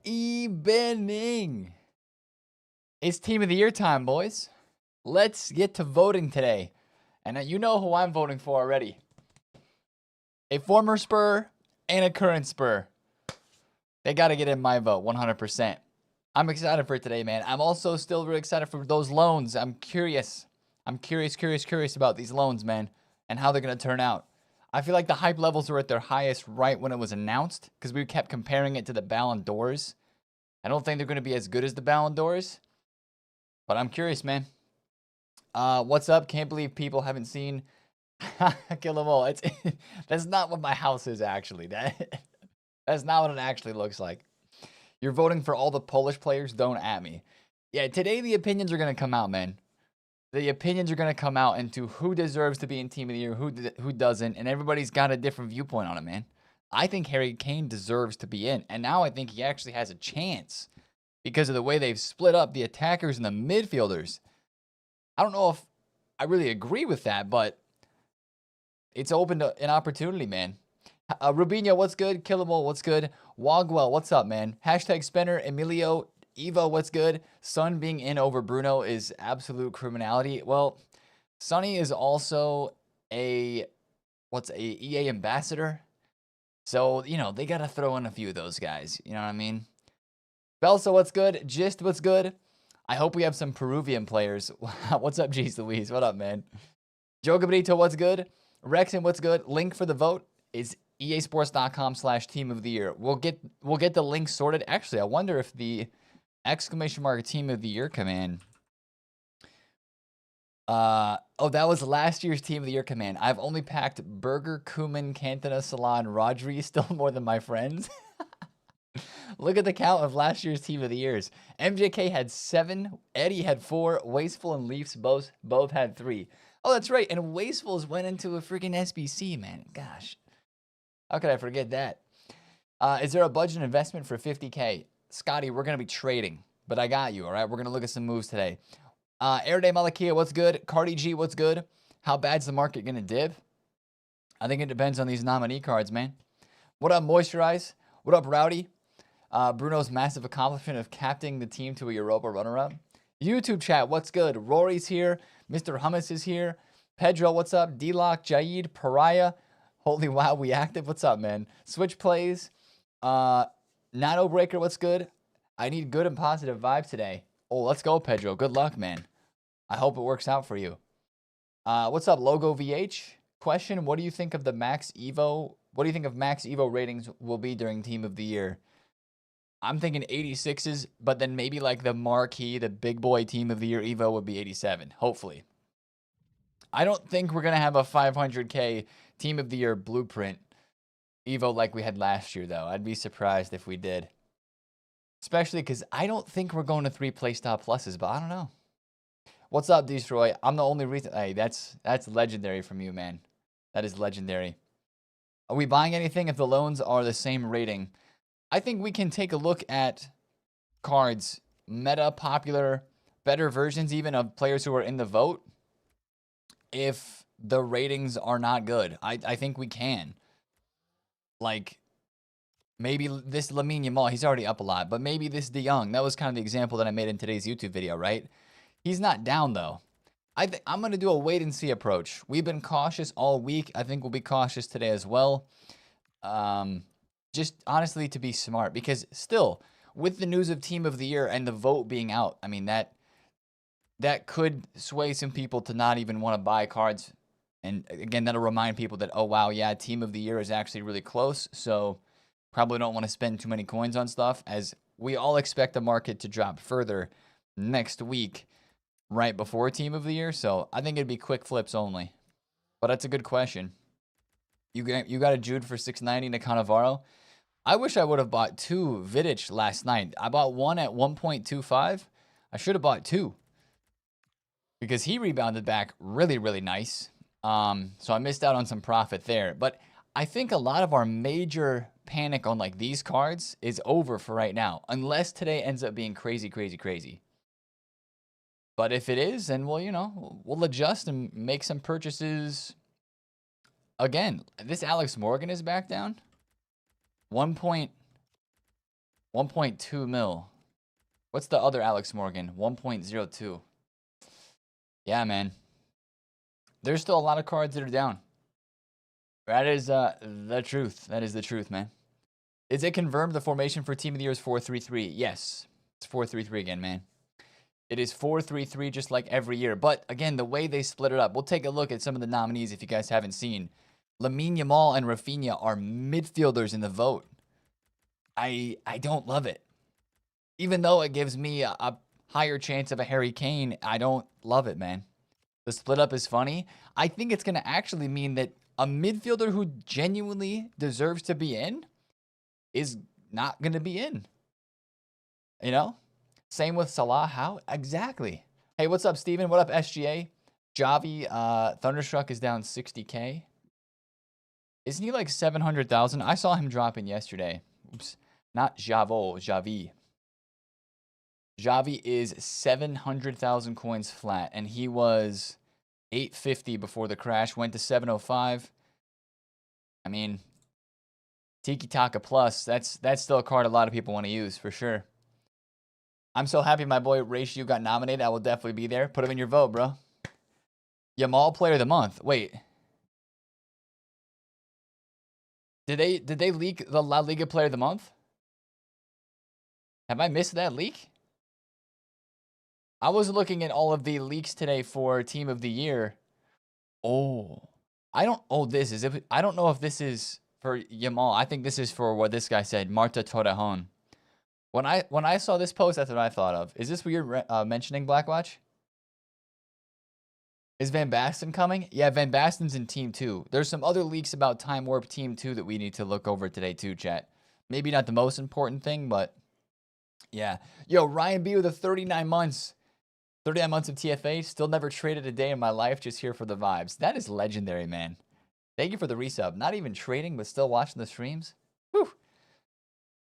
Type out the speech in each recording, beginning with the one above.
evening. It's Team of the Year time, boys. Let's get to voting today. And you know who I'm voting for already. A former Spur and a current Spur. They got to get in my vote, 100%. I'm excited for it today, man. I'm also still really excited for those loans. I'm curious. I'm curious about these loans, man, and how they're going to turn out. I feel like the hype levels were at their highest right when it was announced because we kept comparing it to the Ballon d'Ors. I don't think they're going to be as good as the Ballon d'Ors, but I'm curious, man. What's up? Can't believe people haven't seen Kill 'Em All. That's not what my house is, actually. That's not what it actually looks like. You're voting for all the Polish players? Don't at me. Yeah, today the opinions are going to come out, man. The opinions are going to come out into who deserves to be in Team of the Year, who doesn't, and everybody's got a different viewpoint on it, man. I think Harry Kane deserves to be in, and now I think he actually has a chance because of the way they've split up the attackers and the midfielders. I don't know if I really agree with that, but it's open to an opportunity, man. Rubinho, what's good? Kill 'Em All, what's good? Wogwell, what's up, man? Hashtag Spinner, Emilio, Evo, what's good? Son being in over Bruno is absolute criminality. Well, Sonny is also a EA ambassador. So, you know, they got to throw in a few of those guys. You know what I mean? Belsa, what's good? Gist, what's good? I hope we have some Peruvian players. What's up, Jeez Louise? What up, man? Joe Gabrito, what's good? Rexon, what's good? Link for the vote is easports.com/team of the year. We'll get the link sorted. Actually, I wonder if the ! Team of the Year command. Oh, that was last year's Team of the Year command. I've only packed Berger, Koeman, Cantona, Salon, Rodri, still more than my friends. Look at the count of last year's Team of the Years. MJK had 7, Eddie had 4, Wasteful and Leafs both had 3. Oh, that's right. And Wastefuls went into a freaking SBC, man. Gosh. How could I forget that? Is there a budget investment for 50K? Scotty, we're going to be trading, but I got you, all right? We're going to look at some moves today. Airday Malakia, what's good? Cardi G, what's good? How bad's the market going to dip? I think it depends on these nominee cards, man. What up, Moisturize? What up, Rowdy? Bruno's massive accomplishment of captaining the team to a Europa runner-up. YouTube chat, what's good? Rory's here. Mr. Hummus is here. Pedro, what's up? D-Lock, Jaid, Pariah. Holy wow, we active. What's up, man? Switch plays. Nano Breaker, what's good? I need good and positive vibes today. Oh, let's go, Pedro. Good luck, man. I hope it works out for you. What's up, Logo VH? Question, what do you think of the Max Evo? What do you think of Max Evo ratings will be during Team of the Year? I'm thinking 86s, but then maybe like the marquee, the big boy Team of the Year Evo would be 87, hopefully. I don't think we're going to have a 500K Team of the Year blueprint Evo like we had last year, though. I'd be surprised if we did. Especially because I don't think we're going to 3 playstyle pluses, but I don't know. What's up, Destroy? I'm the only reason. Hey, that's legendary from you, man. That is legendary. Are we buying anything if the loans are the same rating? I think we can take a look at cards, meta, popular, better versions even of players who are in the vote. If the ratings are not good, I think we can. Like, maybe this Lamine Yamal, he's already up a lot, but maybe this De Jong, that was kind of the example that I made in today's YouTube video, right? He's not down, though. I'm going to do a wait-and-see approach. We've been cautious all week. I think we'll be cautious today as well. Just honestly to be smart, because still, with the news of Team of the Year and the vote being out, I mean, that could sway some people to not even want to buy cards. And again, that'll remind people that, oh, wow, yeah, Team of the Year is actually really close. So probably don't want to spend too many coins on stuff, as we all expect the market to drop further next week right before Team of the Year. So I think it'd be quick flips only. But that's a good question. You got a Jude for 690 to Cannavaro. I wish I would have bought 2 Vidic last night. I bought 1 at 1.25. I should have bought 2 because he rebounded back really, really nice. So I missed out on some profit there. But I think a lot of our major panic on like these cards is over for right now, unless today ends up being crazy, crazy, crazy. But if it is, then we'll adjust and make some purchases. Again, this Alex Morgan is back down. 1 point. 1.2 mil. What's the other Alex Morgan? 1.02. Yeah, man. There's still a lot of cards that are down. That is the truth. That is the truth, man. Is it confirmed the formation for Team of the Year is 4-3-3? Yes. It's 4-3-3 again, man. It is 4-3-3 just like every year. But again, the way they split it up, we'll take a look at some of the nominees if you guys haven't seen. Lamine Yamal and Rafinha are midfielders in the vote. I don't love it. Even though it gives me a higher chance of a Harry Kane, I don't love it, man. The split up is funny. I think it's going to actually mean that a midfielder who genuinely deserves to be in is not going to be in. You know? Same with Salah. How? Exactly. Hey, what's up, Steven? What up, SGA? Javi, Thunderstruck is down 60K. Isn't he like 700,000? I saw him dropping yesterday. Oops. Not Javo, Javi. Javi is 700,000 coins flat, and he was 850 before the crash, went to 705. I mean, Tiki Taka Plus, that's still a card a lot of people want to use, for sure. I'm so happy my boy Ratio got nominated. I will definitely be there. Put him in your vote, bro. Yamal Player of the Month. Wait. Did they leak the La Liga Player of the Month? Have I missed that leak? I was looking at all of the leaks today for Team of the Year. Oh. I don't know if this is for Yamal. I think this is for what this guy said, Marta Torrejon. When I saw this post, that's what I thought of. Is this what you're mentioning, Blackwatch? Is Van Basten coming? Yeah, Van Basten's in Team 2. There's some other leaks about Time Warp Team 2 that we need to look over today too, chat. Maybe not the most important thing, but yeah. Yo, Ryan B with 39 months. 39 months of TFA. Still never traded a day in my life. Just here for the vibes. That is legendary, man. Thank you for the resub. Not even trading, but still watching the streams. Whew.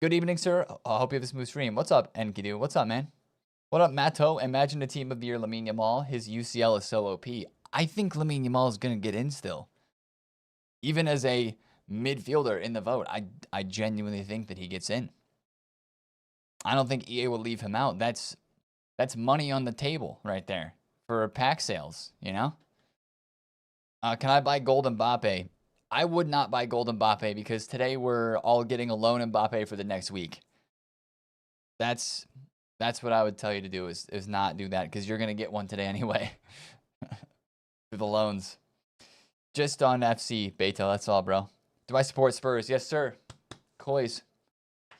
Good evening, sir. I hope you have a smooth stream. What's up, Enkidu? What's up, man? What up, Matto? Imagine the Team of the Year, Lamine Yamal. His UCL is so OP. I think Lamine Yamal is going to get in still. Even as a midfielder in the vote, I genuinely think that he gets in. I don't think EA will leave him out. That's money on the table right there for pack sales, you know? Can I buy Gold Mbappe? I would not buy Gold Mbappe because today we're all getting a loan Mbappe for the next week. That's what I would tell you to do is not do that because you're going to get one today anyway. For the loans. Just on FC, Beto. That's all, bro. Do I support Spurs? Yes, sir. Coys.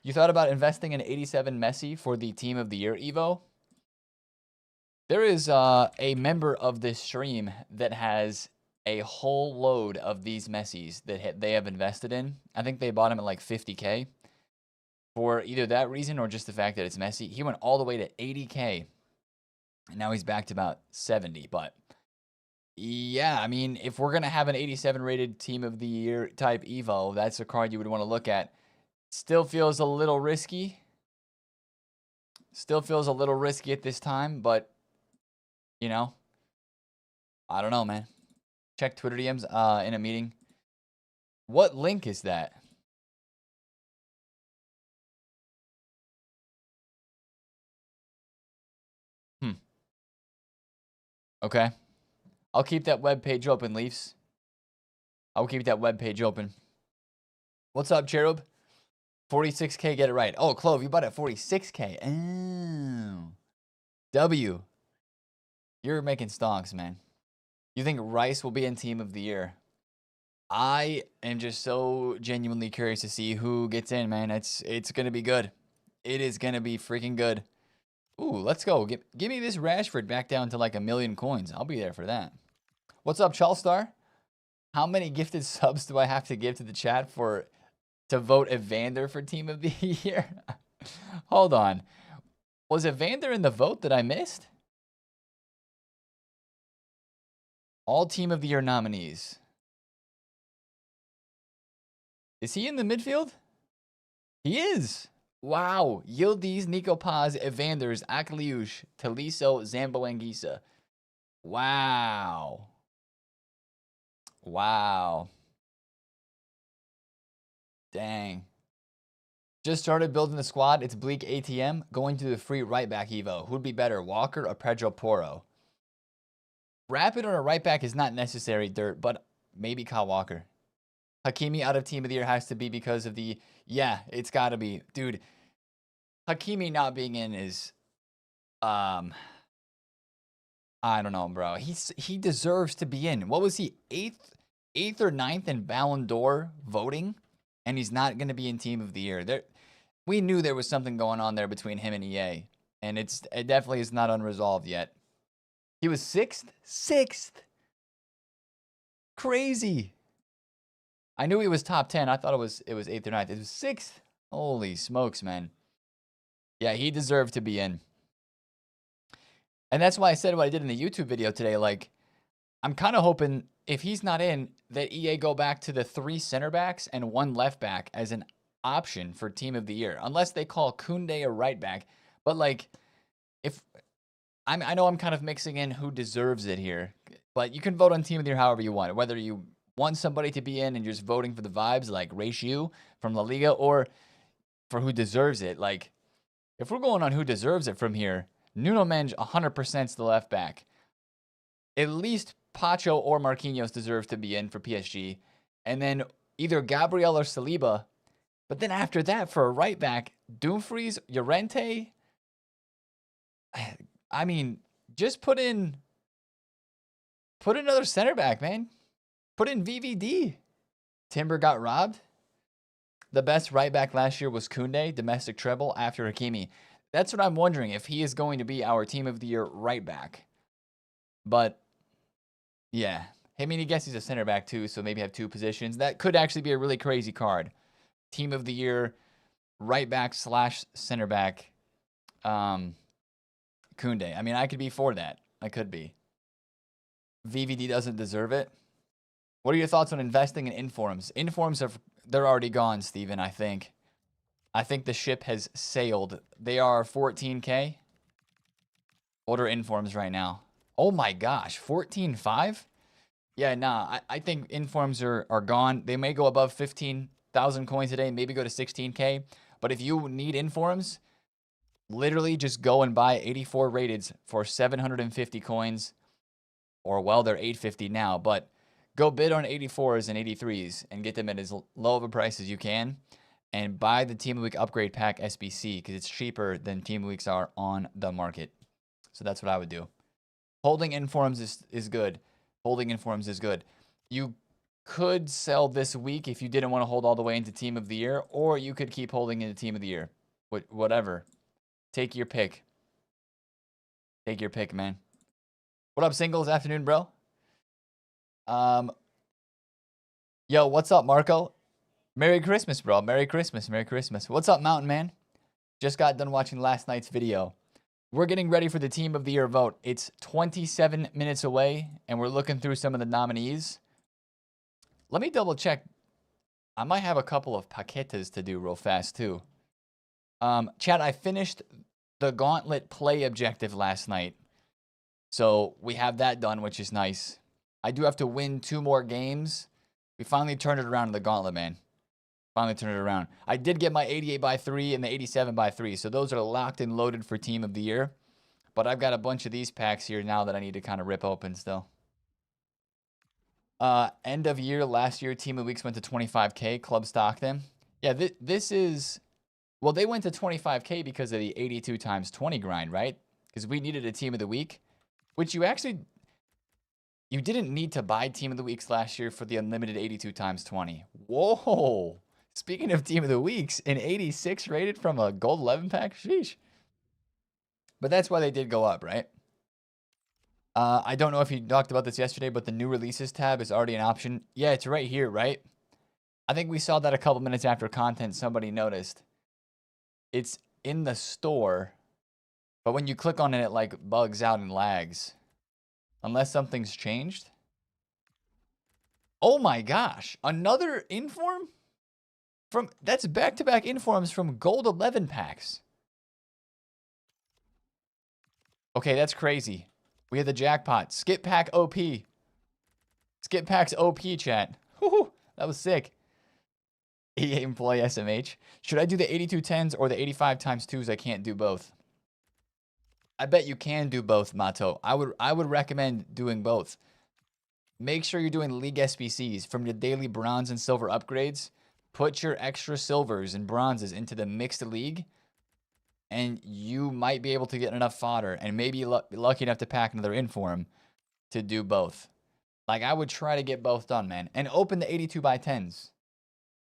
You thought about investing in 87 Messi for the Team of the Year, Evo? There is a member of this stream that has a whole load of these Messis that they have invested in. I think they bought him at like 50K. For either that reason or just the fact that it's Messi. He went all the way to 80K. And now he's back to about 70. But yeah, I mean, if we're going to have an 87 rated Team of the Year type Evo, that's a card you would want to look at. Still feels a little risky. Still feels a little risky at this time, but, you know, I don't know, man. Check Twitter DMs in a meeting. What link is that? Okay. I'll keep that web page open, Leafs. I'll keep that web page open. What's up, Cherub? 46K, get it right. Oh, Clove, you bought it at 46K. Oh. W. You're making stonks, man. You think Rice will be in Team of the Year? I am just so genuinely curious to see who gets in, man. It's going to be good. It is going to be freaking good. Ooh, let's go. Give me this Rashford back down to like 1 million coins. I'll be there for that. What's up, Charlestar? How many gifted subs do I have to give to the chat to vote Evander for Team of the Year? Hold on. Was Evander in the vote that I missed? All Team of the Year nominees. Is he in the midfield? He is. Wow. Yildiz, Nico Paz, Evanders, Akliush, Taliso, Zambo, Anguissa. Wow. Wow. Dang. Just started building the squad. It's Bleak ATM. Going to the free right back Evo. Who'd be better, Walker or Pedro Porro? Rapid on a right back is not necessary, Dirt, but maybe Kyle Walker. Hakimi out of team of the year has to be because of the... Yeah, it's got to be. Dude, Hakimi not being in is... I don't know, bro. He deserves to be in. What was he, eighth or ninth in Ballon d'Or voting? And he's not going to be in team of the year. We knew there was something going on there between him and EA. And it definitely is not unresolved yet. He was sixth? Sixth! Crazy. I knew he was top 10. I thought it was 8th or 9th. It was 6th. Holy smokes, man. Yeah, he deserved to be in. And that's why I said what I did in the YouTube video today. Like, I'm kind of hoping if he's not in, that EA go back to the 3 center backs and 1 left back as an option for team of the year. Unless they call Koundé a right back. But, like, I know I'm kind of mixing in who deserves it here. But you can vote on team of the year however you want. Whether you want somebody to be in and you're just voting for the vibes like Ratio from La Liga, or for who deserves it. Like, if we're going on who deserves it from here, Nuno Mendes 100% is the left back. At least Pacho or Marquinhos deserve to be in for PSG. And then either Gabriel or Saliba. But then after that, for a right back, Dumfries, Llorente. I mean, just put in another center back, man. Put in VVD. Timber got robbed. The best right back last year was Koundé, domestic treble after Hakimi. That's what I'm wondering, if he is going to be our team of the year right back. But, yeah. I mean, I guess he's a center back too, so maybe have 2 positions. That could actually be a really crazy card. Team of the year, right back / center back, Koundé. I mean, I could be for that. I could be. VVD doesn't deserve it. What are your thoughts on investing in informs? Informs, they're already gone, Steven, I think. I think the ship has sailed. They are 14K. Order informs right now. Oh my gosh, 14.5? Yeah, nah, I think informs are gone. They may go above 15,000 coins a day, maybe go to 16K. But if you need informs, literally just go and buy 84 rateds for 750 coins. Or, well, they're 850 now, but go bid on 84s and 83s and get them at as low of a price as you can. And buy the Team of the Week Upgrade Pack SBC because it's cheaper than Team of the Weeks are on the market. So that's what I would do. Holding informs is good. Holding informs is good. You could sell this week if you didn't want to hold all the way into Team of the Year, or you could keep holding into Team of the Year. Whatever. Take your pick. Take your pick, man. What up, singles? Afternoon, bro. Yo, what's up, Marco? Merry Christmas, bro. Merry Christmas. Merry Christmas. What's up, Mountain Man? Just got done watching last night's video. We're getting ready for the Team of the Year vote. It's 27 minutes away, and we're looking through some of the nominees. Let me double check. I might have a couple of paquetas to do real fast, too. Chat, I finished the Gauntlet play objective last night. So we have that done, which is nice. I do have to win 2 more games. We finally turned it around in the Gauntlet, man. Finally turned it around. I did get my 88x3 and the 87x3. So those are locked and loaded for Team of the Year. But I've got a bunch of these packs here now that I need to kind of rip open still. End of year, last year, Team of the Weeks went to 25K. Club stocked them. Yeah, this is... Well, they went to 25K because of the 82 times 20 grind, right? Because we needed a Team of the Week. Which you actually... You didn't need to buy Team of the Weeks last year for the unlimited 82 times 20. Whoa! Speaking of Team of the Weeks, an 86 rated from a gold 11 pack? Sheesh. But that's why they did go up, right? I don't know if you talked about this yesterday, but the new releases tab is already an option. Yeah, it's right here, right? I think we saw that a couple minutes after content somebody noticed. It's in the store, but when you click on it, it like bugs out and lags. Unless something's changed. Oh my gosh. Another inform? That's back-to-back informs from gold 11 packs. Okay, that's crazy. We had the jackpot. Skip pack OP. Skip packs OP, chat. Woo-hoo, that was sick. EA employee SMH. Should I do the 82 10s or the 85 times 2s? I can't do both. I bet you can do both, Mato. I would recommend doing both. Make sure you're doing league SBCs from your daily bronze and silver upgrades. Put your extra silvers and bronzes into the mixed league, and you might be able to get enough fodder and maybe lucky enough to pack another inform to do both. Like, I would try to get both done, man. And open the 82 by 10s.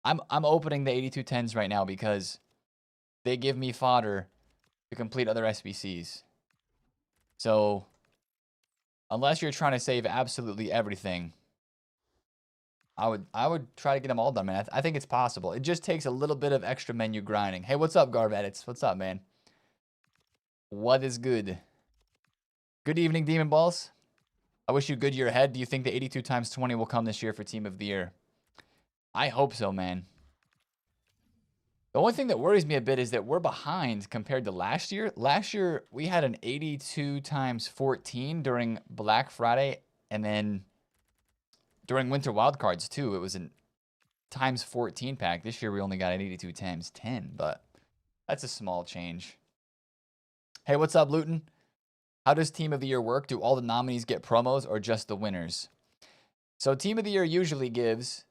I'm opening the 82 10s right now because they give me fodder to complete other SBCs. So, unless you're trying to save absolutely everything, I would try to get them all done, man. I think it's possible. It just takes a little bit of extra menu grinding. Hey, what's up, Garv Edits? What's up, man? What is good? Good evening, Demon Balls. I wish you good year ahead. Do you think the 82 times 20 will come this year for Team of the Year? I hope so, man. The only thing that worries me a bit is that we're behind compared to last year. Last year, we had an 82 times 14 during Black Friday, and then during Winter Wildcards, too. It was a times 14 pack. This year, we only got an 82 times 10, but that's a small change. Hey, what's up, Luton? How does Team of the Year work? Do all the nominees get promos or just the winners? So Team of the Year usually gives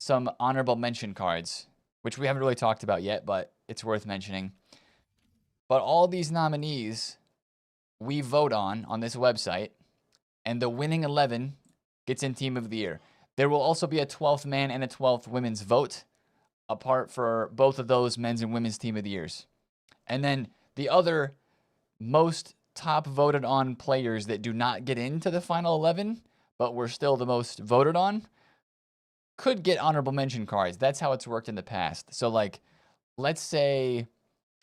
some honorable mention cards, which we haven't really talked about yet, but it's worth mentioning. But all these nominees we vote on this website, and the winning 11 gets in Team of the Year. There will also be a 12th man and a 12th women's vote apart for both of those men's and women's Team of the Years. And then the other most top voted on players that do not get into the final 11, but were still the most voted on, could get honorable mention cards. That's how it's worked in the past. So, like, let's say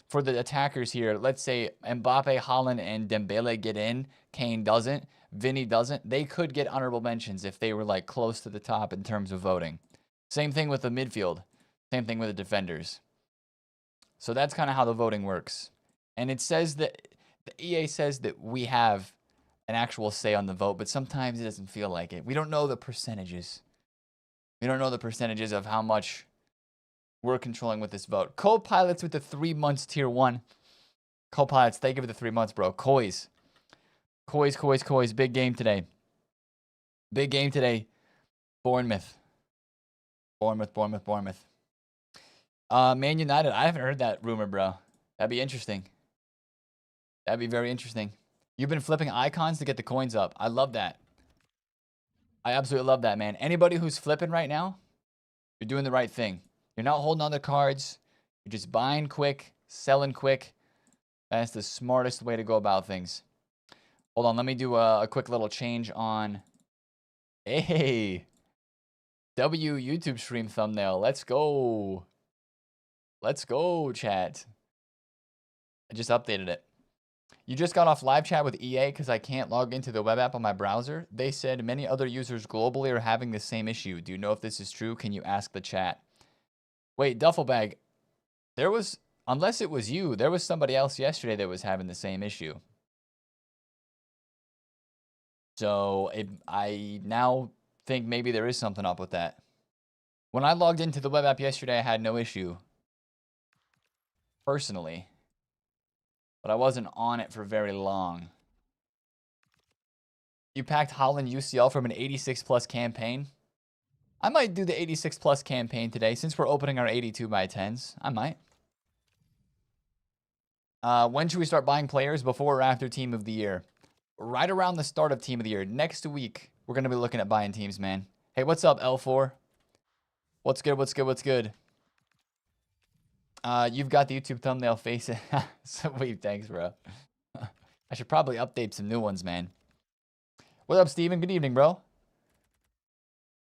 for the attackers here, let's say Mbappe, Haaland, and Dembele get in. Kane doesn't. Vinny doesn't. They could get honorable mentions if they were, like, close to the top in terms of voting. Same thing with the midfield. Same thing with the defenders. So that's kind of how the voting works. And it says that the EA says that we have an actual say on the vote, but sometimes it doesn't feel like it. We don't know the percentages. We don't know the percentages of how much we're controlling with this vote. Co-pilots with the 3 months tier 1. Co-pilots, thank you for the 3 months, bro. Kois. Big game today. Big game today. Bournemouth. Man United, I haven't heard that rumor, bro. That'd be interesting. That'd be very interesting. You've been flipping icons to get the coins up. I love that. I absolutely love that, man. Anybody who's flipping right now, you're doing the right thing. You're not holding on to cards. You're just buying quick, selling quick. That's the smartest way to go about things. Hold on, let me do a quick little change on... Hey! W YouTube stream thumbnail. Let's go. Let's go, chat. I just updated it. You just got off live chat with EA because I can't log into the web app on my browser. They said many other users globally are having the same issue. Do you know if this is true? Can you ask the chat? Wait, Duffelbag. There was, unless it was you, there was somebody else yesterday that was having the same issue. So I now think maybe there is something up with that. When I logged into the web app yesterday, I had no issue. Personally. But I wasn't on it for very long. You packed Haaland UCL from an 86 plus campaign? I might do the 86 plus campaign today since we're opening our 82 by 10s. I might. When should we start buying players? Before or after Team of the Year? Right around the start of Team of the Year. Next week, we're going to be looking at buying teams, man. Hey, what's up, L4? What's good? You've got the YouTube thumbnail face. Sweet, thanks, bro. I should probably update some new ones, man. What up, Steven? Good evening, bro.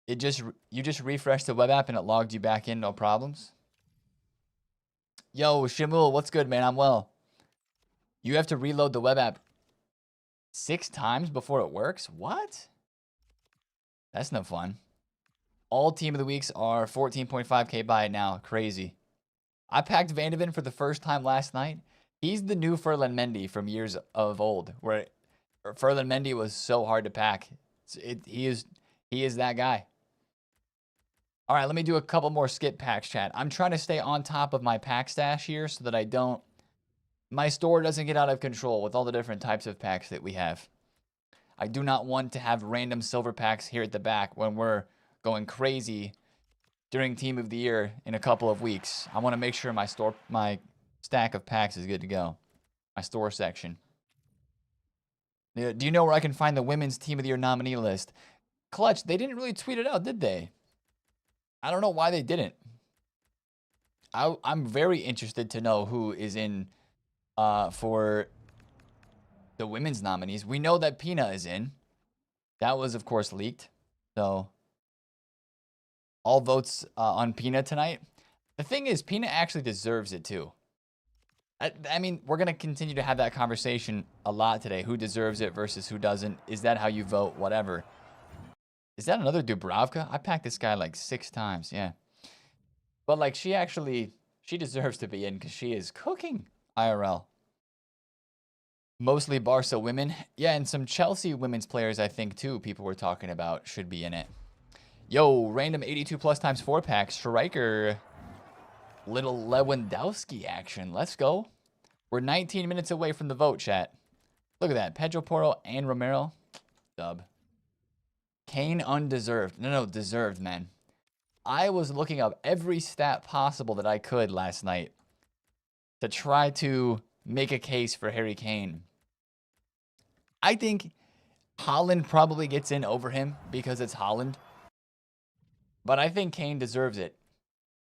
You just refreshed the web app and it logged you back in, no problems. Yo, Shimul, what's good, man? I'm well. You have to reload the web app 6 times before it works? What? That's no fun. All Team of the Weeks are 14.5k by it now. Crazy. I packed Van de Ven for the first time last night. He's the new Ferland Mendy from years of old, where Ferland Mendy was so hard to pack. He is that guy. All right, let me do a couple more skip packs, chat. I'm trying to stay on top of my pack stash here so that my store doesn't get out of control with all the different types of packs that we have. I do not want to have random silver packs here at the back when we're going crazy during Team of the Year in a couple of weeks. I want to make sure my stack of packs is good to go. My store section. Do you know where I can find the women's Team of the Year nominee list? Clutch, they didn't really tweet it out, did they? I don't know why they didn't. I'm very interested to know who is in for the women's nominees. We know that Pina is in. That was, of course, leaked. So, all votes on Pina tonight. The thing is, Pina actually deserves it, too. I mean, we're going to continue to have that conversation a lot today. Who deserves it versus who doesn't. Is that how you vote? Whatever. Is that another Dubravka? I packed this guy like 6 times. Yeah. But, like, she deserves to be in because she is cooking IRL. Mostly Barca women. Yeah, and some Chelsea women's players, I think, too, people were talking about should be in it. Yo, random 82 plus times 4 packs. Striker. Little Lewandowski action. Let's go. We're 19 minutes away from the vote, chat. Look at that. Pedro Porro and Romero. Dub. Kane undeserved. No, deserved, man. I was looking up every stat possible that I could last night to try to make a case for Harry Kane. I think Haaland probably gets in over him because it's Haaland. But I think Kane deserves it.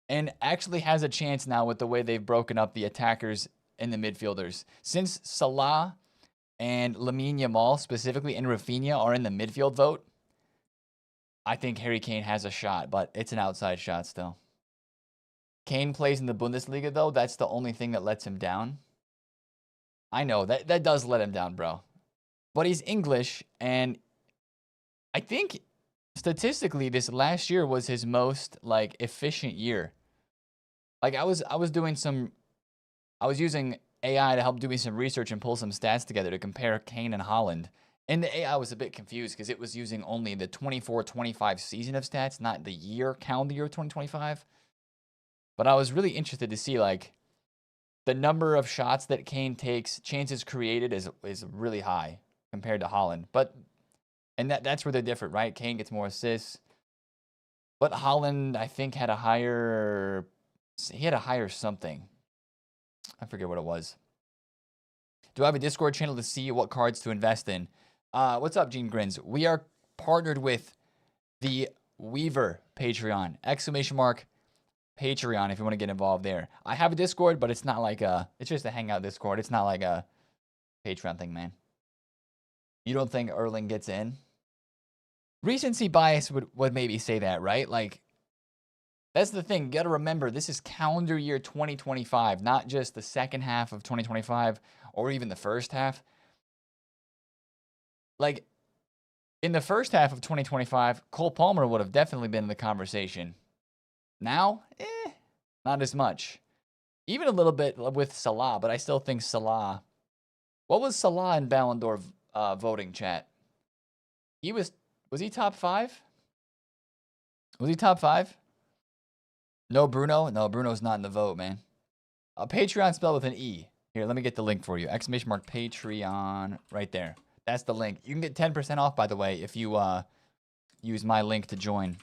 And actually has a chance now with the way they've broken up the attackers and the midfielders. Since Salah and Lamine Yamal specifically and Rafinha are in the midfield vote, I think Harry Kane has a shot, but it's an outside shot still. Kane plays in the Bundesliga, though. That's the only thing that lets him down. I know, that does let him down, bro. But he's English, and I think statistically this last year was his most, like, efficient year. Like, I was using AI to help do me some research and pull some stats together to compare Kane and Haaland. And the AI was a bit confused because it was using only the 24-25 season of stats, not the year, calendar year 2025. But I was really interested to see, like, the number of shots that Kane takes, chances created is really high compared to Haaland. And that's where they're different, right? Kane gets more assists. But Haaland, I think, had a higher something. I forget what it was. Do I have a Discord channel to see what cards to invest in? What's up, Gene Grins? We are partnered with the Weaver Patreon. ! Patreon if you want to get involved there. I have a Discord, but it's not like it's just a hangout Discord. It's not like a Patreon thing, man. You don't think Erling gets in? Recency bias would maybe say that, right? Like, that's the thing. You got to remember, this is calendar year 2025, not just the second half of 2025 or even the first half. Like, in the first half of 2025, Cole Palmer would have definitely been in the conversation. Now, not as much. Even a little bit with Salah, but I still think Salah. What was Salah in Ballon d'Or voting, chat? Was he top 5? Was he top 5? No Bruno? No, Bruno's not in the vote, man. Patreon spelled with an E. Here, let me get the link for you. ! Patreon right there. That's the link. You can get 10% off, by the way, if you use my link to join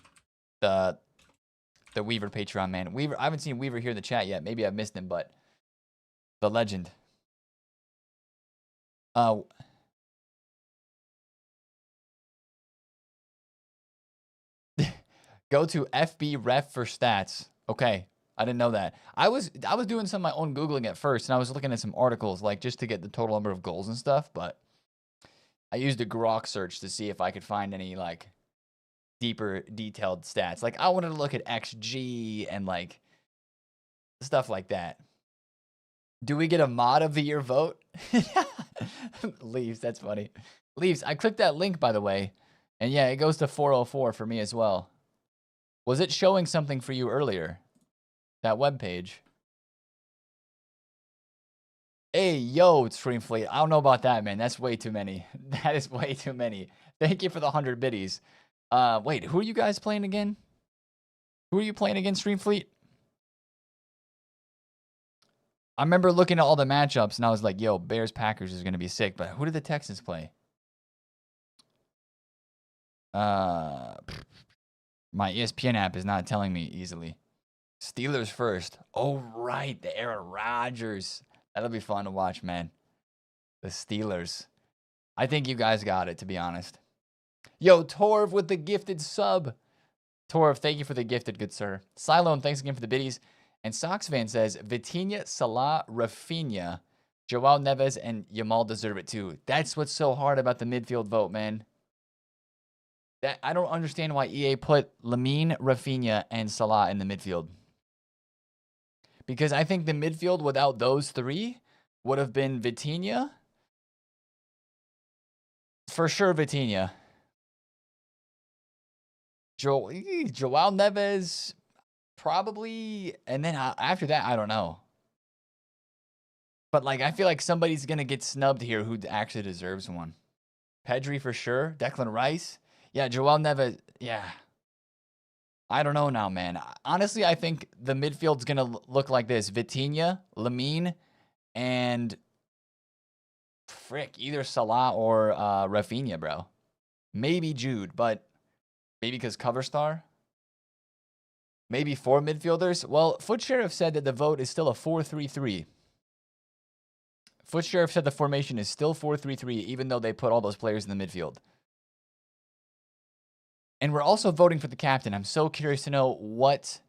the Weaver Patreon, man. Weaver, I haven't seen Weaver here in the chat yet. Maybe I've missed him, but the legend. Go to FB Ref for stats. Okay, I didn't know that. I was doing some of my own Googling at first, and I was looking at some articles, like, just to get the total number of goals and stuff, but I used a Grok search to see if I could find any, like, deeper, detailed stats. Like, I wanted to look at XG and, like, stuff like that. Do we get a mod of the year vote? Leaves, that's funny. Leaves, I clicked that link, by the way, and yeah, it goes to 404 for me as well. Was it showing something for you earlier? That webpage? Hey, yo, Stream Fleet. I don't know about that, man. That's way too many. That is way too many. Thank you for the 100 biddies. Wait, who are you guys playing again? Who are you playing against, Streamfleet? I remember looking at all the matchups, and I was like, yo, Bears-Packers is going to be sick. But who did the Texans play? My ESPN app is not telling me easily. Steelers first. Oh, right. The Aaron Rodgers. That'll be fun to watch, man. The Steelers. I think you guys got it, to be honest. Yo, Torv with the gifted sub. Torv, thank you for the gifted, good sir. Silone, thanks again for the biddies. And Soxfan says, Vitinha, Salah, Rafinha, Joao Neves, and Yamal deserve it too. That's what's so hard about the midfield vote, man. That I don't understand why EA put Lamine, Rafinha, and Salah in the midfield. Because I think the midfield without those three would have been Vitinha. For sure, Vitinha. Joao Neves, probably. And then after that, I don't know. But, like, I feel like somebody's going to get snubbed here who actually deserves one. Pedri for sure. Declan Rice. Yeah, Joao Neves. Yeah. I don't know now, man. Honestly, I think the midfield's going to look like this. Vitinha, Lamine, and either Salah or Rafinha, bro. Maybe Jude, but maybe because cover star. Maybe 4 midfielders. Well, Foot Sheriff said that the vote is still a 4-3-3. Foot Sheriff said the formation is still 4-3-3, even though they put all those players in the midfield. And we're also voting for the captain. I'm so curious to know what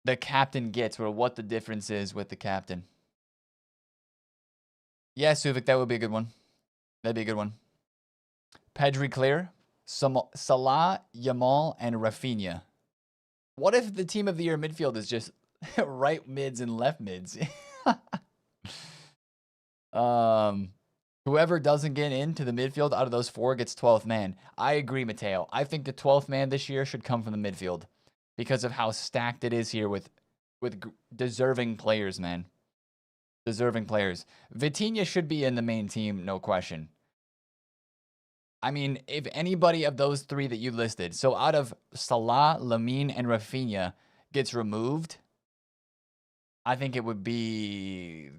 the captain gets or what the difference is with the captain. Yeah, Suvik, that would be a good one. That'd be a good one. Pedri clear. Salah, Yamal, and Rafinha. What if the team of the year midfield is just right mids and left mids? Whoever doesn't get into the midfield out of those 4 gets 12th man. I agree, Mateo. I think the 12th man this year should come from the midfield because of how stacked it is here with deserving players, man. Deserving players. Vitinha should be in the main team, no question. I mean, if anybody of those 3 that you listed, so out of Salah, Lamine, and Rafinha gets removed, I think it would be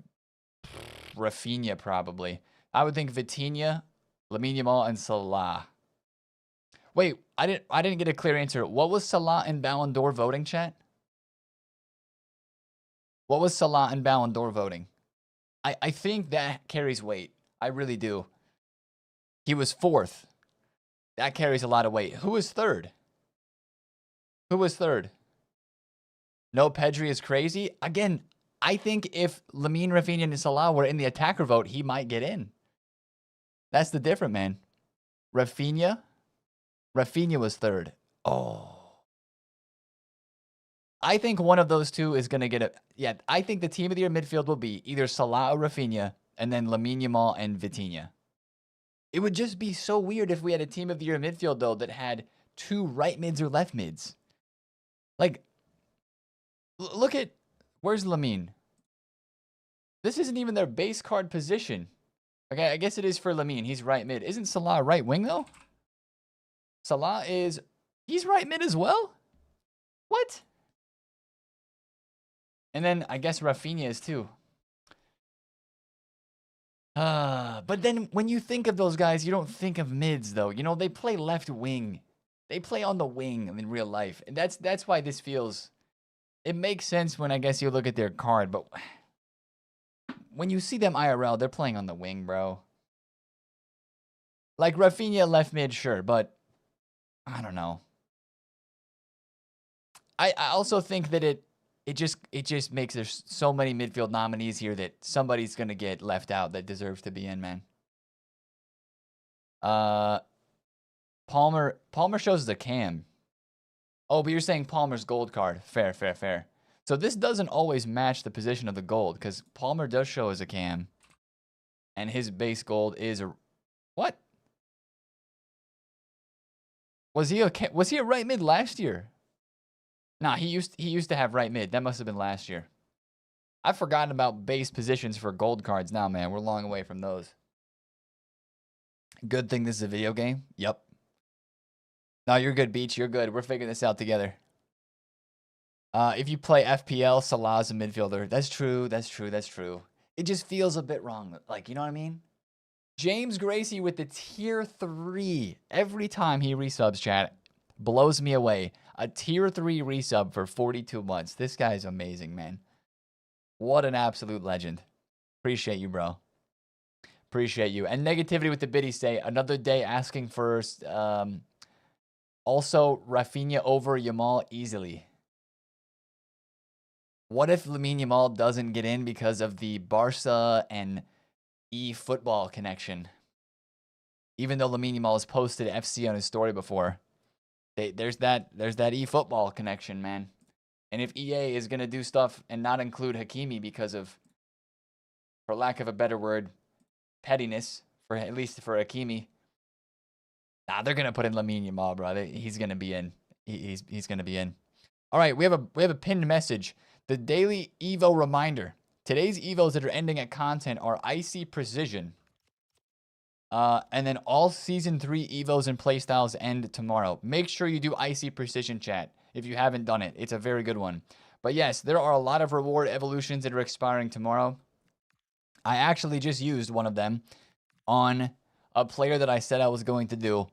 Rafinha probably. I would think Vitinha, Lamine Yamal, and Salah. Wait, I didn't get a clear answer. What was Salah in Ballon d'Or voting, chat? What was Salah in Ballon d'Or voting? I think that carries weight. I really do. He was 4th. That carries a lot of weight. Who was 3rd? Who was 3rd? No, Pedri is crazy. Again, I think if Lamine, Rafinha, and Salah were in the attacker vote, he might get in. That's the difference, man. Rafinha was 3rd. Oh. I think one of those 2 is going to get a... Yeah, I think the team of the year midfield will be either Salah or Rafinha, and then Lamine Yamal and Vitinha. It would just be so weird if we had a team of the year midfield, though, that had 2 right mids or left mids. Like, look at... Where's Lamine? This isn't even their base card position. Okay, I guess it is for Lamine. He's right mid. Isn't Salah right wing, though? Salah is... He's right mid as well? What? And then I guess Rafinha is too. But then when you think of those guys, you don't think of mids, though. You know, they play left wing. They play on the wing in real life. And that's why this feels... It makes sense when I guess you look at their card, but... When you see them IRL, they're playing on the wing, bro. Like Rafinha left mid, sure, but... I don't know. I also think that it just makes there's so many midfield nominees here that somebody's gonna get left out that deserves to be in, man. Palmer shows the cam. Oh, but you're saying Palmer's gold card. Fair. So this doesn't always match the position of the gold because Palmer does show as a cam, and his base gold is a what? Was he a right mid last year? Nah, he used to have right mid. That must have been last year. I've forgotten about base positions for gold cards now, man. We're long away from those. Good thing this is a video game. Yep. No, you're good, Beach. You're good. We're figuring this out together. If you play FPL, Salah's a midfielder. That's true. That's true. That's true. It just feels a bit wrong. Like, you know what I mean? James Gracie with the tier 3. Every time he resubs, chat, blows me away. A tier 3 resub for 42 months. This guy's amazing, man. What an absolute legend. Appreciate you, bro. Appreciate you. And negativity with the biddy say, another day asking for also Rafinha over Yamal easily. What if Lamine Yamal doesn't get in because of the Barca and eFootball connection? Even though Lamine Yamal has posted FC on his story before, there's that eFootball connection, man. And if EA is gonna do stuff and not include Hakimi because of, for lack of a better word, pettiness, for at least for Hakimi, they're gonna put in Lamine Yamal, bro. He's gonna be in. He's gonna be in. All right, we have a pinned message. The daily Evo reminder. Today's Evos that are ending at content are Icy Precision. And then all Season 3 Evos and playstyles end tomorrow. Make sure you do Icy Precision, chat, if you haven't done it. It's a very good one. But yes, there are a lot of reward evolutions that are expiring tomorrow. I actually just used one of them on a player that I said I was going to do.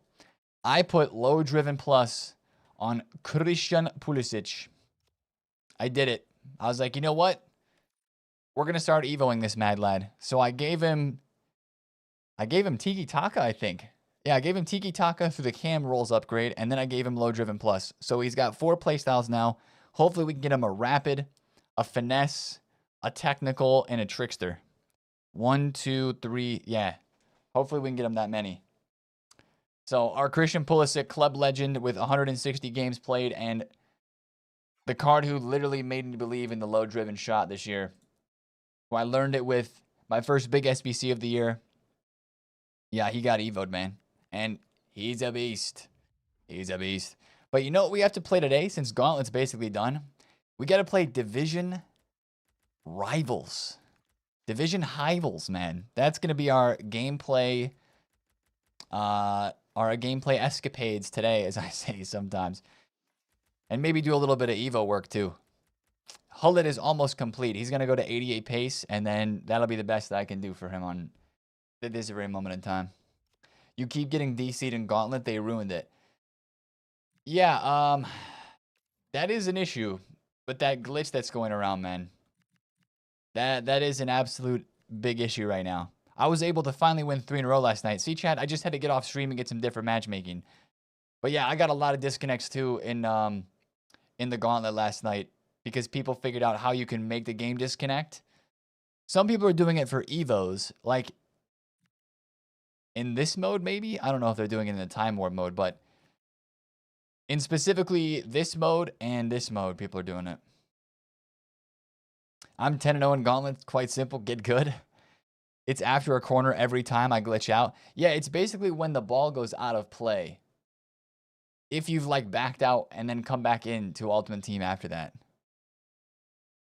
I put low driven plus on Christian Pulisic. I did it. I was like, you know what? We're going to start evoing this mad lad. So I gave him Tiki Taka, I think. Yeah, I gave him Tiki Taka through the cam rolls upgrade, and then I gave him low driven plus. So he's got 4 playstyles now. Hopefully we can get him a rapid, a finesse, a technical, and a trickster. 1, 2, 3. Yeah. Hopefully we can get him that many. So our Christian Pulisic club legend with 160 games played, and the card who literally made me believe in the low-driven shot this year. Who I learned it with my first big SBC of the year. Yeah, he got evoed, man. And he's a beast. He's a beast. But you know what we have to play today since Gauntlet's basically done? We got to play Division Rivals. Division Rivals, man. That's going to be our gameplay escapades today, as I say sometimes. And maybe do a little bit of Evo work too. Hullet is almost complete. He's going to go to 88 pace, and then that'll be the best that I can do for him on this very moment in time. You keep getting DC'd in Gauntlet, they ruined it. Yeah, that is an issue. But that glitch that's going around, man. That is an absolute big issue right now. I was able to finally win 3 in a row last night. See, chat, I just had to get off stream and get some different matchmaking. But yeah, I got a lot of disconnects too in the Gauntlet last night because people figured out how you can make the game disconnect. Some people are doing it for Evos, like in this mode maybe? I don't know if they're doing it in the Time Warp mode, but in specifically this mode and this mode, people are doing it. I'm 10-0 in Gauntlet. Quite simple. Get good. It's after a corner every time I glitch out. Yeah, it's basically when the ball goes out of play. If you've like backed out and then come back into Ultimate Team after that.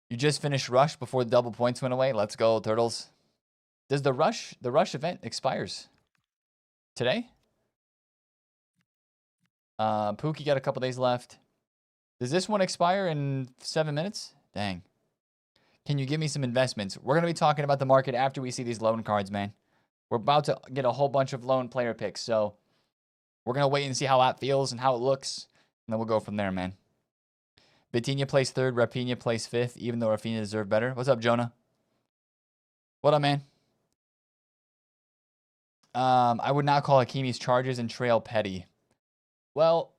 You just finished Rush before the double points went away. Let's go, Turtles. Does the Rush event expires today? Pookie got a couple days left. Does this one expire in 7 minutes? Dang. Can you give me some investments? We're going to be talking about the market after we see these loan cards, man. We're about to get a whole bunch of loan player picks, so we're going to wait and see how that feels and how it looks, and then we'll go from there, man. Vitinha plays 3rd, Rafinha plays 5th, even though Rafinha deserved better. What's up, Jonah? What up, man? I would not call Hakimi's charges and trail petty. Well,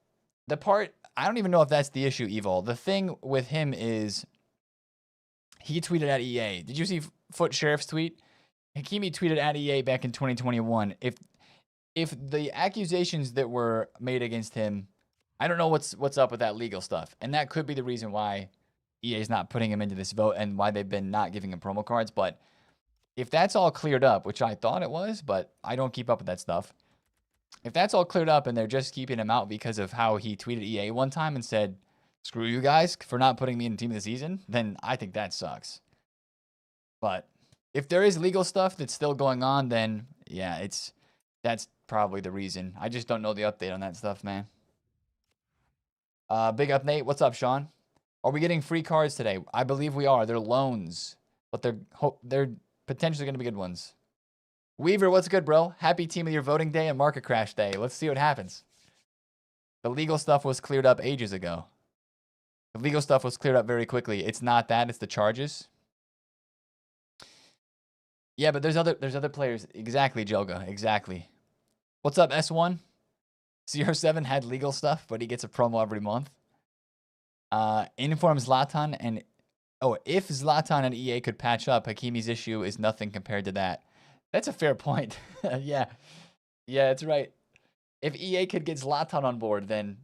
the part, I don't even know if that's the issue, Evil. The thing with him is he tweeted at EA. Did you see Foot Sheriff's tweet? Hakimi tweeted at EA back in 2021. If the accusations that were made against him, I don't know what's up with that legal stuff. And that could be the reason why EA is not putting him into this vote and why they've been not giving him promo cards. But if that's all cleared up, which I thought it was, but I don't keep up with that stuff. If that's all cleared up and they're just keeping him out because of how he tweeted EA one time and said, screw you guys for not putting me in team of the season, then I think that sucks. But if there is legal stuff that's still going on, then yeah, that's probably the reason. I just don't know the update on that stuff, man. Big up, Nate. What's up, Sean? Are we getting free cards today? I believe we are. They're loans, but they're potentially going to be good ones. Weaver, what's good, bro? Happy team of your voting day and market crash day. Let's see what happens. The legal stuff was cleared up ages ago. The legal stuff was cleared up very quickly. It's not that, it's the charges. Yeah, but there's other players. Exactly, Joga. Exactly. What's up, S1? CR7 had legal stuff, but he gets a promo every month. Inform Zlatan and if Zlatan and EA could patch up, Hakimi's issue is nothing compared to that. That's a fair point. Yeah. Yeah, that's right. If EA could get Zlatan on board, then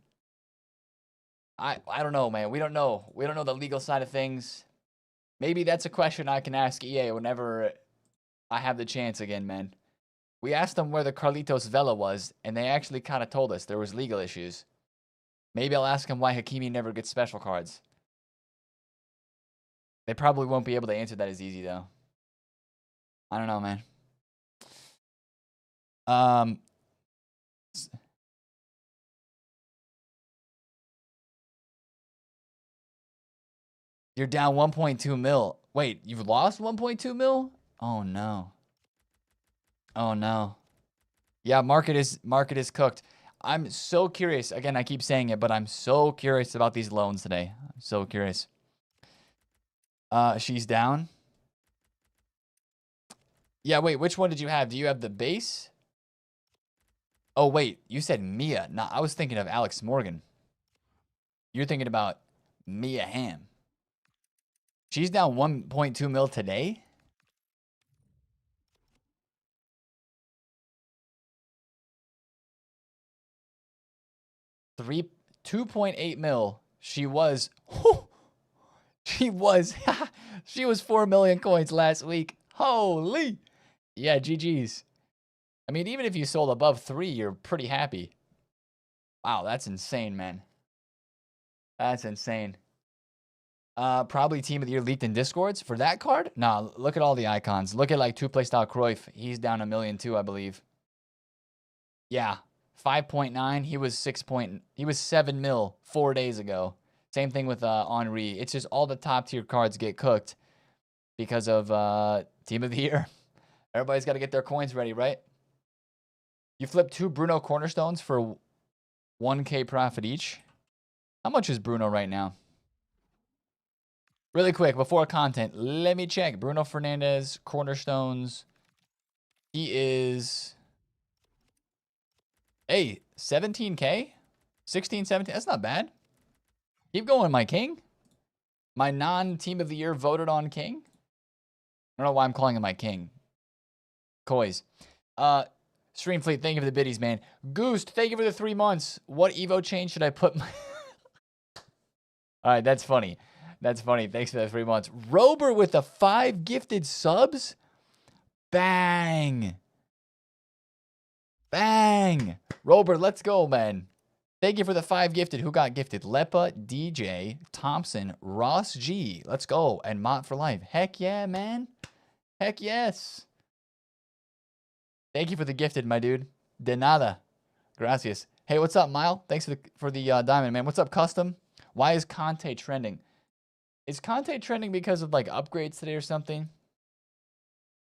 I don't know, man. We don't know. We don't know the legal side of things. Maybe that's a question I can ask EA whenever I have the chance again, man. We asked them where the Carlitos Vela was, and they actually kind of told us there was legal issues. Maybe I'll ask them why Hakimi never gets special cards. They probably won't be able to answer that as easy, though. I don't know, man. You're down 1.2 mil. Wait, you've lost 1.2 mil? Oh, no. Oh, no. Yeah, market is cooked. I'm so curious. Again, I keep saying it, but I'm so curious about these loans today. I'm so curious. She's down. Yeah, wait, which one did you have? Do you have the base? Oh, wait, you said Mia. No, I was thinking of Alex Morgan. You're thinking about Mia Hamm. She's down 1.2 mil today? Three 2.8 mil. She was she was 4 million coins last week. Holy. Yeah, GG's. I mean, even if you sold above 3, you're pretty happy. Wow, that's insane, man. That's insane. Probably team of the year leaked in Discords for that card? Nah, look at all the icons. Look at like 2-play style Cruyff. He's down 1 million too, I believe. Yeah. 5.9. He was 7 mil 4 days ago. Same thing with Henri. It's just all the top tier cards get cooked because of team of the year. Everybody's got to get their coins ready, right? You flip 2 Bruno cornerstones for 1K profit each. How much is Bruno right now? Really quick, before content, let me check. Bruno Fernandes, cornerstones. He is... Hey, 17K? 16, 17. That's not bad. Keep going, my king. My non-team of the year voted on king. I don't know why I'm calling him my king. Coys. Streamfleet, thank you for the biddies, man. Goose, thank you for the 3 months. What Evo chain should I put my... All right, that's funny. That's funny. Thanks for the 3 months. Rober with the 5 gifted subs. Bang. Bang. Rober, let's go, man. Thank you for the 5 gifted. Who got gifted? Lepa, DJ, Thompson, Ross G. Let's go. And Mott for life. Heck yeah, man. Heck yes. Thank you for the gifted, my dude. De nada. Gracias. Hey, what's up, Mile? Thanks for the diamond, man. What's up, Custom? Why is Conte trending? Is Conte trending because of like upgrades today or something?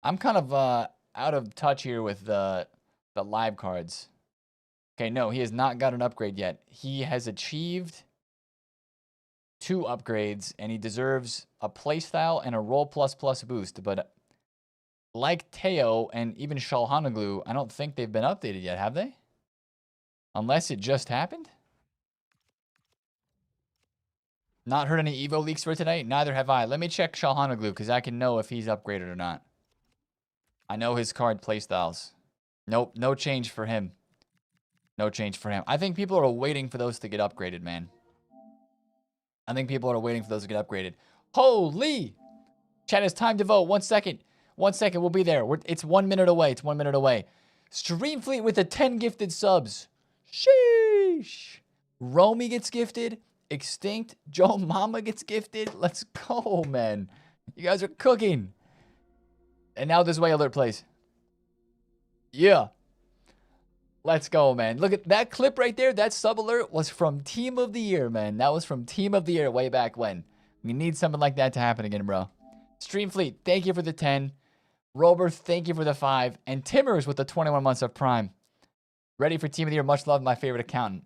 I'm kind of out of touch here with the live cards. Okay, no, he has not got an upgrade yet. He has achieved 2 upgrades, and he deserves a playstyle and a roll plus boost. But like Teo and even Shalhanoglu, I don't think they've been updated yet, have they? Unless it just happened? Not heard any Evo leaks for today? Neither have I. Let me check Shalhanoglu, because I can know if he's upgraded or not. I know his card playstyles. Nope, no change for him. No change for him. I think people are waiting for those to get upgraded, man. I think people are waiting for those to get upgraded. Holy! Chat, it's time to vote. 1 second. 1 second, we'll be there. It's 1 minute away. It's 1 minute away. Streamfleet with the 10 gifted subs. Sheesh. Romy gets gifted. Extinct. Joe Mama gets gifted. Let's go, man. You guys are cooking. And now this way alert plays. Yeah. Let's go, man. Look at that clip right there. That sub alert was from Team of the Year, man. That was from Team of the Year way back when. We need something like that to happen again, bro. Streamfleet, thank you for the 10. Robert, thank you for the 5. And Timmers with the 21 months of Prime. Ready for Team of the Year. Much love, my favorite accountant.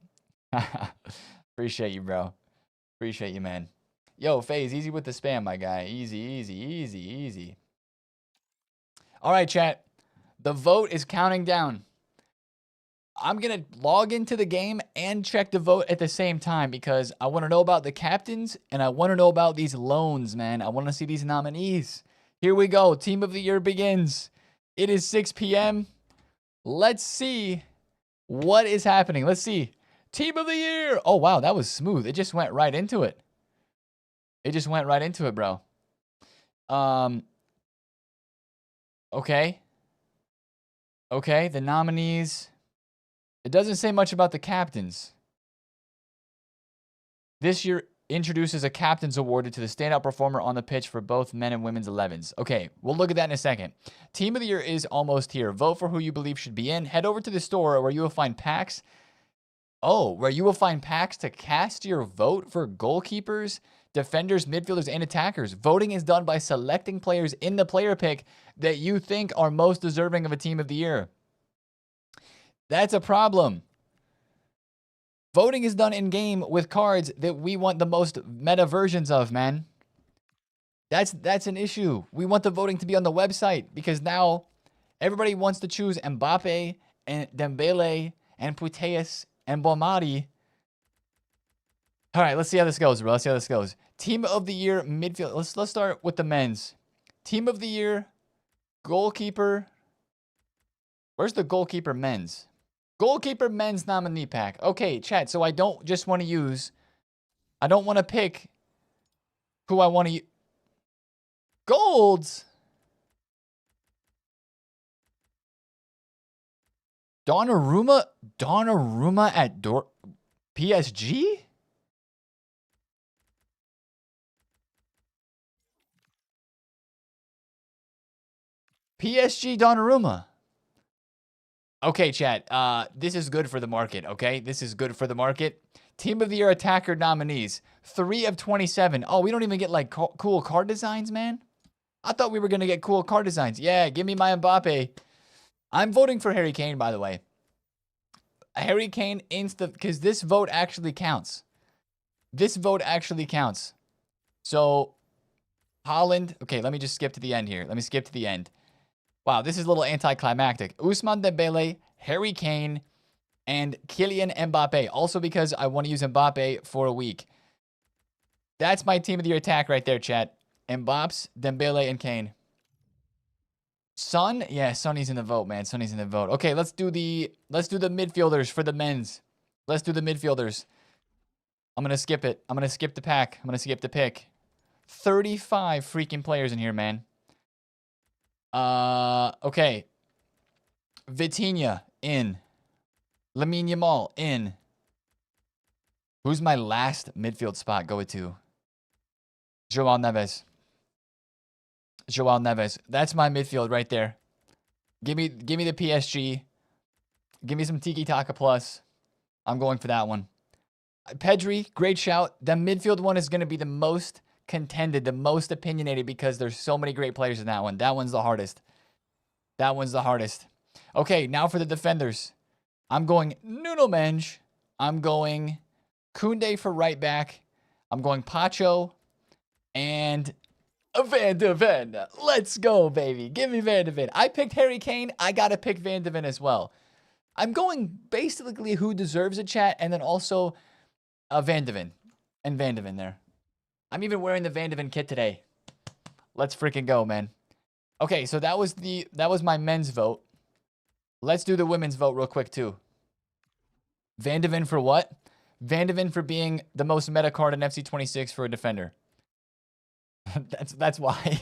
Appreciate you, bro. Appreciate you, man. Yo, FaZe, easy with the spam, my guy. Easy, easy, easy, easy. All right, chat. The vote is counting down. I'm going to log into the game and check the vote at the same time because I want to know about the captains and I want to know about these loans, man. I want to see these nominees. Here we go. Team of the Year begins. It is 6 p.m. Let's see what is happening. Let's see. Team of the Year. Oh, wow. That was smooth. It just went right into it. It just went right into it, bro. Okay. Okay. The nominees. It doesn't say much about the captains. This year introduces a captain's awarded to the standout performer on the pitch for both men and women's 11s. Okay, we'll look at that in a second. Team of the Year is almost here. Vote for who you believe should be in. Head over to the store where you will find packs. Oh, where you will find packs to cast your vote for goalkeepers, defenders, midfielders, and attackers. Voting is done by selecting players in the player pick that you think are most deserving of a Team of the Year. That's a problem. Voting is done in-game with cards that we want the most meta versions of, man. That's an issue. We want the voting to be on the website because now everybody wants to choose Mbappe and Dembele and Putellas and Bomari. All right, let's see how this goes, bro. Let's see how this goes. Team of the Year midfield. Let's start with the men's. Team of the Year goalkeeper. Where's the goalkeeper men's? Goalkeeper men's nominee pack. Okay, chat. So I don't just want to use. I don't want to pick who I want to use. Golds. Donnarumma at PSG? PSG Donnarumma. Okay, chat. This is good for the market, okay? This is good for the market. Team of the Year attacker nominees. 3 of 27. Oh, we don't even get, like, cool card designs, man? I thought we were going to get cool card designs. Yeah, give me my Mbappe. I'm voting for Harry Kane, by the way. Harry Kane because this vote actually counts. This vote actually counts. So, Holland. Okay, let me just skip to the end here. Let me skip to the end. Wow, this is a little anticlimactic. Ousmane Dembele, Harry Kane, and Kylian Mbappe. Also because I want to use Mbappe for a week. That's my Team of the Year attack right there, chat. Mbappe, Dembele, and Kane. Son? Yeah, Sonny's in the vote, man. Sonny's in the vote. Okay, let's do the midfielders for the men's. Let's do the midfielders. I'm going to skip it. I'm going to skip the pack. I'm going to skip the pick. 35 freaking players in here, man. Okay. Vitinha, in. Lamine Yamal, in. Who's my last midfield spot? Go to. Joao Neves. Joao Neves. That's my midfield right there. Give me the PSG. Give me some Tiki Taka Plus. I'm going for that one. Pedri, great shout. The midfield one is going to be the most contended, the most opinionated because there's so many great players in that one. That one's the hardest. That one's the hardest. Okay, now for the defenders. I'm going Nuno Mendes. I'm going Koundé for right back. I'm going Pacho and Van de Ven. Let's go, baby. Give me Van de Ven. I picked Harry Kane. I got to pick Van de Ven as well. I'm going basically who deserves a chat and then also Van de Ven. And Van de Ven there. I'm even wearing the Van de Ven kit today. Let's freaking go, man. Okay, so that was my men's vote. Let's do the women's vote real quick too. Van de Ven for what? Van de Ven for being the most meta card in FC26 for a defender. That's why.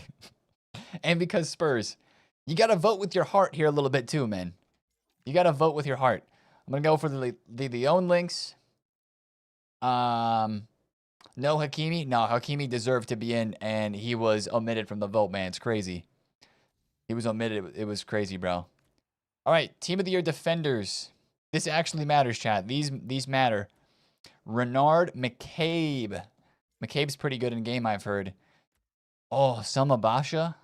And because Spurs. You got to vote with your heart here a little bit too, man. You got to vote with your heart. I'm going to go for the Leon links. No Hakimi. No, Hakimi deserved to be in, and he was omitted from the vote, man. It's crazy. He was omitted. It was crazy, bro. All right, Team of the Year defenders. This actually matters, chat. These matter. Renard McCabe. McCabe's pretty good in game, I've heard. Oh, Samabasha.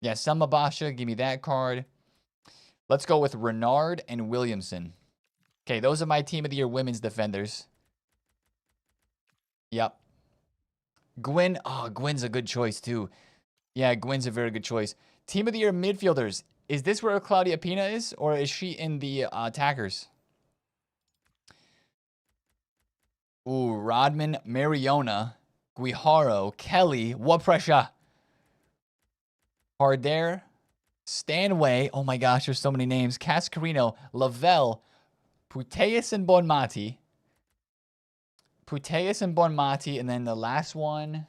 Yeah, Samabasha. Give me that card. Let's go with Renard and Williamson. Okay, those are my team of the year women's defenders. Yep. Gwyn. Oh, Gwyn's a good choice, too. Yeah, Gwyn's a very good choice. Team of the year midfielders. Is this where Claudia Pina is? Or is she in the attackers? Ooh, Rodman, Mariona, Guijaro, Kelly. What pressure? Harder, Stanway. Oh my gosh, there's so many names. Cascarino, Lavelle, Puteus and Bonmati. Puteus and Bonmati. And then the last one.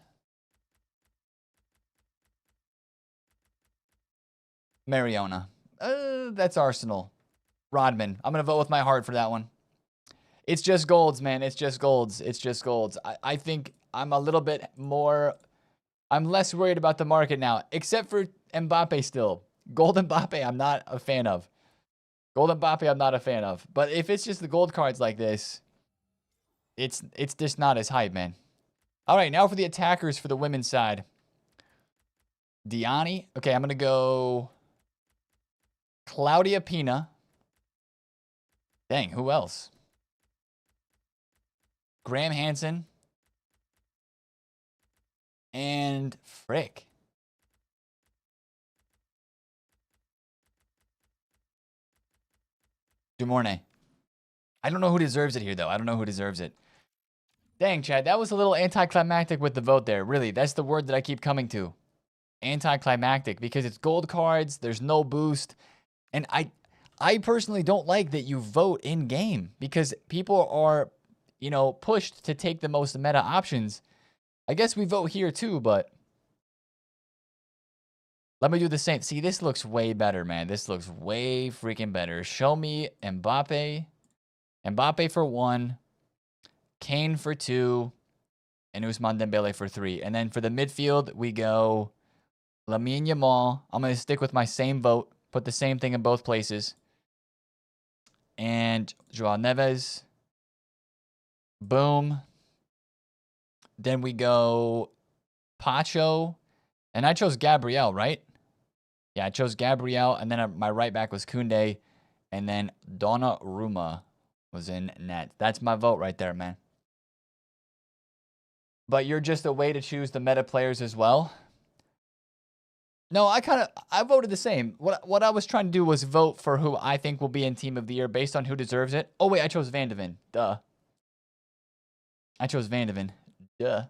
Mariona. That's Arsenal. Rodman. I'm going to vote with my heart for that one. It's just golds, man. It's just golds. It's just golds. I think I'm a little bit more... I'm less worried about the market now, except for Mbappe still. Gold Mbappe, I'm not a fan of. Gold Mbappe, I'm not a fan of. But if it's just the gold cards like this, it's just not as hype, man. All right, now for the attackers for the women's side. Diani. Okay, I'm going to go... Claudia Pina. Dang, who else? Graham Hansen. And frick. Dumornay. I don't know who deserves it here, though. I don't know who deserves it. Dang, Chad, that was a little anticlimactic with the vote there. Really, that's the word that I keep coming to. Anticlimactic, because it's gold cards, there's no boost. And I personally don't like that you vote in-game, because people are, you know, pushed to take the most meta options. I guess we vote here too, but let me do the same. See, this looks way better, man. This looks way freaking better. Show me Mbappe. Mbappe for 1. Kane for 2. And Ousmane Dembele for 3. And then for the midfield, we go Lamine Yamal. I'm going to stick with my same vote. Put the same thing in both places. And Joao Neves. Boom. Then we go Pacho. And I chose Gabriel, right? Yeah, I chose Gabriel. And then my right back was Koundé. And then Donnarumma was in net. That's my vote right there, man. But you're just a way to choose the meta players as well. No, I voted the same. What I was trying to do was vote for who I think will be in Team of the Year based on who deserves it. Oh, wait, I chose Van de Ven. Duh. I chose Van de Ven. Duh.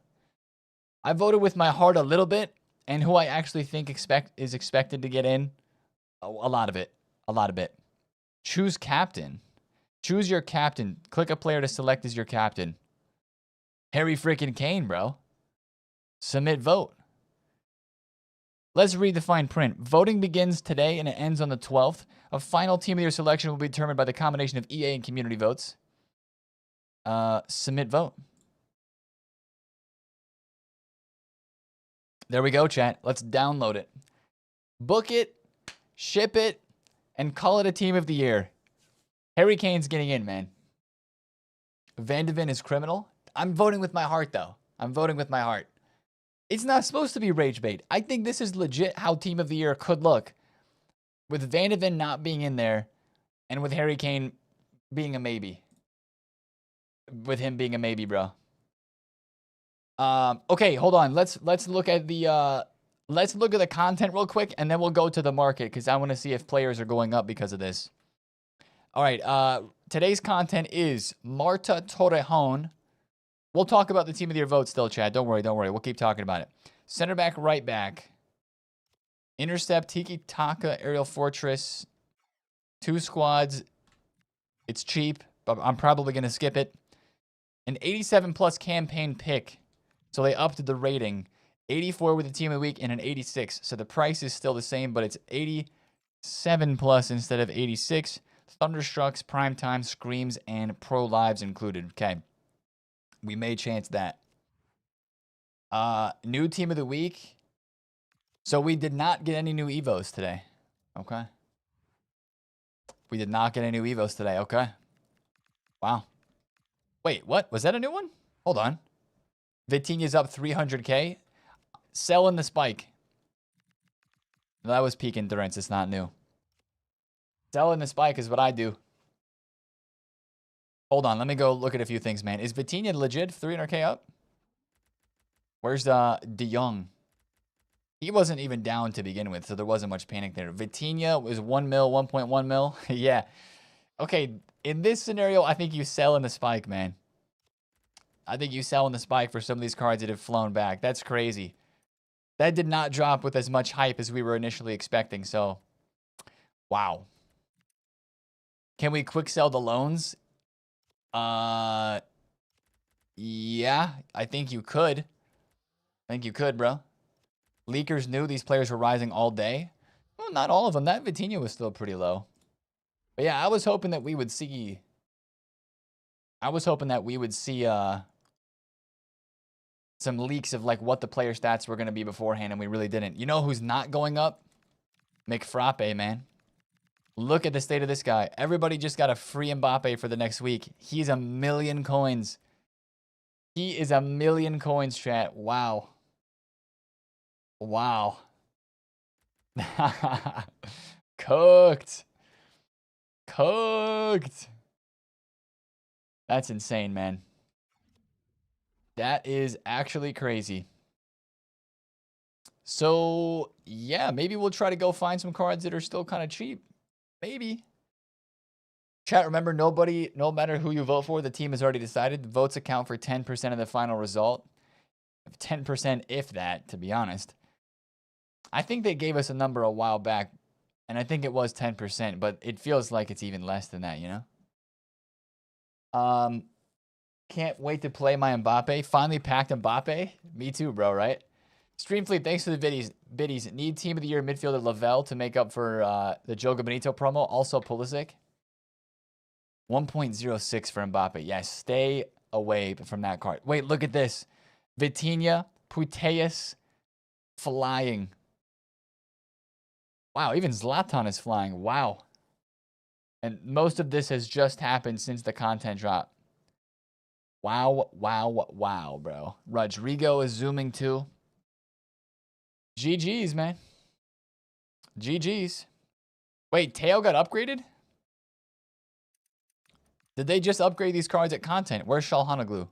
I voted with my heart a little bit, and who I actually think is expected to get in, a lot of it. A lot of it. Choose captain. Choose your captain. Click a player to select as your captain. Harry freaking Kane, bro. Submit vote. Let's read the fine print. Voting begins today and it ends on the 12th. A final Team of the Year selection will be determined by the combination of EA and community votes. Submit vote. There we go, chat. Let's download it. Book it, ship it, and call it a Team of the Year. Harry Kane's getting in, man. Van de Ven is criminal. I'm voting with my heart, though. I'm voting with my heart. It's not supposed to be rage bait. I think this is legit how Team of the Year could look. With Van de Ven not being in there, and with Harry Kane being a maybe. With him being a maybe, bro. Okay, hold on. Let's look at the content real quick, and then we'll go to the market because I want to see if players are going up because of this. All right. Today's content is Marta Torrejon. We'll talk about the Team of the Year vote still, Chad. Don't worry. We'll keep talking about it. Center back, right back. Intercept, Tiki Taka, Aerial Fortress. 2 squads. It's cheap, but I'm probably going to skip it. An 87 plus campaign pick. So they upped the rating. 84 with the Team of the Week and an 86. So the price is still the same, but it's 87 plus instead of 86. Thunderstrucks, Primetime, Screams, and Pro Lives included. Okay. We may chance that. New Team of the Week. So we did not get any new Evos today. Okay. We did not get any new Evos today. Okay. Wow. Wait, what? Was that a new one? Hold on. Vitinha's up 300K. Selling the spike. That was peak endurance. It's not new. Selling the spike is what I do. Hold on. Let me go look at a few things, man. Is Vitinha legit 300K up? Where's De Jong? He wasn't even down to begin with, so there wasn't much panic there. Vitinha was 1 mil, 1.1 mil. Yeah. Okay, in this scenario, I think you sell in the spike, man. I think you sell in the spike for some of these cards that have flown back. That's crazy. That did not drop with as much hype as we were initially expecting, so wow. Can we quick sell the loans? Yeah, I think you could. I think you could, bro. Leakers knew these players were rising all day. Well, not all of them. That Vitinha was still pretty low. But yeah, I was hoping that we would see some leaks of like what the player stats were going to be beforehand, and we really didn't. You know who's not going up? McFrappe, man. Look at the state of this guy. Everybody just got a free Mbappe for the next week. He's 1 million coins. He is 1 million coins, chat. Wow. Wow. Cooked. Cooked. That's insane, man. That is actually crazy. So, yeah, maybe we'll try to go find some cards that are still kind of cheap. Maybe. Chat, remember, nobody, no matter who you vote for, the team has already decided. The votes account for 10% of the final result. 10% if that, to be honest. I think they gave us a number a while back, and I think it was 10%, but it feels like it's even less than that, you know? Can't wait to play my Mbappe. Finally packed Mbappe. Me too, bro, right? Streamfleet, thanks for the biddies. Need Team of the Year midfielder Lavelle to make up for the Joga Benito promo. Also Pulisic. 1.06 for Mbappe. Yes, stay away from that card. Wait, look at this. Vitinha, Puteus, flying. Wow, even Zlatan is flying. Wow. And most of this has just happened since the content drop. Wow, wow, wow, bro. Rodrigo is zooming too. GG's, man. GG's. Wait, Teo got upgraded? Did they just upgrade these cards at content? Where's Shalhanoglu?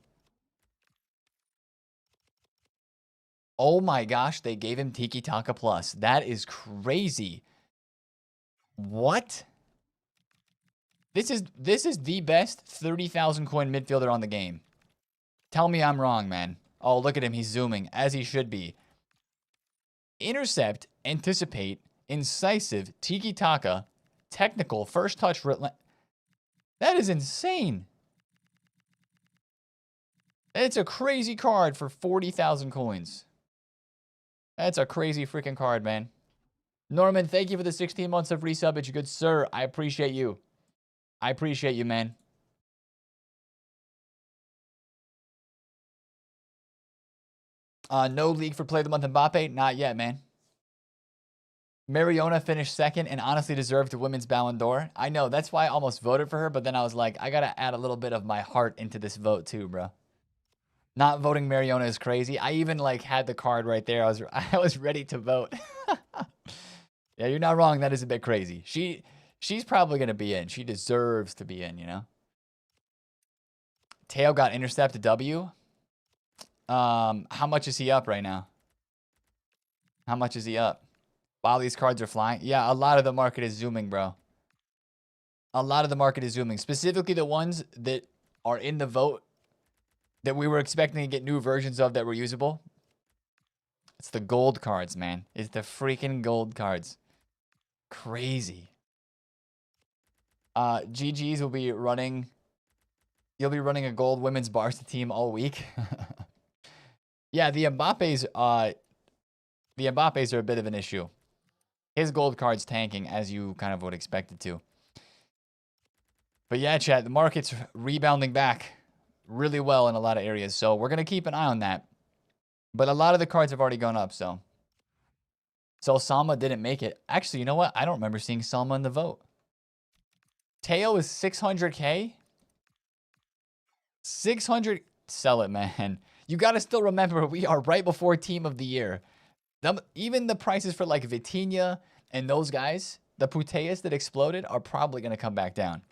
Oh my gosh, they gave him Tiki Taka Plus. That is crazy. What? This is the best 30,000 coin midfielder on the game. Tell me I'm wrong, man. Oh, look at him. He's zooming, as he should be. Intercept, anticipate, incisive, Tiki Taka, technical, first touch. That is insane. It's a crazy card for 40,000 coins. That's a crazy freaking card, man. Norman, thank you for the 16 months of resubbage, good sir. I appreciate you. I appreciate you, man. No league for Play of the Month Mbappe? Not yet, man. Mariona finished second and honestly deserved the Women's Ballon d'Or. I know, that's why I almost voted for her, but then I was like, I gotta add a little bit of my heart into this vote too, bro. Not voting Mariona is crazy. I even like had the card right there. I was ready to vote. Yeah, you're not wrong. That is a bit crazy. She's probably gonna be in. She deserves to be in, you know. Teo got intercepted W. How much is he up right now? How much is he up? Wow, these cards are flying. Yeah, a lot of the market is zooming, bro. A lot of the market is zooming. Specifically the ones that are in the vote that we were expecting to get new versions of that were usable. It's the gold cards, man. It's the freaking gold cards. Crazy. GG's will be running. You'll be running a gold women's Barca team all week. Yeah, the Mbappe's are a bit of an issue. His gold card's tanking, as you kind of would expect it to. But yeah, chat, the market's rebounding back really well in a lot of areas. So we're going to keep an eye on that. But a lot of the cards have already gone up, so. So Salma didn't make it. Actually, you know what? I don't remember seeing Salma in the vote. Teo is 600K. 600. Sell it, man. You got to still remember we are right before team of the year. Even the prices for like Vitinha and those guys, the Putellas that exploded, are probably going to come back down.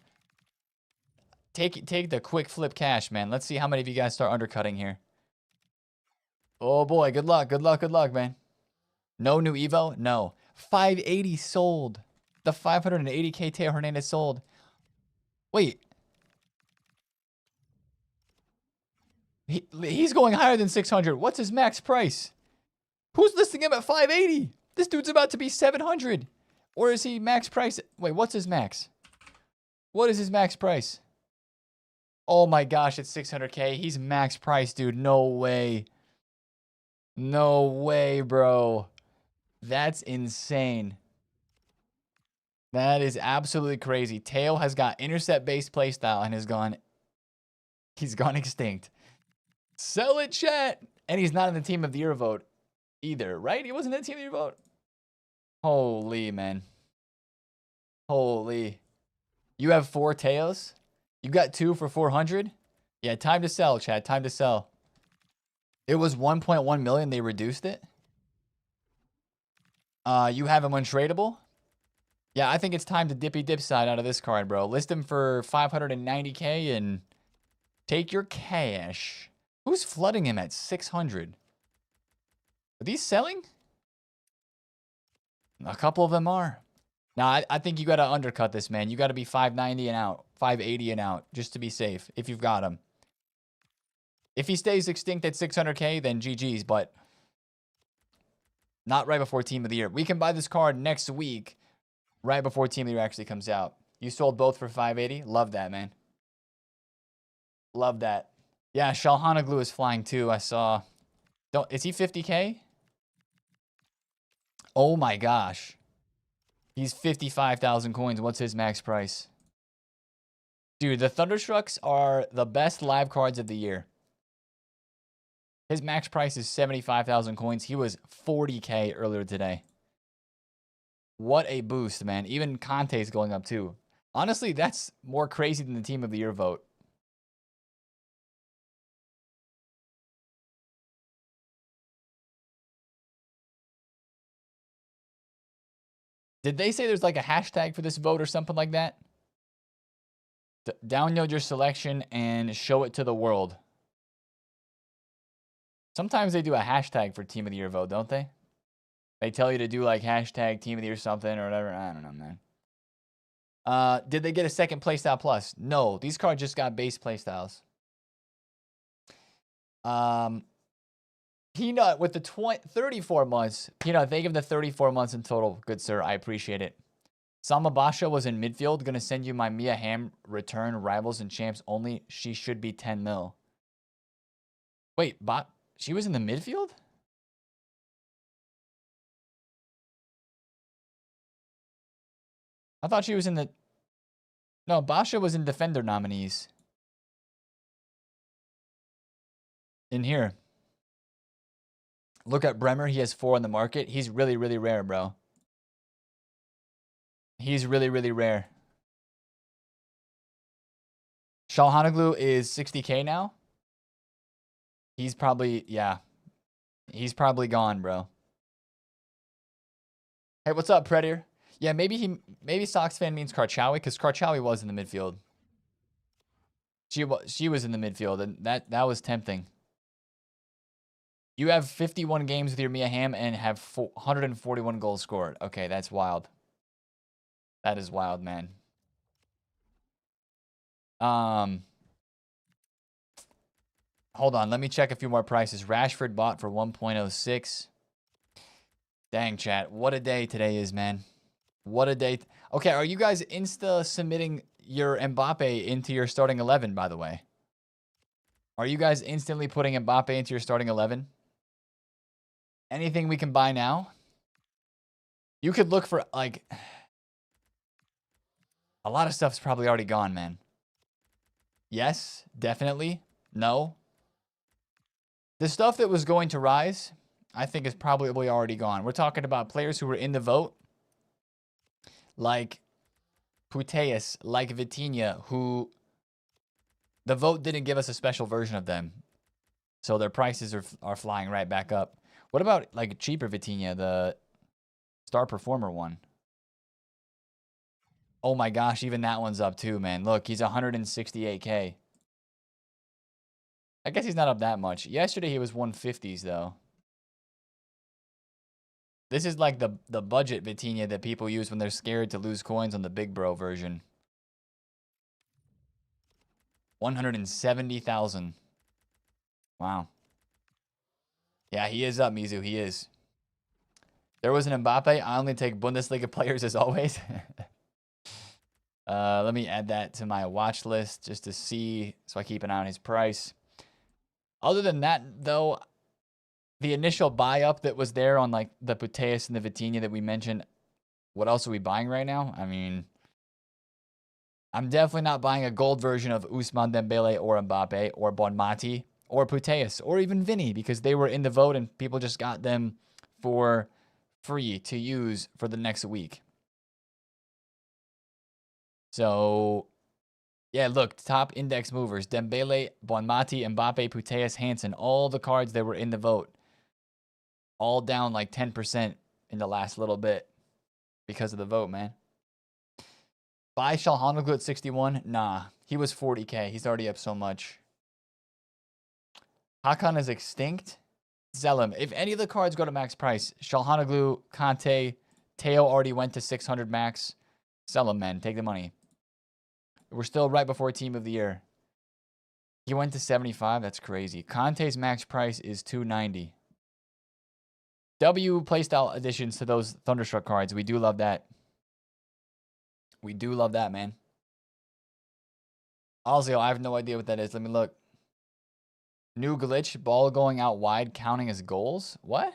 Take the quick flip cash, man. Let's see how many of you guys start undercutting here. Oh boy, good luck, good luck, good luck, man. No new Evo? No. 580 sold. The 580K Teo Hernandez sold. Wait. He's going higher than 600. What's his max price? Who's listing him at 580? This dude's about to be 700. Or is he max price? Wait, what's his max? What is his max price? Oh my gosh, it's 600K. He's max price, dude. No way. No way, bro. That's insane. That is absolutely crazy. Teo has got intercept-based playstyle and he's gone extinct. Sell it, chat. And he's not in the team of the year vote either, right? He wasn't in the team of the year vote? Holy, man. Holy. You have 4 Teos? You got 2 for 400? Yeah, time to sell, chat. Time to sell. It was 1.1 million. They reduced it. You have him untradeable? Yeah, I think it's time to dippy dip side out of this card, bro. List him for 590K and take your cash. Who's flooding him at 600? Are these selling? A couple of them are. Now, I think you got to undercut this, man. You got to be 590 and out, 580 and out, just to be safe, if you've got him. If he stays extinct at 600K, then GG's, but not right before Team of the Year. We can buy this card next week, right before Team of the Year actually comes out. You sold both for 580? Love that, man. Love that. Yeah, Shalhanoglu is flying too, I saw. Is he 50K? Oh my gosh. He's 55,000 coins. What's his max price? Dude, the Thunderstrucks are the best live cards of the year. His max price is 75,000 coins. He was 40K earlier today. What a boost, man. Even Conte's going up too. Honestly, that's more crazy than the Team of the Year vote. Did they say there's like a hashtag for this vote or something like that? Download your selection and show it to the world. Sometimes they do a hashtag for Team of the Year vote, don't they? They tell you to do like hashtag Team of the Year something or whatever. I don't know, man. Did they get a second playstyle plus? No, these cards just got base playstyles. Peanut with the 34 months. Peanut, thank you for the 34 months in total. Good, sir. I appreciate it. Samabasha was in midfield. Going to send you my Mia Hamm return. Rivals and champs only. She should be 10 mil. Wait, she was in the midfield? I thought she was in the... No, Basha was in defender nominees. In here. Look at Bremer. He has 4 on the market. He's really, really rare, bro. He's really, really rare. Shalhanoglu is 60K now. He's probably, yeah. He's probably gone, bro. Hey, what's up, Predator? Yeah, maybe Sox fan means Karchawi, because Karchawi was in the midfield. She was in the midfield, and that was tempting. You have 51 games with your Mia Hamm and have 141 goals scored. Okay, that's wild. That is wild, man. Hold on, let me check a few more prices. Rashford bought for 1.06. Dang, chat. What a day today is, man. What a day. Okay, are you guys insta submitting your Mbappe into your starting 11, by the way? Are you guys instantly putting Mbappe into your starting 11? Anything we can buy now? You could look for, like... A lot of stuff's probably already gone, man. Yes, definitely. No. The stuff that was going to rise, I think is probably already gone. We're talking about players who were in the vote. Like Putellas, like Vitinha, who The vote didn't give us a special version of them. So their prices are flying right back up. What about like cheaper Vitinha, the star performer one? Oh my gosh, even that one's up too, man. Look, he's 168K. I guess he's not up that much. Yesterday he was 150s though. This is like the budget Vitinha that people use when they're scared to lose coins on the big bro version. 170,000. Wow. Yeah, he is up, Mizu. He is. There was an Mbappe. I only take Bundesliga players as always. Let me add that to my watch list just to see, so I keep an eye on his price. Other than that, though, the initial buy up that was there on like the Puteas and the Vitinha that we mentioned, what else are we buying right now? I mean, I'm definitely not buying a gold version of Ousmane Dembele or Mbappe or Bonmati or Puteas or even Vinny because they were in the vote and people just got them for free to use for the next week. So, yeah, look, top index movers, Dembele, Bonmati, Mbappe, Puteas, Hansen, all the cards that were in the vote, all down like 10% in the last little bit because of the vote, man. Buy Shalhanoglu at 61? Nah, he was 40K. He's already up so much. Hakan is extinct. Sell him. If any of the cards go to max price, Shalhanoglu, Kante, Teo already went to 600 max. Sell him, man. Take the money. We're still right before Team of the Year. He went to 75. That's crazy. Kante's max price is 290. W playstyle additions to those Thunderstruck cards. We do love that. We do love that, man. Ozio, I have no idea what that is. Let me look. New glitch. Ball going out wide counting as goals. What?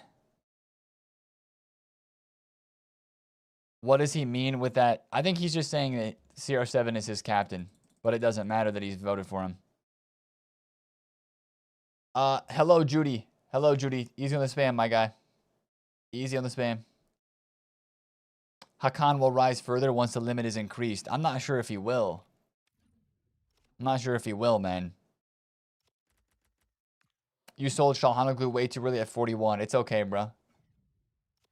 What does he mean with that? I think he's just saying that CR7 is his captain, but it doesn't matter that he's voted for him. Hello, Judy. Hello, Judy. Easy on the spam, my guy. Easy on the spam. Hakan will rise further once the limit is increased. I'm not sure if he will. I'm not sure if he will, man. You sold Shalhanoglu way too early at 41. It's okay, bro.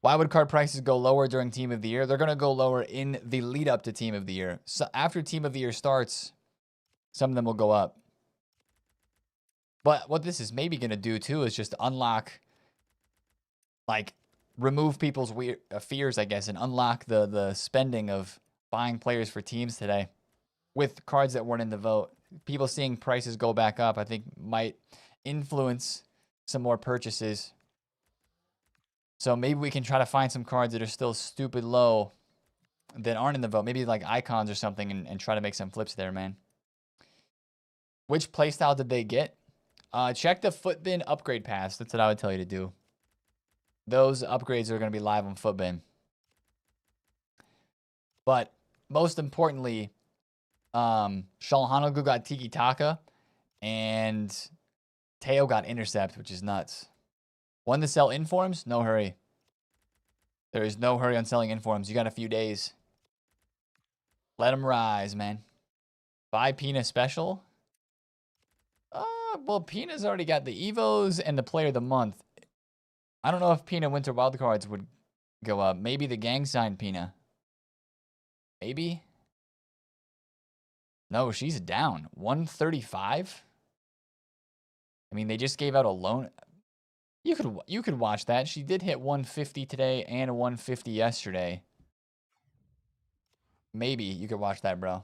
Why would card prices go lower during Team of the Year? They're going to go lower in the lead up to Team of the Year. So after Team of the Year starts, some of them will go up. But what this is maybe going to do too is just unlock, like, remove people's fears, I guess, and unlock the spending of buying players for teams today with cards that weren't in the vote. People seeing prices go back up, I think, might influence some more purchases. So maybe we can try to find some cards that are still stupid low that aren't in the vote. Maybe like icons or something and try to make some flips there, man. Which playstyle did they get? Check the Footbin upgrade pass. That's what I would tell you to do. Those upgrades are going to be live on Footbin. But most importantly, Shalhanoglu got Tiki Taka and Teo got Intercept, which is nuts. One to sell informs? No hurry. There is no hurry on selling informs. You got a few days. Let them rise, man. Buy Pina special? Well, Pina's already got the Evos and the Player of the Month. I don't know if Pina Winter Wildcards would go up. Maybe the gang signed Pina. Maybe. No, she's down. 135? I mean, they just gave out a loan. You could watch that. She did hit 150 today and 150 yesterday. Maybe you could watch that, bro.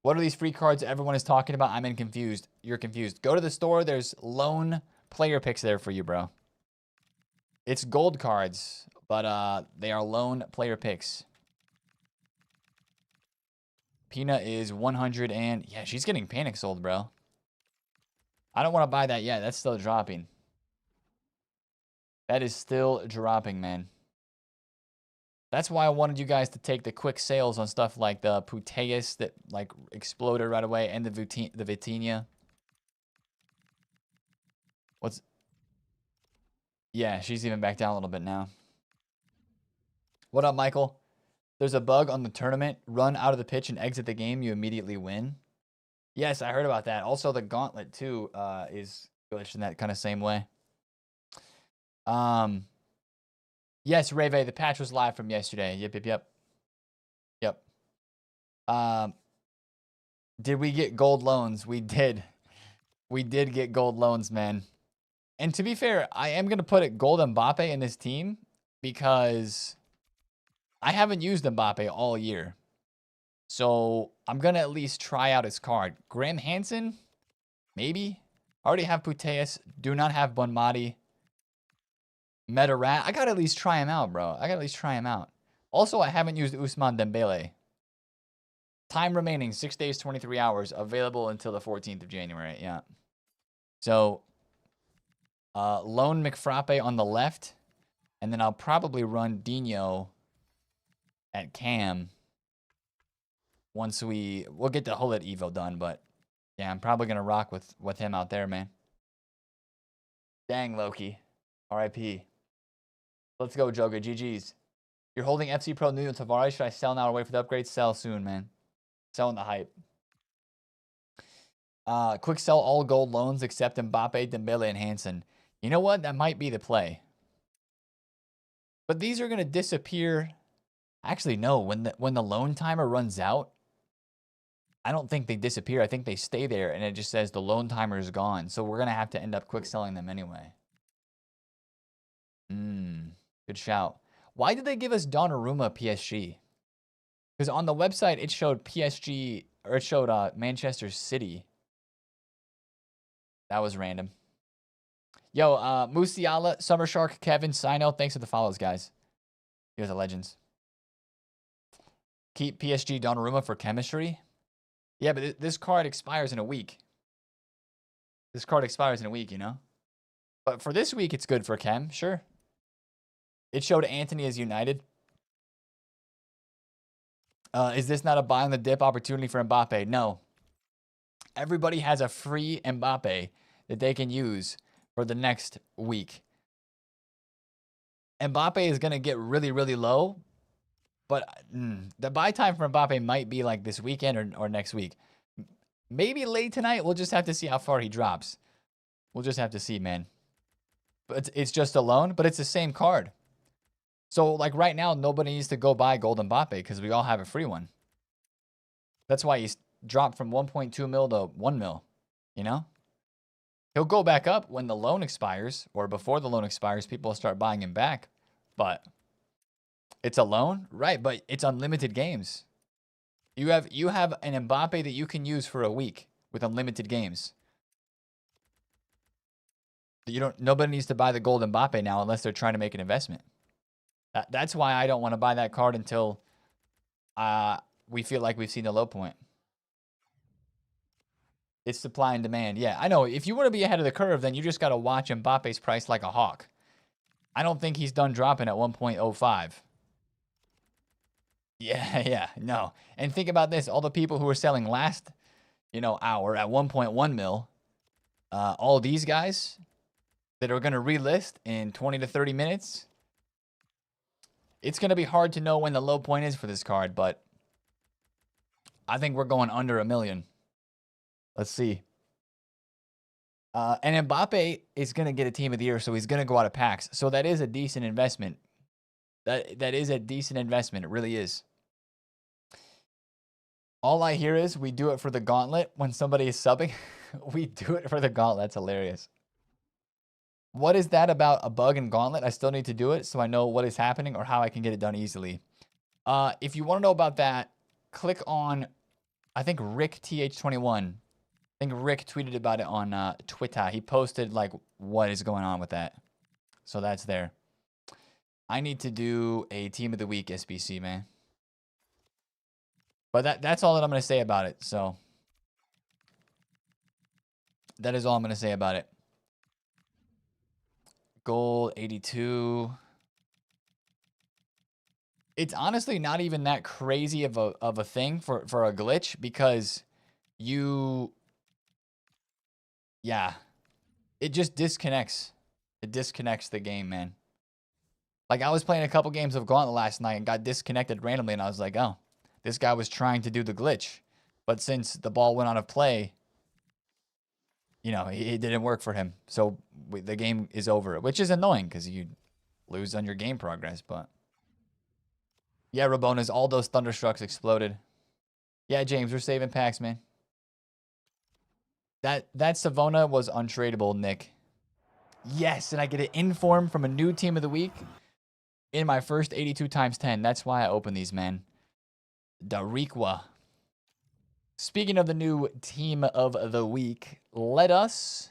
What are these free cards everyone is talking about? I'm confused. You're confused. Go to the store. There's loan player picks there for you, bro. It's gold cards, but they are loan player picks. Pina is 100 and... Yeah, she's getting panic sold, bro. I don't want to buy that yet. That's still dropping. That is still dropping, man. That's why I wanted you guys to take the quick sales on stuff like the Puteas that like exploded right away and the Vitinha. What's... Yeah, she's even back down a little bit now. What up, Michael? There's a bug on the tournament. Run out of the pitch and exit the game. You immediately win. Yes, I heard about that. Also, the gauntlet too is glitched in that kind of same way. Yes, Reve, the patch was live from yesterday. Yep. Did we get gold loans? We did. We did get gold loans, man. And to be fair, I am gonna put it gold Mbappe in this team because I haven't used Mbappe all year. So I'm gonna at least try out his card. Graham Hansen, maybe. I already have Puteus. Do not have Bonmati. Metarat. I gotta at least try him out, bro. I gotta at least try him out. Also, I haven't used Ousmane Dembele. Time remaining 6 days, 23 hours. Available until the 14th of January. Yeah. So, loan McFrappe on the left. And then I'll probably run Dino at Cam once we'll get the Hullet Evo done. But, yeah, I'm probably going to rock with him out there, man. Dang, Loki. RIP. Let's go, Joga. GG's. You're holding FC Pro Nuno Tavares. Should I sell now or wait for the upgrade? Sell soon, man. Selling the hype. Quick sell all gold loans except Mbappe, Dembele, and Hansen. You know what? That might be the play. But these are going to disappear. Actually, no. When the loan timer runs out, I don't think they disappear. I think they stay there, and it just says the loan timer is gone. So we're going to have to end up quick selling them anyway. Good shout. Why did they give us Donnarumma PSG? Because on the website, it showed PSG, or it showed Manchester City. That was random. Yo, Musiala, Summer Shark, Kevin, Sino, thanks for the follows, guys. You guys are legends. Keep PSG Donnarumma for chemistry. Yeah, but this card expires in a week. This card expires in a week, you know? But for this week, it's good for chem, sure. It showed Anthony as United. Is this not a buy on the dip opportunity for Mbappe? No. Everybody has a free Mbappe that they can use for the next week. Mbappe is going to get really, really low. But the buy time for Mbappe might be like this weekend or next week. Maybe late tonight. We'll just have to see how far he drops. We'll just have to see, man. But it's just a loan, but it's the same card. So, like right now, nobody needs to go buy Gold Mbappe because we all have a free one. That's why he's dropped from 1.2 mil to 1 mil, you know? He'll go back up when the loan expires or before the loan expires. People will start buying him back. But it's a loan, right? But it's unlimited games. You have an Mbappe that you can use for a week with unlimited games. Nobody needs to buy the Gold Mbappe now unless they're trying to make an investment. That's why I don't want to buy that card until we feel like we've seen the low point. It's supply and demand. Yeah, I know. If you want to be ahead of the curve, then you just got to watch Mbappe's price like a hawk. I don't think he's done dropping at 1.05. Yeah, no. And think about this. All the people who were selling last, hour at 1.1 mil, all these guys that are going to relist in 20 to 30 minutes, it's going to be hard to know when the low point is for this card, but I think we're going under 1 million. Let's see. And Mbappe is going to get a team of the year, so he's going to go out of packs. So that is a decent investment. That is a decent investment. It really is. All I hear is we do it for the gauntlet when somebody is subbing. We do it for the gauntlet. That's hilarious. What is that about a bug in gauntlet? I still need to do it so I know what is happening or how I can get it done easily. If you want to know about that, click on, I think, Rick TH21. I think Rick tweeted about it on Twitter. He posted, like, what is going on with that. So that's there. I need to do a Team of the Week SBC, man. But that's all that I'm going to say about it. So that is all I'm going to say about it. Goal 82. It's honestly not even that crazy of a thing for a glitch because it just disconnects. It disconnects the game, man. Like I was playing a couple games of Gauntlet last night and got disconnected randomly, and I was like, oh, this guy was trying to do the glitch. But since the ball went out of play, you know, it didn't work for him. So the game is over, which is annoying because you lose on your game progress. But yeah, Rabonas, all those Thunderstrucks exploded. Yeah, James, we're saving packs, man. That Savona was untradeable, Nick. Yes, and I get an inform from a new team of the week in my first 82 times 10. That's why I open these, man. Dariqua. Speaking of the new team of the week, let us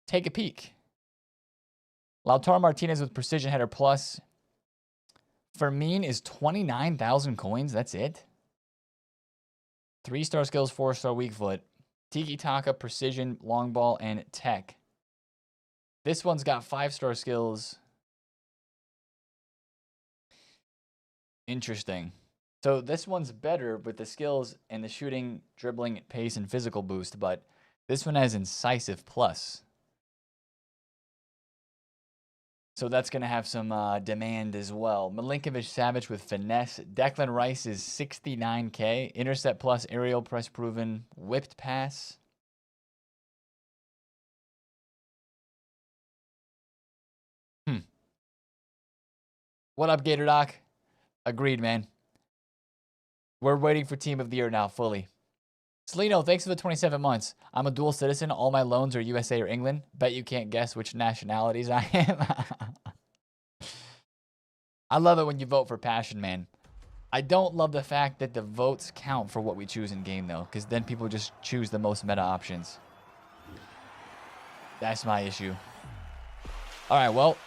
take a peek. Lautaro Martinez with Precision Header Plus. Fermin is 29,000 coins. That's it. 3-star skills, 4-star weak foot. Tiki Taka, Precision, Long Ball, and Tech. This one's got 5-star skills. Interesting. So this one's better with the skills and the shooting, dribbling, pace, and physical boost, but this one has Incisive Plus. So that's going to have some demand as well. Milinkovic-Savic with Finesse. Declan Rice is 69K. Intercept Plus, Aerial Press Proven, Whipped Pass. What up, Gator Doc? Agreed, man. We're waiting for Team of the Year now, fully. Selino, thanks for the 27 months. I'm a dual citizen. All my loans are USA or England. Bet you can't guess which nationalities I am. I love it when you vote for passion, man. I don't love the fact that the votes count for what we choose in game, though, because then people just choose the most meta options. That's my issue. All right, well,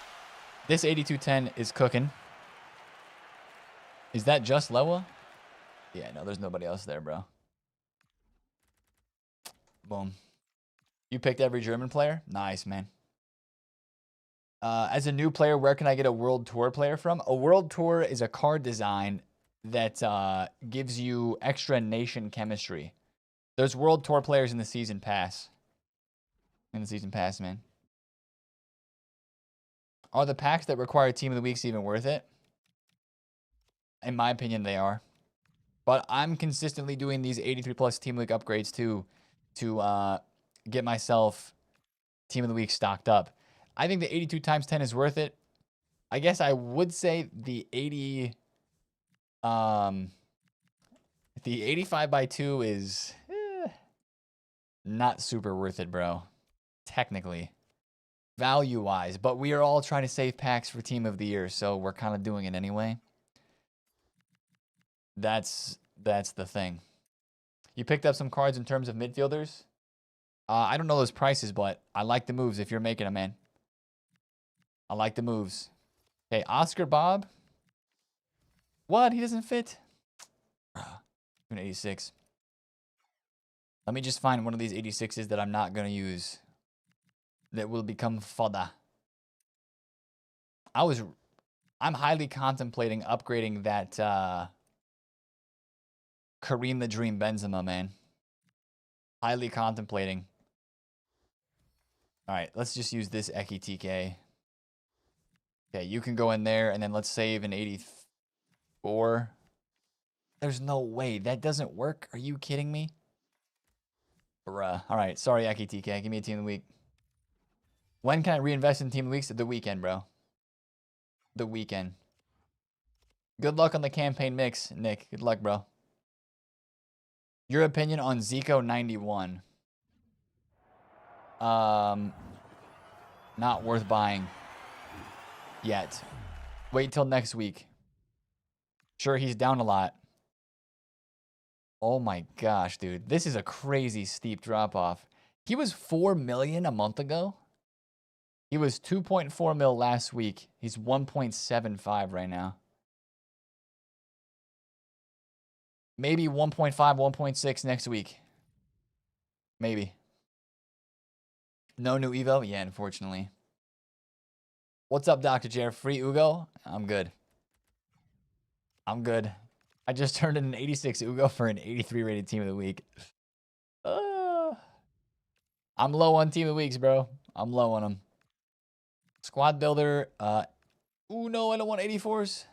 this 8210 is cooking. Is that just Lewa? Yeah, no, there's nobody else there, bro. Boom. You picked every German player? Nice, man. As a new player, where can I get a World Tour player from? A World Tour is a card design that gives you extra nation chemistry. There's World Tour players in the Season Pass. Man. Are the packs that require Team of the Weeks even worth it? In my opinion, they are. But I'm consistently doing these 83 plus Team of the Week upgrades too to get myself Team of the Week stocked up. I think the 82 times 10 is worth it. I guess I would say the 85 by 2 is not super worth it, bro. Technically. Value-wise. But we are all trying to save packs for Team of the Year, so we're kind of doing it anyway. That's the thing. You picked up some cards in terms of midfielders. I don't know those prices, but I like the moves if you're making them, man. I like the moves. Okay, Oscar Bob. What? He doesn't fit? 86. Let me just find one of these 86s that I'm not going to use. That will become fodder. I'm highly contemplating upgrading that Kareem the Dream Benzema, man. Highly contemplating. All right, let's just use this Eki TK. Okay, you can go in there, and then let's save an 84. There's no way. That doesn't work. Are you kidding me? Bruh. All right, sorry, Eki TK. Give me a Team of the Week. When can I reinvest in Team of the Weeks? The weekend, bro. The weekend. Good luck on the campaign mix, Nick. Good luck, bro. Your opinion on Zico 91? Not worth buying yet. Wait till next week. Sure, he's down a lot. Oh my gosh, dude. This is a crazy steep drop-off. He was 4 million a month ago. He was 2.4 mil last week. He's 1.75 right now. Maybe 1.5, 1.6 next week. Maybe. No new Evo? Yeah, unfortunately. What's up, Dr. Jer? Free Ugo? I'm good. I'm good. I just turned in an 86 Ugo for an 83 rated Team of the Week. I'm low on Team of the Weeks, bro. I'm low on them. Squad Builder. Ooh, no, I don't want 84s.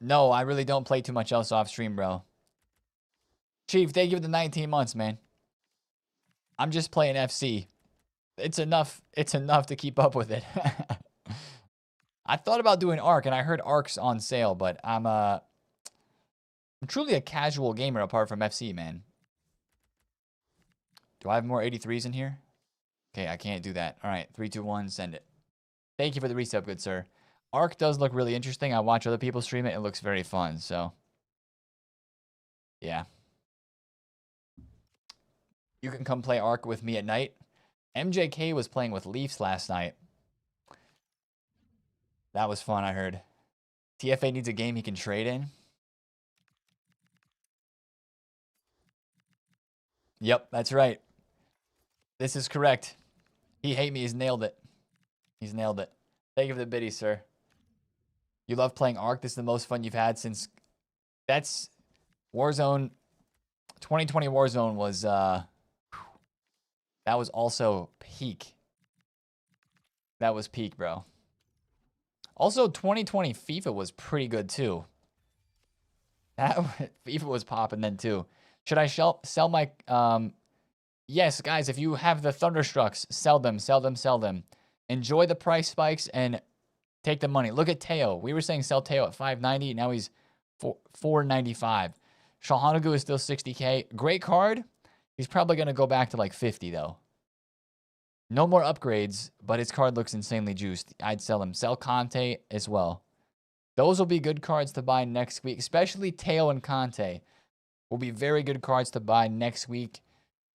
No, I really don't play too much else off stream, bro. Chief, thank you for the 19 months, man. I'm just playing FC. It's enough. It's enough to keep up with it. I thought about doing Arc, and I heard Arc's on sale, but I'm truly a casual gamer apart from FC, man. Do I have more 83s in here? Okay, I can't do that. All right, 3, 2, 1, send it. Thank you for the resub, good sir. Arc does look really interesting. I watch other people stream it. It looks very fun, so. Yeah. You can come play Arc with me at night. MJK was playing with Leafs last night. That was fun, I heard. TFA needs a game he can trade in. Yep, that's right. This is correct. He hate me. He's nailed it. He's nailed it. Thank you for the biddy, sir. You love playing Arc. This is the most fun you've had since... That's... Warzone... 2020 Warzone was... That was also peak. That was peak, bro. Also, 2020 FIFA was pretty good, too. FIFA was popping then, too. Should I sell my... Yes, guys, if you have the Thunderstrucks, sell them, sell them, sell them. Enjoy the price spikes and take the money. Look at Teo. We were saying sell Teo at 590. Now he's 495. Shalhanagu is still 60K. Great card. He's probably going to go back to like 50, though. No more upgrades, but his card looks insanely juiced. I'd sell him. Sell Conte as well. Those will be good cards to buy next week, especially Teo and Conte will be very good cards to buy next week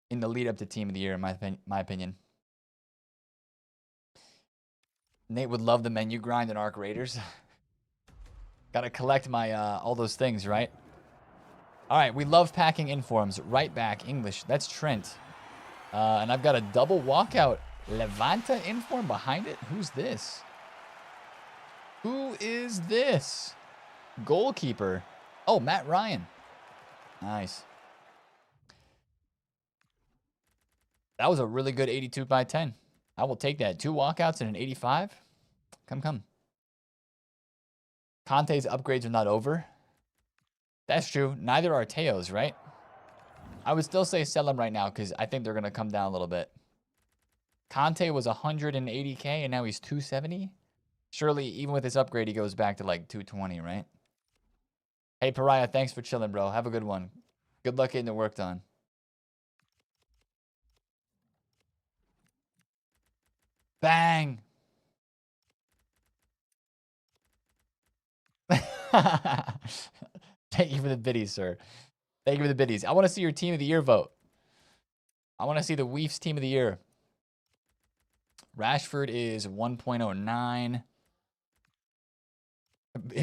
in the lead up to Team of the Year, in my opinion. Nate would love the menu grind in Arc Raiders. Gotta collect my all those things, right? All right, we love packing informs. Right back, English. That's Trent. And I've got a double walkout Levanta inform behind it. Who's this? Who is this? Goalkeeper. Oh, Matt Ryan. Nice. That was a really good 82 by 10. I will take that. 2 walkouts and an 85. Come. Conte's upgrades are not over. That's true. Neither are Teo's, right? I would still say sell them right now because I think they're going to come down a little bit. Conte was 180K and now he's 270. Surely, even with this upgrade, he goes back to like 220, right? Hey, Pariah, thanks for chilling, bro. Have a good one. Good luck getting the work done. Bang! Thank you for the biddies, sir. Thank you for the biddies. I want to see your Team of the Year vote. I want to see the Weefs Team of the Year. Rashford is 1.09.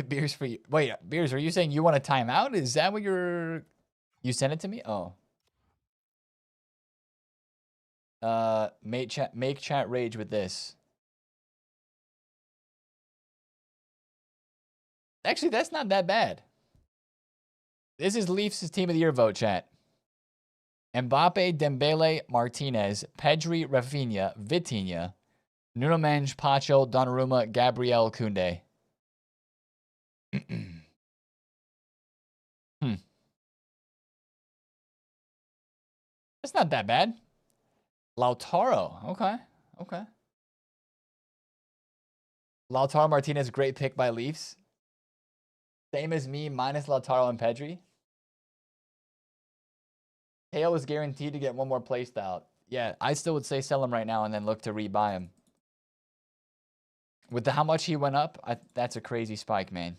Beers for you. Wait, Beers, are you saying you want a timeout? Is that what you sent it to me? Oh. Make chat rage with this. Actually, that's not that bad. This is Leafs' Team of the Year vote, chat. Mbappe, Dembele, Martinez, Pedri, Rafinha, Vitinha, Nuno Mendes, Pacho, Donnarumma, Gabriel, Koundé. That's not that bad. Lautaro. Okay. Lautaro Martinez, great pick by Leafs. Same as me, minus Lautaro and Pedri. Hale is guaranteed to get one more playstyle. Yeah, I still would say sell him right now and then look to rebuy him. With how much he went up, that's a crazy spike, man.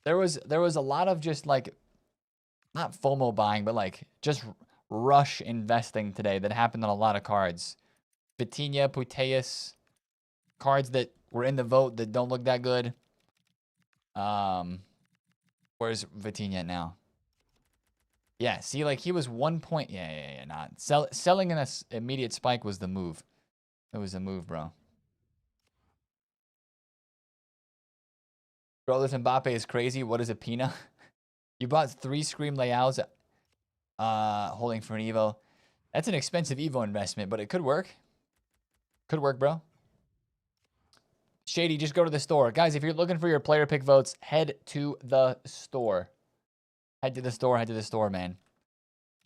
There was a lot of just like, not FOMO buying, but like just rush investing today that happened on a lot of cards. Vitinha, Puteus, cards that were in the vote that don't look that good. Where's Vitinha now? Yeah, see, like he was 1 point. Yeah, not selling in an immediate spike was the move. It was a move, bro. Bro, this Mbappe is crazy. What is a Pina? You bought 3 Scream Layouts, holding for an Evo. That's an expensive Evo investment, but it could work. Could work, bro. Shady, just go to the store. Guys, if you're looking for your player pick votes, head to the store. Head to the store. Head to the store, man.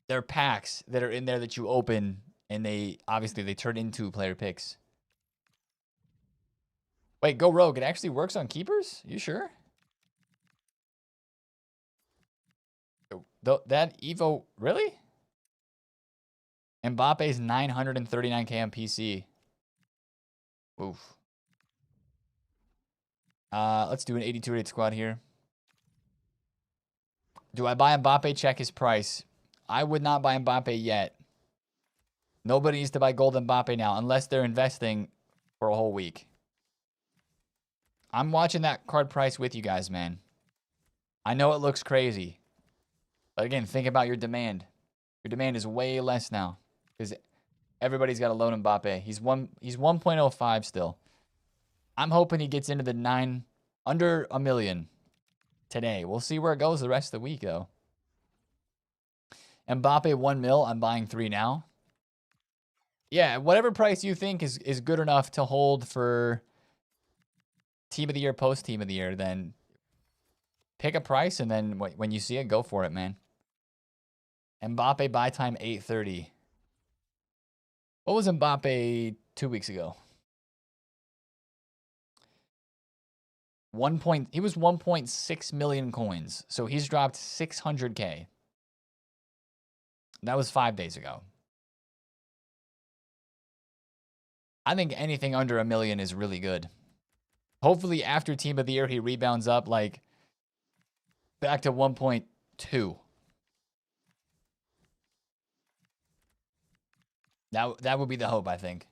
There are packs that are in there that you open, and they turn into player picks. Wait, go rogue. It actually works on keepers? You sure? That Evo, really? Mbappe's 939k on PC. Oof. Let's do an 82 rate squad here. Do I buy Mbappe? Check his price. I would not buy Mbappe yet. Nobody needs to buy gold Mbappe now unless they're investing for a whole week. I'm watching that card price with you guys, man. I know it looks crazy. But again, think about your demand. Your demand is way less now. Because everybody's got a loan Mbappe. He's 1.05 still. I'm hoping he gets into the under a million today. We'll see where it goes the rest of the week, though. Mbappe 1 mil. I'm buying 3 now. Yeah, whatever price you think is good enough to hold for team of the year, post team of the year, then pick a price, and then when you see it, go for it, man. Mbappe buy time 8:30. What was Mbappe 2 weeks ago? He was 1.6 million coins, so he's dropped 600k. That was 5 days ago. I think anything under a million is really good. Hopefully after team of the year, he rebounds up like back to 1.2. That would be the hope, I think.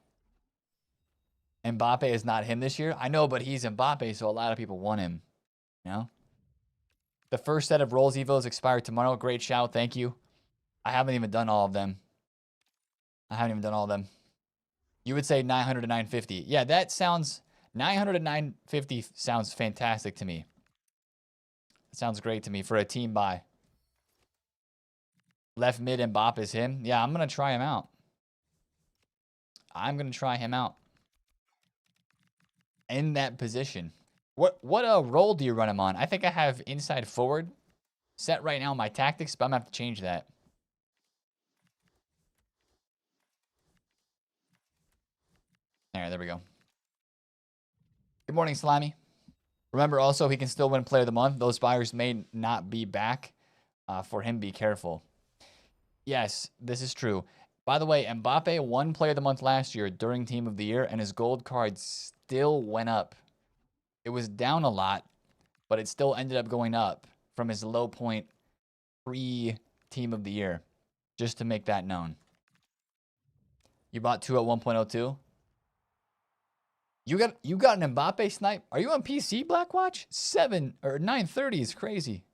Mbappe is not him this year. I know, but he's Mbappe, so a lot of people want him. You know? The first set of Rolls Evos expired tomorrow. Great shout. Thank you. I haven't even done all of them. You would say 900 to 950. Yeah, that sounds... 900 to 950 sounds fantastic to me. It sounds great to me for a team buy. Left mid Mbappe is him. Yeah, I'm going to try him out. In that position. What role do you run him on? I think I have inside forward set right now in my tactics, but I'm going to have to change that. There we go. Good morning, Slimy. Remember also, he can still win Player of the Month. Those buyers may not be back. For him, be careful. Yes, this is true. By the way, Mbappe won Player of the Month last year during Team of the Year, and his gold card still went up. It was down a lot, but it still ended up going up from his low point pre-Team of the Year. Just to make that known. You bought 2 at 1.02? You got an Mbappe snipe? Are you on PC, Blackwatch? 7 or 930 is crazy.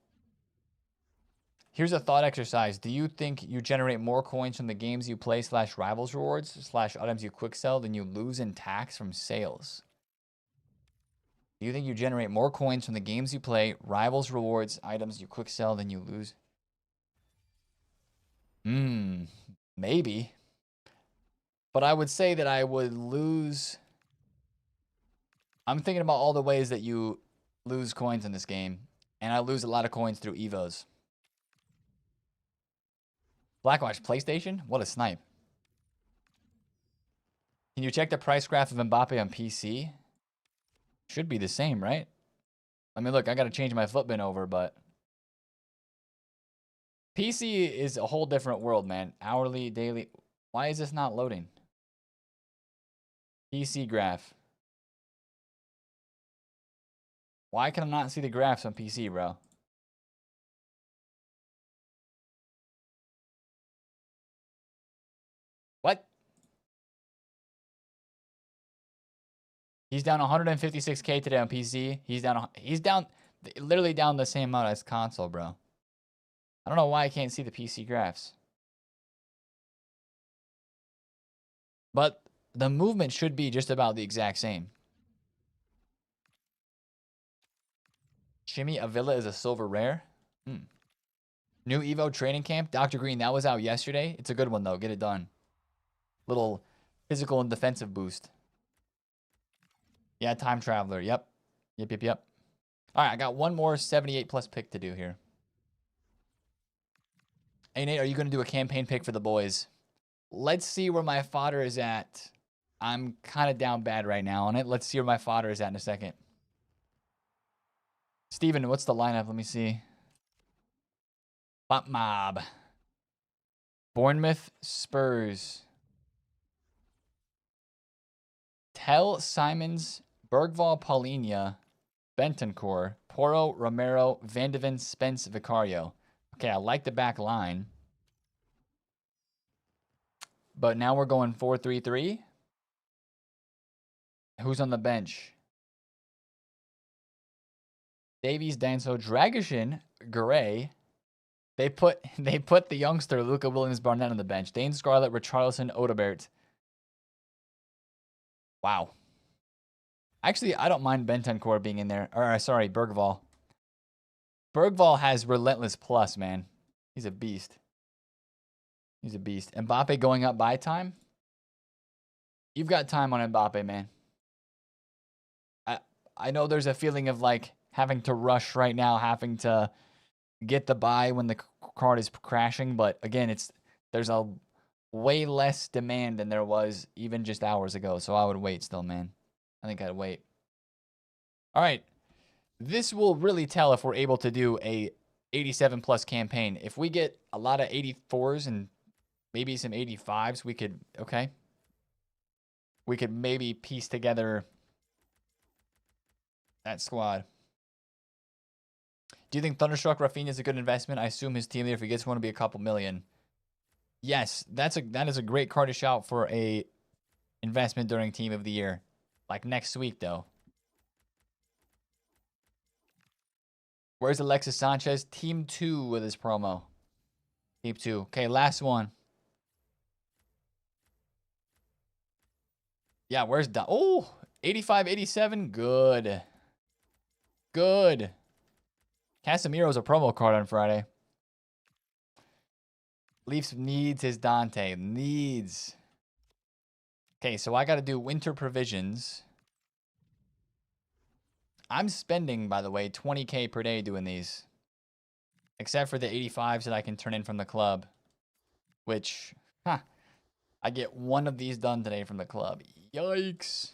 Here's a thought exercise. Do you think you generate more coins from the games you play / rivals rewards / items you quick sell than you lose in tax from sales? Do you think you generate more coins from the games you play, rivals rewards, items you quick sell than you lose? Maybe. But I would say that I would lose. I'm thinking about all the ways that you lose coins in this game. And I lose a lot of coins through Evos. Blackwatch PlayStation? What a snipe. Can you check the price graph of Mbappe on PC? Should be the same, right? I mean, look, I got to change my footbin over, but... PC is a whole different world, man. Hourly, daily... Why is this not loading? PC graph. Why can I not see the graphs on PC, bro? What? He's down 156k today on PC. He's down literally down the same amount as console, bro. I don't know why I can't see the PC graphs. But the movement should be just about the exact same. Jimmy Avila is a silver rare. New Evo training camp. Dr. Green, that was out yesterday. It's a good one, though. Get it done. Little physical and defensive boost. Yeah, time traveler. Yep. Yep. All right, I got one more 78 plus pick to do here. Hey, Nate, are you going to do a campaign pick for the boys? Let's see where my fodder is at. I'm kind of down bad right now on it. Let's see where my fodder is at in a second. Steven, what's the lineup? Let me see. Bop Mob. Bournemouth, Spurs. Tell, Simons, Bergval, Paulinho, Bentancur, Porro, Romero, Van de Ven, Spence, Vicario. Okay, I like the back line. But now we're going 4-3-3. Who's on the bench? Davies, Danso, Dragishin, Garay. They put the youngster Luca Williams-Barnett on the bench. Dane Scarlett, Richarlison, Odebert. Wow. Actually, I don't mind Bentancur being in there. Or sorry, Bergval. Bergval has relentless plus, man. He's a beast. He's a beast. Mbappe going up by time? You've got time on Mbappe, man. I know there's a feeling of like having to rush right now, having to get the buy when the card is crashing, but again, there's a way less demand than there was even just hours ago, so I would wait still, man. I think I'd wait. All right. This will really tell if we're able to do a 87 plus campaign. If we get a lot of 84s and maybe some 85s, we could, okay. We could maybe piece together that squad. Do you think Thunderstruck Rafinha is a good investment? I assume his team there, if he gets one, will be a couple million. Yes, that is a great card to shout for a investment during Team of the Year. Like next week, though. Where's Alexis Sanchez? Team 2 with his promo. Team 2. Okay, last one. Yeah, where's Don? Oh, 85, 87. Good. Good. Casemiro's a promo card on Friday. Leafs needs his Dante. Needs. Okay, so I got to do winter provisions. I'm spending, by the way, 20K per day doing these. Except for the 85s that I can turn in from the club. Which, I get one of these done today from the club. Yikes.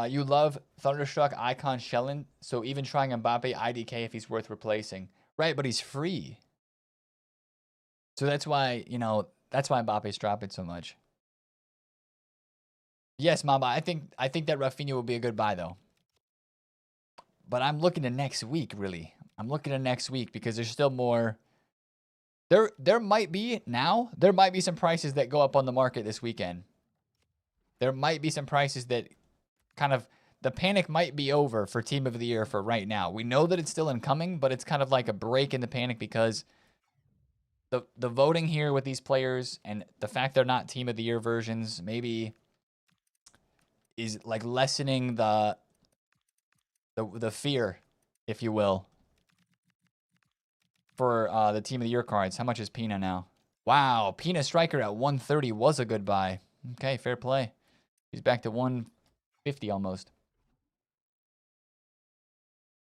You love Thunderstruck Icon Shellen, so even trying Mbappe IDK if he's worth replacing. Right, but he's free. So that's why, that's why Mbappe's dropping so much. Yes, Mamba, I think that Rafinha will be a good buy, though. But I'm looking to next week, really. I'm looking to next week because there's still more. There might be some prices that go up on the market this weekend. There might be some prices that kind of, the panic might be over for Team of the Year for right now. We know that it's still incoming, but it's kind of like a break in the panic because the voting here with these players and the fact they're not Team of the Year versions maybe is like lessening the fear, if you will, for the Team of the Year cards. How much is Pina now? Wow, Pina Striker at 130 was a good buy. Okay, fair play. He's back to 150 almost.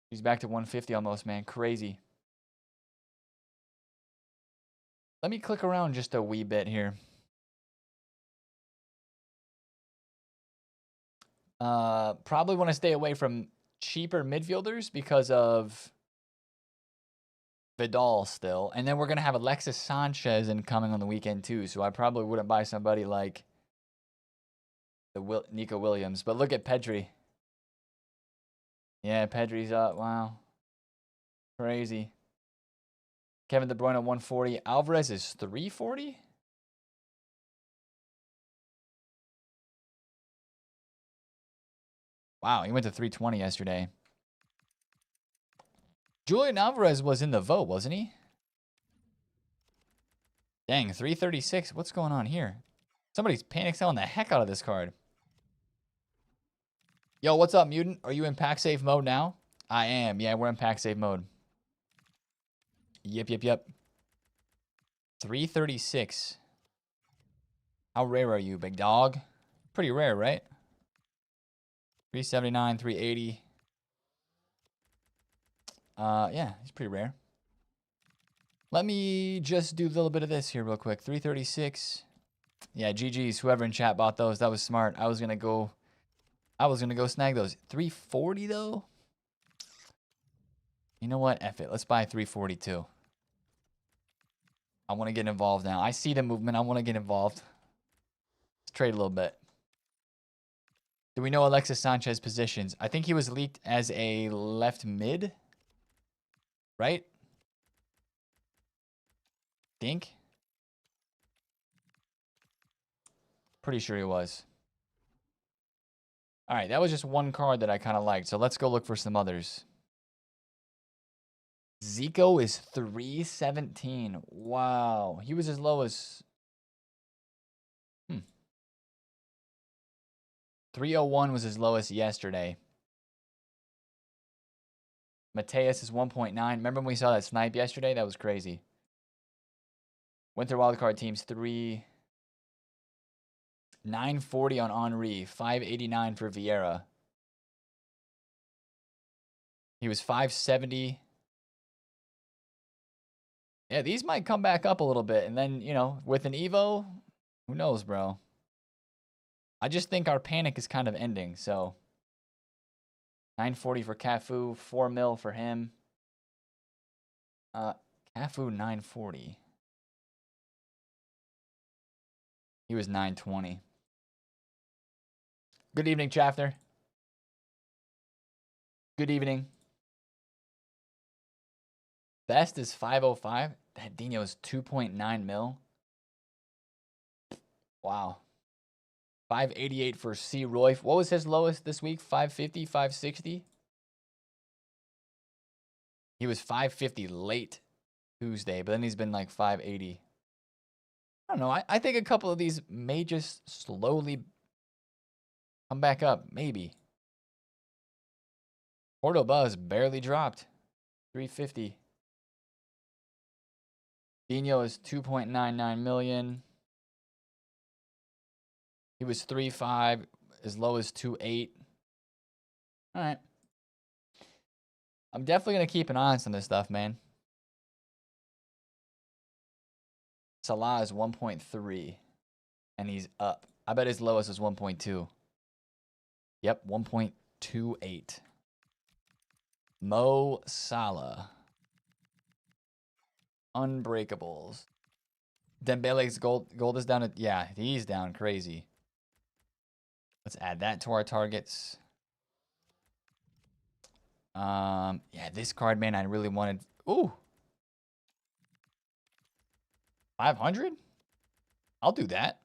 He's back to 150 almost, man. Crazy. Let me click around just a wee bit here. Probably want to stay away from cheaper midfielders because of Vidal still. And then we're going to have Alexis Sanchez incoming on the weekend too. So I probably wouldn't buy somebody like Nico Williams. But look at Pedri. Yeah, Pedri's up. Wow. Crazy. Kevin De Bruyne at 140. Alvarez is 340? Wow, he went to 320 yesterday. Julian Alvarez was in the vote, wasn't he? Dang, 336. What's going on here? Somebody's panic selling the heck out of this card. Yo, what's up, Mutant? Are you in pack save mode now? I am. Yeah, we're in pack save mode. Yep. 336. How rare are you, big dog? Pretty rare, right? 379, 380. Yeah, he's pretty rare. Let me just do a little bit of this here real quick. 336. Yeah, GG's. Whoever in chat bought those, that was smart. I was gonna go snag those. 340 though? You know what? F it. Let's buy 342. I want to get involved now. I see the movement. I want to get involved. Let's trade a little bit. Do we know Alexis Sanchez positions? I think he was leaked as a left mid. Right? Think? Pretty sure he was. All right, that was just one card that I kind of liked. So let's go look for some others. Zico is 317. Wow. He was as low as 301 was his lowest yesterday. Mateus is 1.9. Remember when we saw that snipe yesterday? That was crazy. Winter wildcard teams 940 on Henry, 589 for Vieira. He was 570. Yeah, these might come back up a little bit. And then, you know, with an Evo, who knows, bro? I just think our panic is kind of ending, so 940 for Cafu, 4 mil for him. Cafu 940. He was 920. Good evening, Chafter. Good evening. Best is 505. That Dino is 2.9 mil. Wow. 588 for C. Roy. What was his lowest this week? 550, 560? He was 550 late Tuesday, but then he's been like 580. I don't know. I think a couple of these may just slowly come back up. Maybe. Cordobas barely dropped. 350. Dino is 2.99 million. He was 3.5, as low as 2.8. All right. I'm definitely going to keep an eye on some of this stuff, man. Salah is 1.3, and he's up. I bet his lowest is 1.2. Yep, 1.28. Mo Salah. Unbreakables. Dembele's gold is down at, yeah, he's down crazy. Let's add that to our targets. Yeah, this card, man, I really wanted. Ooh. 500? I'll do that.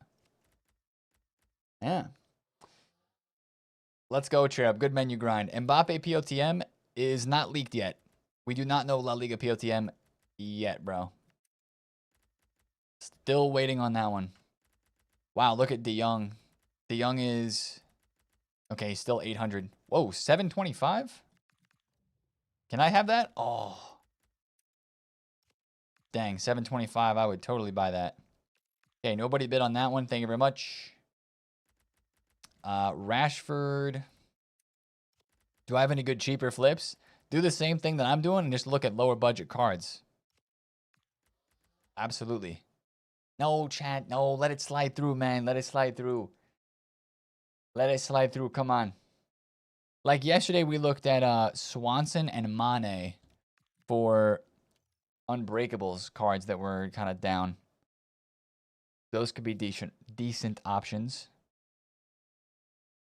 Yeah. Let's go, Cherub. Good menu grind. Mbappe POTM is not leaked yet. We do not know La Liga POTM yet, bro. Still waiting on that one. Wow, look at De Jong. De Jong is... Okay, still 800. Whoa, 725? Can I have that? Oh. Dang, 725. I would totally buy that. Okay, nobody bid on that one. Thank you very much. Rashford. Do I have any good cheaper flips? Do the same thing that I'm doing and just look at lower budget cards. Absolutely. No, chat. No, let it slide through, man. Let it slide through. Let it slide through. Come on. Like yesterday, we looked at Swanson and Mane for Unbreakables cards that were kind of down. Those could be decent options.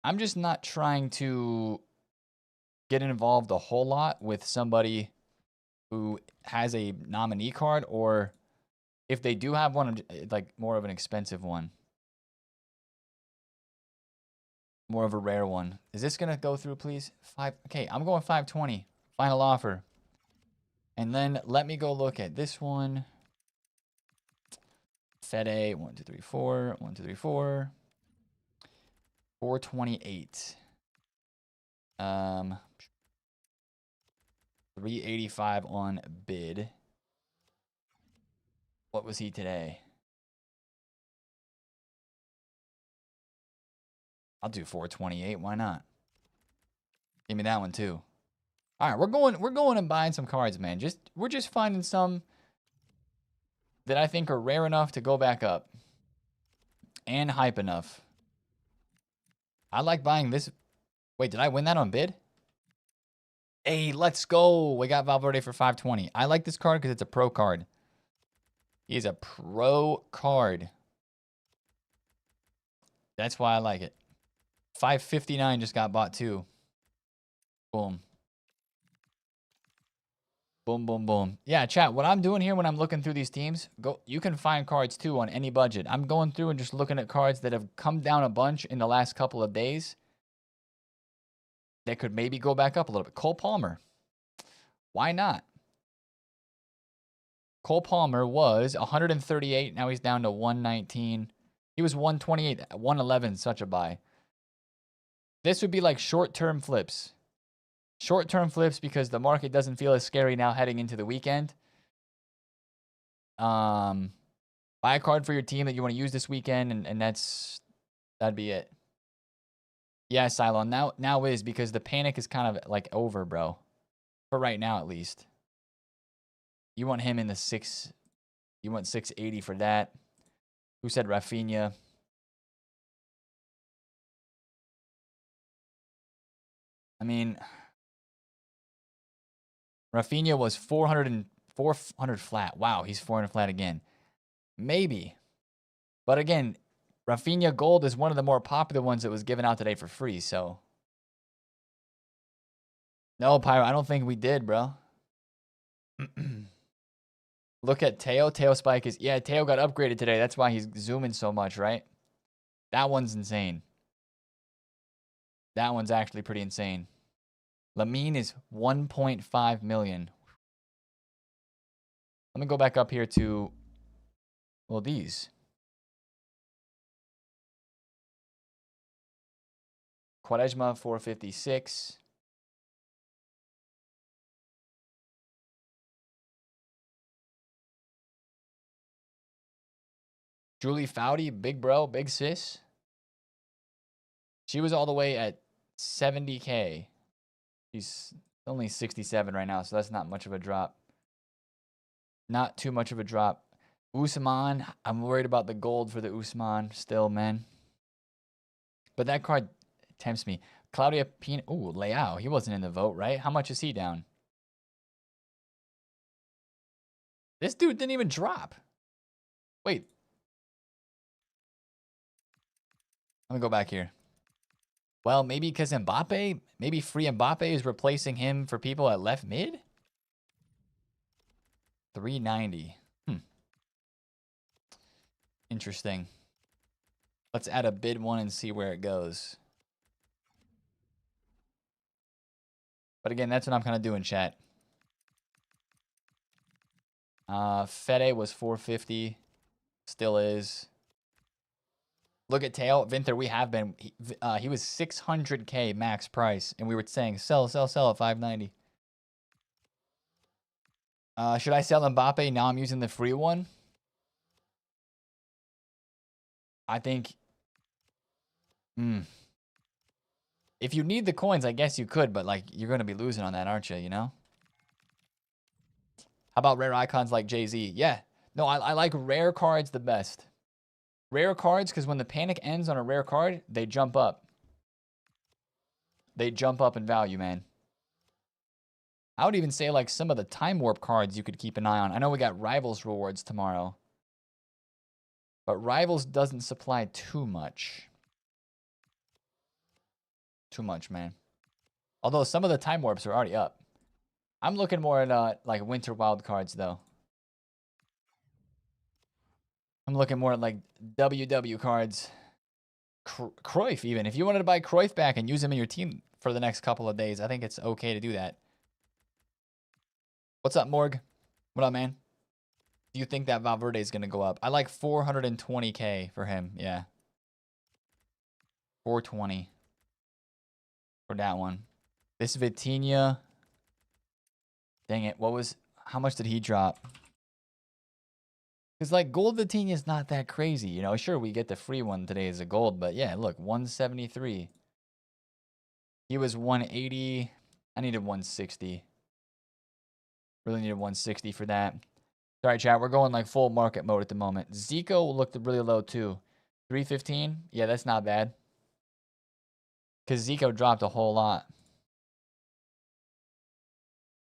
I'm just not trying to get involved a whole lot with somebody who has a nominee card, or if they do have one, like more of an expensive one. More of a rare one. Is this going to go through, please? Okay, I'm going 520. Final offer. And then let me go look at this one. Fede, 1, 2, 3, 4. 1, 2, 3, 4. 428. 385 on bid. What was he today? I'll do 428. Why not? Give me that one too. All right, we're going and buying some cards, man. We're just finding some that I think are rare enough to go back up and hype enough. I like buying this. Wait, did I win that on bid? Hey, let's go. We got Valverde for 520. I like this card because it's a pro card. He's a pro card. That's why I like it. 559 just got bought too. Boom. Boom, boom, boom. Yeah, chat, what I'm doing here when I'm looking through these teams, you can find cards too on any budget. I'm going through and just looking at cards that have come down a bunch in the last couple of days that could maybe go back up a little bit. Cole Palmer. Why not? Cole Palmer was 138. Now he's down to 119. He was 128. 111, such a buy. This would be like short-term flips. Short-term flips because the market doesn't feel as scary now heading into the weekend. Buy a card for your team that you want to use this weekend, and that'd be it. Yeah, Cylon. Now is because the panic is kind of like over, bro. For right now, at least. You want him in the 6. You want 680 for that. Who said Rafinha? I mean, Rafinha was 400 flat. Wow, he's 400 flat again. Maybe. But again, Rafinha Gold is one of the more popular ones that was given out today for free, so. No, Pyro, I don't think we did, bro. Look at Teo. Teo Spike is... Yeah, Teo got upgraded today. That's why he's zooming so much, right? That one's insane. That one's actually pretty insane. Lamine is 1.5 million. Let me go back up here to... Well, these. Quaresma, 456. Julie Foudy, big bro, big sis. She was all the way at 70K. She's only 67 right now, so that's not much of a drop. Not too much of a drop. Usman, I'm worried about the gold for the Usman still, man. But that card tempts me. Claudia Pina. Ooh, Leao. He wasn't in the vote, right? How much is he down? This dude didn't even drop. Wait. Let me go back here. Well, maybe because Mbappe, maybe free Mbappe is replacing him for people at left mid? 390. Interesting. Let's add a bid one and see where it goes. But again, that's what I'm kind of doing, chat. Fede was 450. Still is. Look at Teo. Vinther, we have been. He was 600K max price, and we were saying sell at 590. Should I sell Mbappe? Now I'm using the free one. I think. If you need the coins, I guess you could, but like you're gonna be losing on that, aren't you? You know. How about rare icons like Jay-Z? Yeah. No, I like rare cards the best. Rare cards, because when the panic ends on a rare card, they jump up. They jump up in value, man. I would even say like some of the time warp cards you could keep an eye on. I know we got Rivals rewards tomorrow. But Rivals doesn't supply too much. Too much, man. Although some of the time warps are already up. I'm looking more at like winter wild cards though. I'm looking more at like WW cards. Cruyff even. If you wanted to buy Cruyff back and use him in your team for the next couple of days, I think it's okay to do that. What's up, Morg? What up, man? Do you think that Valverde is going to go up? I like 420K for him. Yeah. 420 for that one. This Vitinha. Dang it. How much did he drop? Because, like, Gold Vitinha is not that crazy. You know, sure, we get the free one today as a gold. But, yeah, look, 173. He was 180. I needed 160. Really needed 160 for that. All right, chat. We're going, like, full market mode at the moment. Zico looked really low, too. 315. Yeah, that's not bad. Because Zico dropped a whole lot.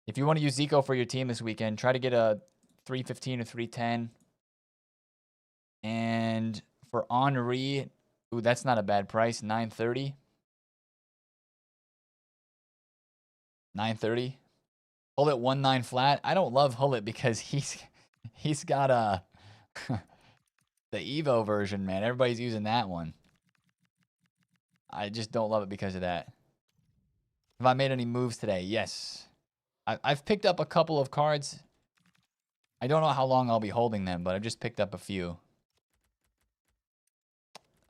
If you want to use Zico for your team this weekend, try to get a 315 or 310. And for Henri, ooh, that's not a bad price. 930. 930. Hullet 1-9 flat. I don't love Hullet because he's got a the Evo version, man. Everybody's using that one. I just don't love it because of that. Have I made any moves today? Yes. I've picked up a couple of cards. I don't know how long I'll be holding them, but I've just picked up a few.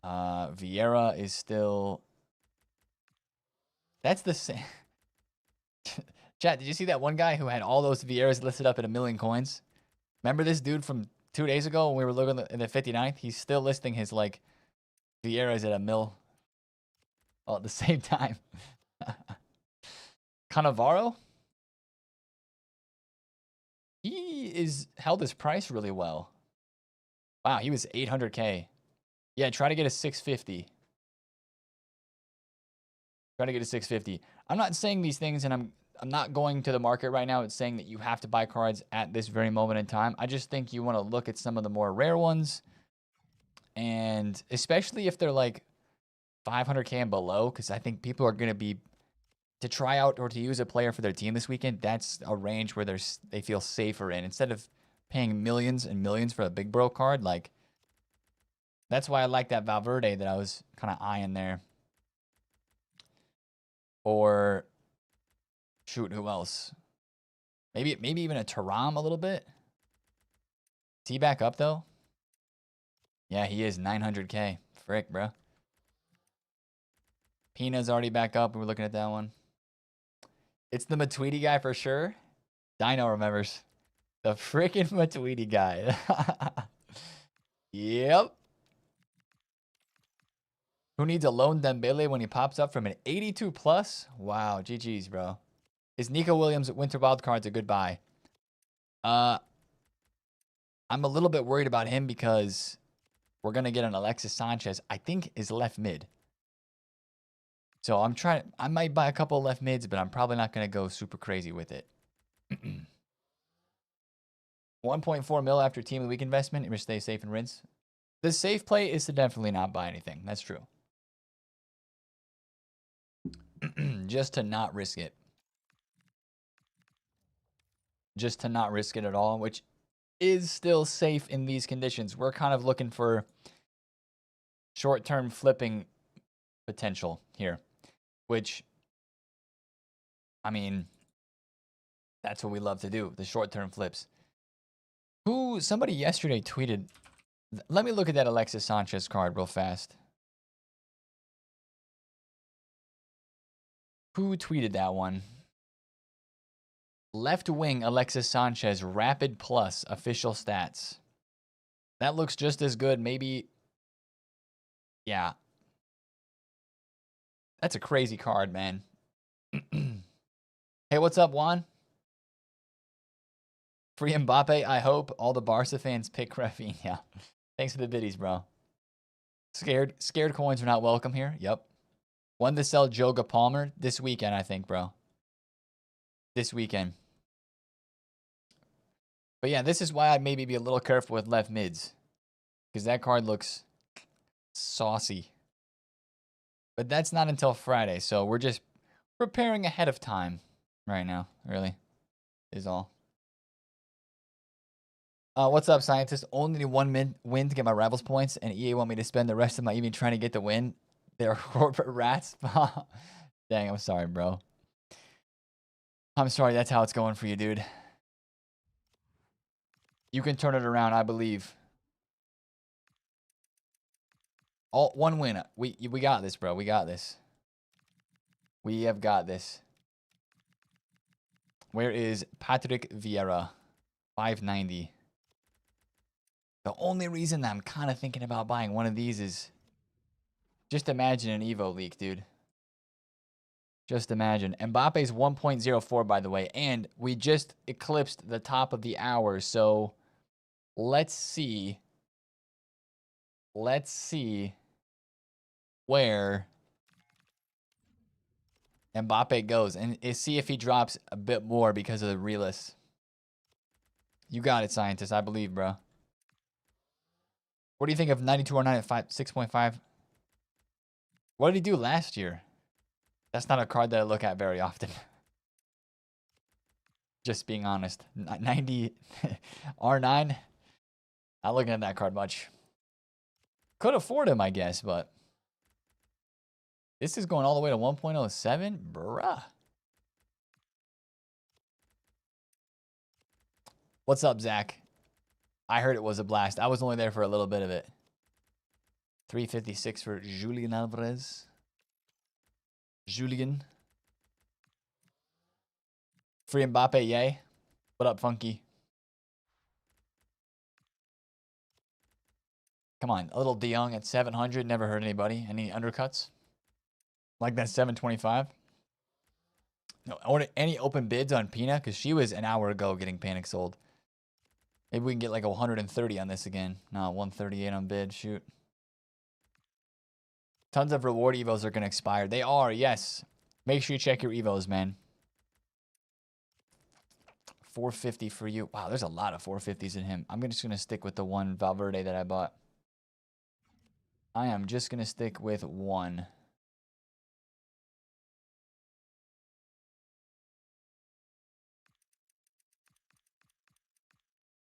Vieira is still... That's the same... Chat, did you see that one guy who had all those Vieiras listed up at 1 million coins? Remember this dude from 2 days ago when we were looking at the 59th? He's still listing his, like, Vieiras at 1 mil. All at the same time. Cannavaro? He is held his price really well. Wow, he was 800K. Yeah, try to get a 650. Try to get a 650. I'm not saying these things, and I'm not going to the market right now. It's saying that you have to buy cards at this very moment in time. I just think you want to look at some of the more rare ones, and especially if they're like 500K and below, because I think people are going to be to try out or to use a player for their team this weekend. That's a range where they feel safer in instead of paying millions and millions for a big bro card. Like, that's why I like that Valverde that I was kind of eyeing there. Or shoot, who else? Maybe even a Taram a little bit. Is he back up though? Yeah, he is 900K. Frick, bro. Pina's already back up. We were looking at that one. It's the Matuidi guy for sure. Dino remembers. The freaking Matuidi guy. Yep. Who needs a lone Dembele when he pops up from an 82 plus? Wow, GG's, bro. Is Nico Williams Winter Wildcards a good buy? I'm a little bit worried about him because we're going to get an Alexis Sanchez, I think is left mid. So I might buy a couple of left mids, but I'm probably not going to go super crazy with it. 1.4 mil after team of the week investment. You stay safe and rinse. The safe play is to definitely not buy anything. That's true. Just to not risk it. Just to not risk it at all, which is still safe in these conditions. We're kind of looking for short-term flipping potential here, which, I mean, that's what we love to do, the short-term flips. Somebody yesterday tweeted, let me look at that Alexis Sanchez card real fast. Who tweeted that one? Left wing Alexis Sanchez, Rapid Plus, official stats. That looks just as good, maybe. Yeah. That's a crazy card, man. Hey, what's up, Juan? Free Mbappe, I hope. All the Barca fans pick Rafinha. Thanks for the biddies, bro. Scared coins are not welcome here. Yep. One to sell Joga Palmer this weekend, I think, bro. This weekend. But yeah, this is why I'd maybe be a little careful with left mids. Because that card looks saucy. But that's not until Friday, so we're just preparing ahead of time right now, really, is all. What's up, scientist? Only need one win to get my Rivals points, and EA want me to spend the rest of my evening trying to get the win. They're corporate rats. Dang, I'm sorry, bro. I'm sorry, that's how it's going for you, dude. You can turn it around, I believe. One win. We got this, bro. We got this. We have got this. Where is Patrick Vieira? 590. The only reason that I'm kind of thinking about buying one of these is just imagine an Evo leak, dude. Just imagine. Mbappe's 1.04, by the way, and we just eclipsed the top of the hour. So let's see. Let's see where Mbappe goes and see if he drops a bit more because of the realist. You got it, scientist. I believe, bro. What do you think of 9209 at 6.5? What did he do last year? That's not a card that I look at very often. Just being honest. 90 R9. Not looking at that card much. Could afford him, I guess, but this is going all the way to 1.07? Bruh. What's up, Zach? I heard it was a blast. I was only there for a little bit of it. 356 for Julian Alvarez. Julian. Free Mbappe, yay. What up, Funky? Come on, a little De Jong at 700. Never hurt anybody. Any undercuts? Like that 725? No, any open bids on Pina? Because she was an hour ago getting panic sold. Maybe we can get like a 130 on this again. No, 138 on bid. Shoot. Tons of reward evos are going to expire. They are, yes. Make sure you check your evos, man. 450 for you. Wow, there's a lot of 450s in him. I'm just going to stick with the one Valverde that I bought. I am just going to stick with one.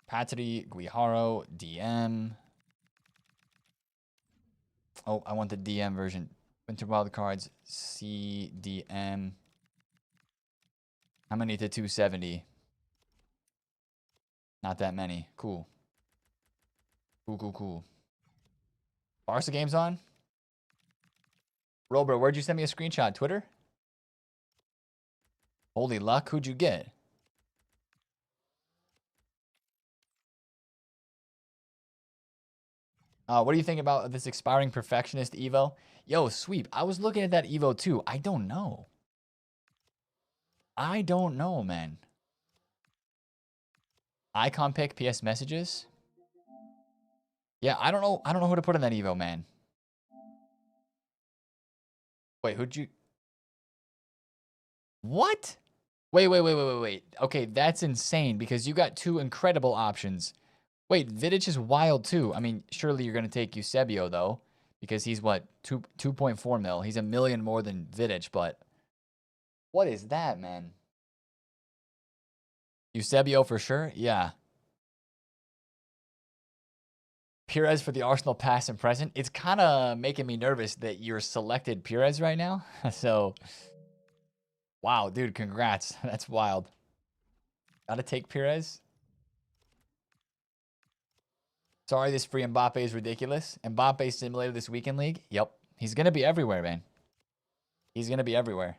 Patri, Guijaro, DM. Oh, I want the DM version. Winter Wild Cards, CDM. How many to 270? Not that many. Cool. Cool. Barca game's on? Robert, where'd you send me a screenshot? Twitter? Holy luck, who'd you get? What do you think about this expiring Perfectionist Evo? Yo, Sweep, I was looking at that Evo too. I don't know. I don't know, man. Icon pick, PS messages? Yeah, I don't know. I don't know who to put in that Evo, man. Wait, who'd you... What? Wait. Okay, that's insane because you got two incredible options. Wait, Vidic is wild too. I mean, surely you're going to take Eusebio though, because he's what, 2.4 mil. He's a million more than Vidic, but what is that, man? Eusebio for sure? Yeah. Pires for the Arsenal past and present. It's kind of making me nervous that you're selected Pires right now. So, wow, dude, congrats. That's wild. Gotta take Pires. Sorry, this free Mbappe is ridiculous. Mbappe simulated this weekend league. Yep. He's going to be everywhere, man. He's going to be everywhere.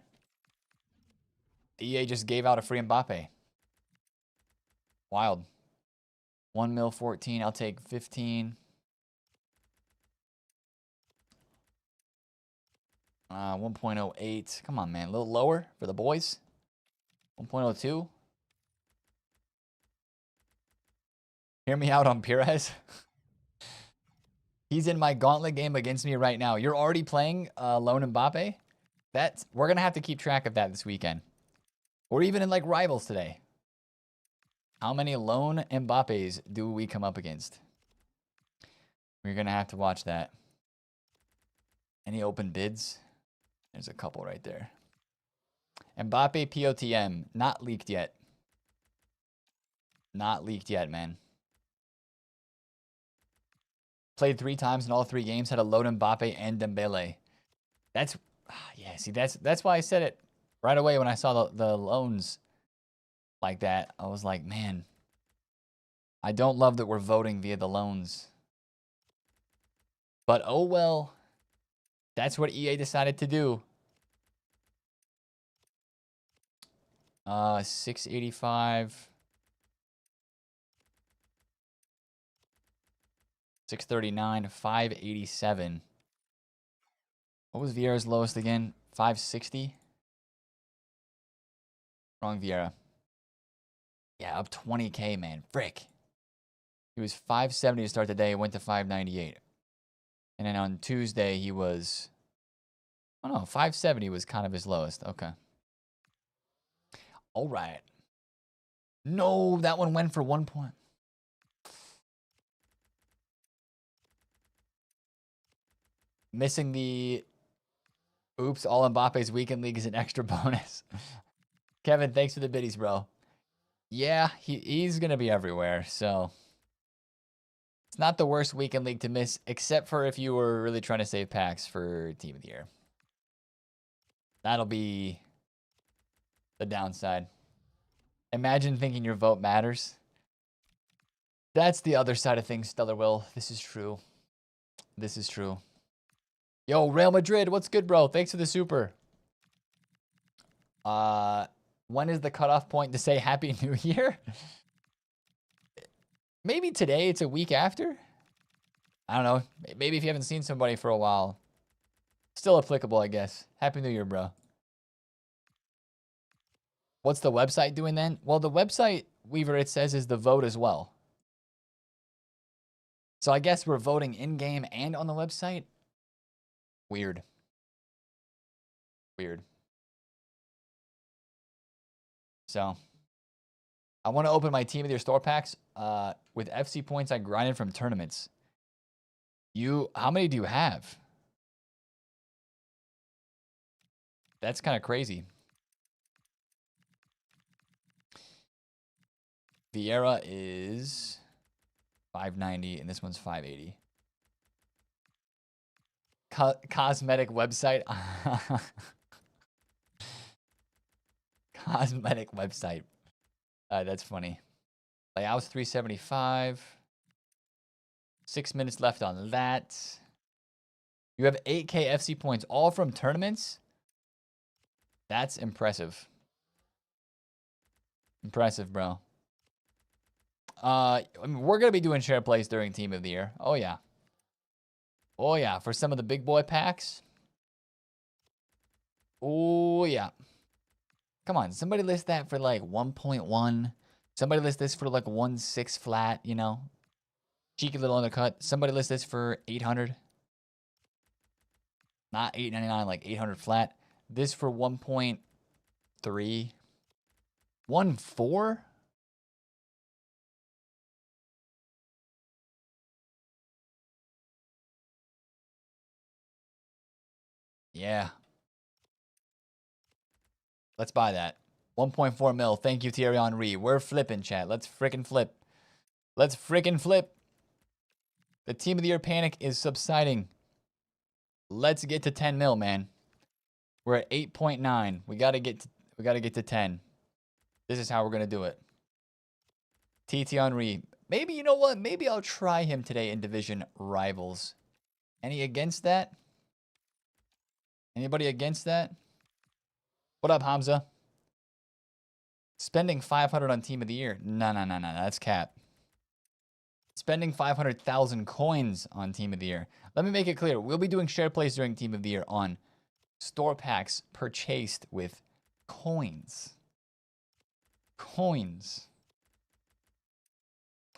EA just gave out a free Mbappe. Wild. 1 mil 14. I'll take 15. 1.08. Come on, man. A little lower for the boys. 1.02. Hear me out on Pires. He's in my gauntlet game against me right now. You're already playing Lone Mbappe? We're going to have to keep track of that this weekend. Or even in like rivals today. How many lone Mbappes do we come up against? We're going to have to watch that. Any open bids? There's a couple right there. Mbappe POTM. Not leaked yet. Not leaked yet, man. Played 3 times in all 3 games. Had a load Mbappe and Dembele. That's... Yeah, see, that's why I said it right away when I saw the loans like that. I was like, man, I don't love that we're voting via the loans. But oh well, that's what EA decided to do. 685. 639, 587. What was Vieira's lowest again? 560? Wrong Vieira. Yeah, up 20K, man. Frick. He was 570 to start the day, went to 598. And then on Tuesday, he was, oh no, 570 was kind of his lowest. Okay. All right. No, that one went for 1 point. Missing the oops, all Mbappe's weekend league is an extra bonus. Kevin, thanks for the biddies, bro. Yeah, he's going to be everywhere, so it's not the worst weekend league to miss, except for if you were really trying to save packs for Team of the Year. That'll be the downside. Imagine thinking your vote matters. That's the other side of things, Stellar Will. This is true. This is true. Yo, Real Madrid, what's good, bro? Thanks for the super. When is the cutoff point to say Happy New Year? Maybe today. It's a week after. I don't know. Maybe if you haven't seen somebody for a while. Still applicable, I guess. Happy New Year, bro. What's the website doing then? Well, the website, Weaver, it says is the vote as well. So I guess we're voting in-game and on the website. Weird. Weird. So I want to open my Team of the Year store packs with FC points I grinded from tournaments. How many do you have? That's kind of crazy. Vieira is 590 and this one's 580. Cosmetic website. Cosmetic website. That's funny. Layout's 375. 6 minutes left on that. You have 8K FC points, all from tournaments? That's impressive. Impressive, bro. I mean, we're going to be doing share plays during Team of the Year. Oh, yeah. Oh, yeah. For some of the big boy packs. Oh, yeah. Come on. Somebody list that for like 1.1. Somebody list this for like 1.6 flat, you know. Cheeky little undercut. Somebody list this for 800. Not 899, like 800 flat. This for 1.3. 1.4? Yeah. Let's buy that. 1.4 mil. Thank you, Thierry Henry. We're flipping, chat. Let's freaking flip. Let's freaking flip. The Team of the Year panic is subsiding. Let's get to 10 mil, man. We're at 8.9. We gotta get to 10. This is how we're gonna do it. TT Henry. Maybe, you know what? Maybe I'll try him today in Division Rivals. Any against that? Anybody against that? What up, Hamza? Spending 500 on Team of the Year. No. That's cap. Spending 500,000 coins on Team of the Year. Let me make it clear. We'll be doing share plays during Team of the Year on store packs purchased with coins. Coins.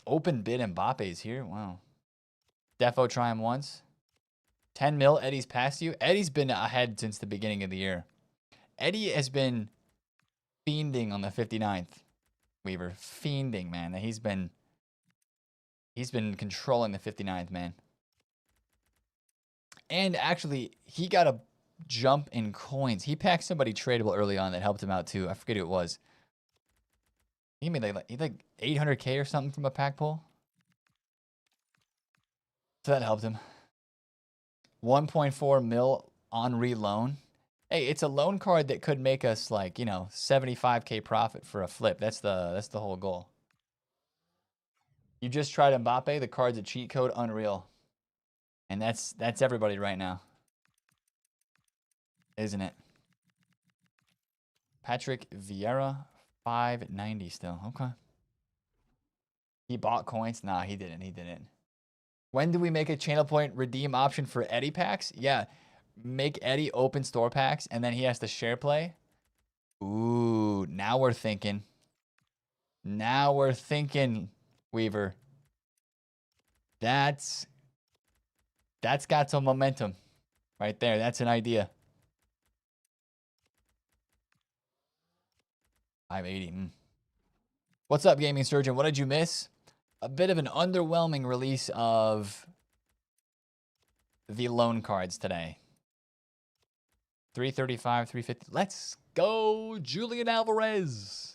Open bid Mbappe's here. Wow. Defo try him once. 10 mil. Eddie's past you. Eddie's been ahead since the beginning of the year. Eddie has been fiending on the 59th. Weaver. Fiending, man. He's been controlling the 59th, man. And actually, he got a jump in coins. He packed somebody tradable early on that helped him out too. I forget who it was. He made like 800K or something from a pack pull. So that helped him. 1.4 mil Henry loan. Hey, it's a loan card that could make us like, you know, 75K profit for a flip. That's the whole goal. You just tried Mbappe. The card's a cheat code, unreal. And that's everybody right now. Isn't it? Patrick Vieira, 590 still. Okay. He bought coins? Nah, he didn't. When do we make a channel point redeem option for Eddie packs? Yeah. Make Eddie open store packs, and then he has to share play. Ooh, now we're thinking. Now we're thinking, Weaver. That's got some momentum right there. That's an idea. 580. What's up, Gaming Surgeon? What did you miss? A bit of an underwhelming release of the loan cards today. 335, 350. Let's go, Julian Alvarez.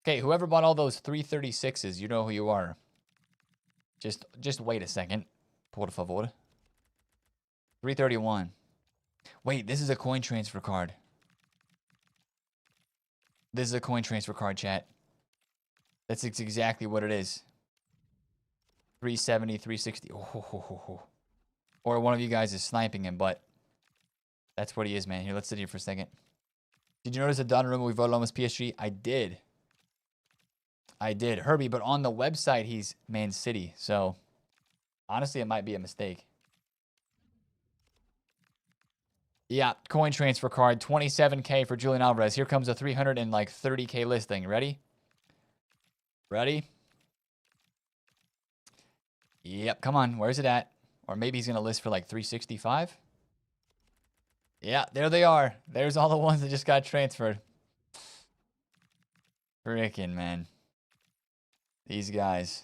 Okay, whoever bought all those 336s, you know who you are. Just wait a second. Por favor. 331. Wait, this is a coin transfer card. This is a coin transfer card, chat. That's exactly what it is. 370, 360. Oh. Or one of you guys is sniping him, but that's what he is, man. Here, let's sit here for a second. Did you notice that Donnarumma, we voted on was PSG? I did. Herbie, but on the website, he's Man City. So, honestly, it might be a mistake. Yeah, coin transfer card, 27K for Julian Alvarez. Here comes a 330K listing. Ready? Ready? Yep, come on. Where's it at? Or maybe he's going to list for like 365. Yeah, there they are. There's all the ones that just got transferred. Frickin', man. These guys.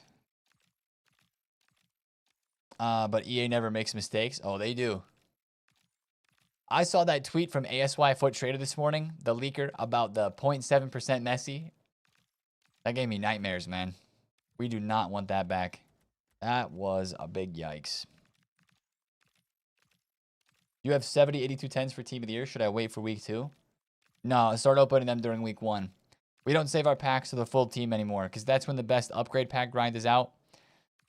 But EA never makes mistakes. Oh, they do. I saw that tweet from ASY Foot Trader this morning, the leaker, about the 0.7% Messi. That gave me nightmares, man. We do not want that back. That was a big yikes. You have 70, 82 10s for Team of the Year. Should I wait for week 2? No, start opening them during week 1. We don't save our packs to the full team anymore because that's when the best upgrade pack grind is out.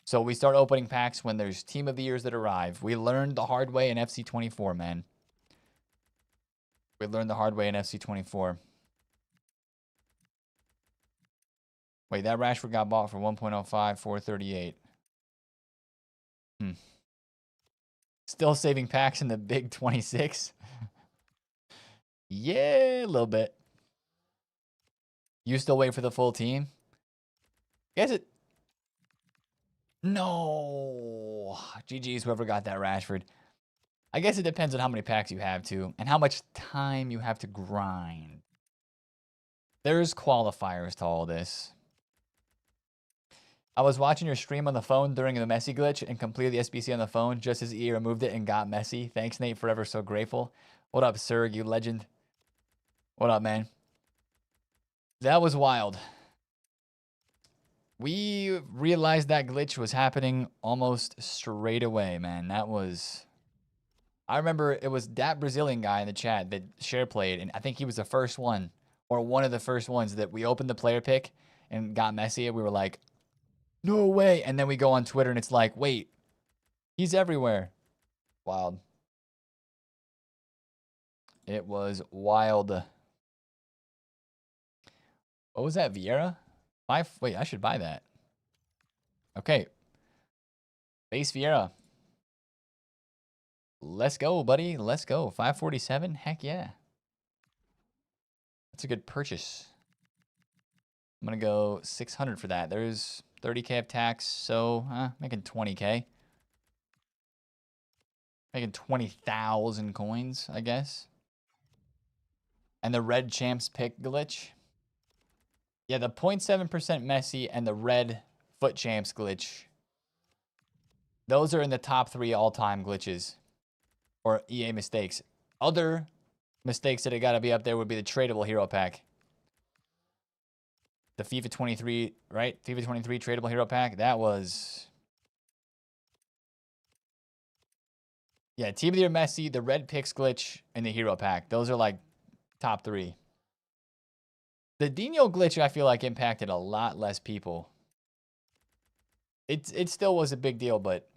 So we start opening packs when there's Team of the Years that arrive. We learned the hard way in FC24, man. We learned the hard way in FC24. Wait, that Rashford got bought for 1.05, 438. Still saving packs in the big 26? Yeah, a little bit. You still wait for the full team? Guess it. No. GG's whoever got that Rashford. I guess it depends on how many packs you have too, and how much time you have to grind. There's qualifiers to all this. I was watching your stream on the phone during the Messi glitch and completed the SBC on the phone just as EA removed it and got Messi. Thanks, Nate. Forever so grateful. What up, Serg, you legend? What up, man? That was wild. We realized that glitch was happening almost straight away, man. That was... I remember it was that Brazilian guy in the chat that share played, and I think he was the first one, or one of the first ones that we opened the player pick and got Messi, and we were like, no way. And then we go on Twitter, and it's like, wait, he's everywhere. Wild. It was wild. What was that, Vieira? Wait, I should buy that. Okay. Base Vieira. Let's go, buddy. Let's go. 547? Heck yeah. That's a good purchase. I'm going to go 600 for that. There's 30K of tax, so making 20K. Making 20,000 coins, I guess. And the red champs pick glitch. Yeah, the 0.7% Messi and the red foot champs glitch. Those are in the top 3 all-time glitches. Or EA mistakes. Other mistakes that have got to be up there would be the tradable hero pack. The FIFA 23, right? FIFA 23 tradable hero pack. That was... Yeah, Team of the Year Messi, the red picks glitch, and the hero pack. Those are like top 3. The Dino glitch, I feel like, impacted a lot less people. It still was a big deal, but...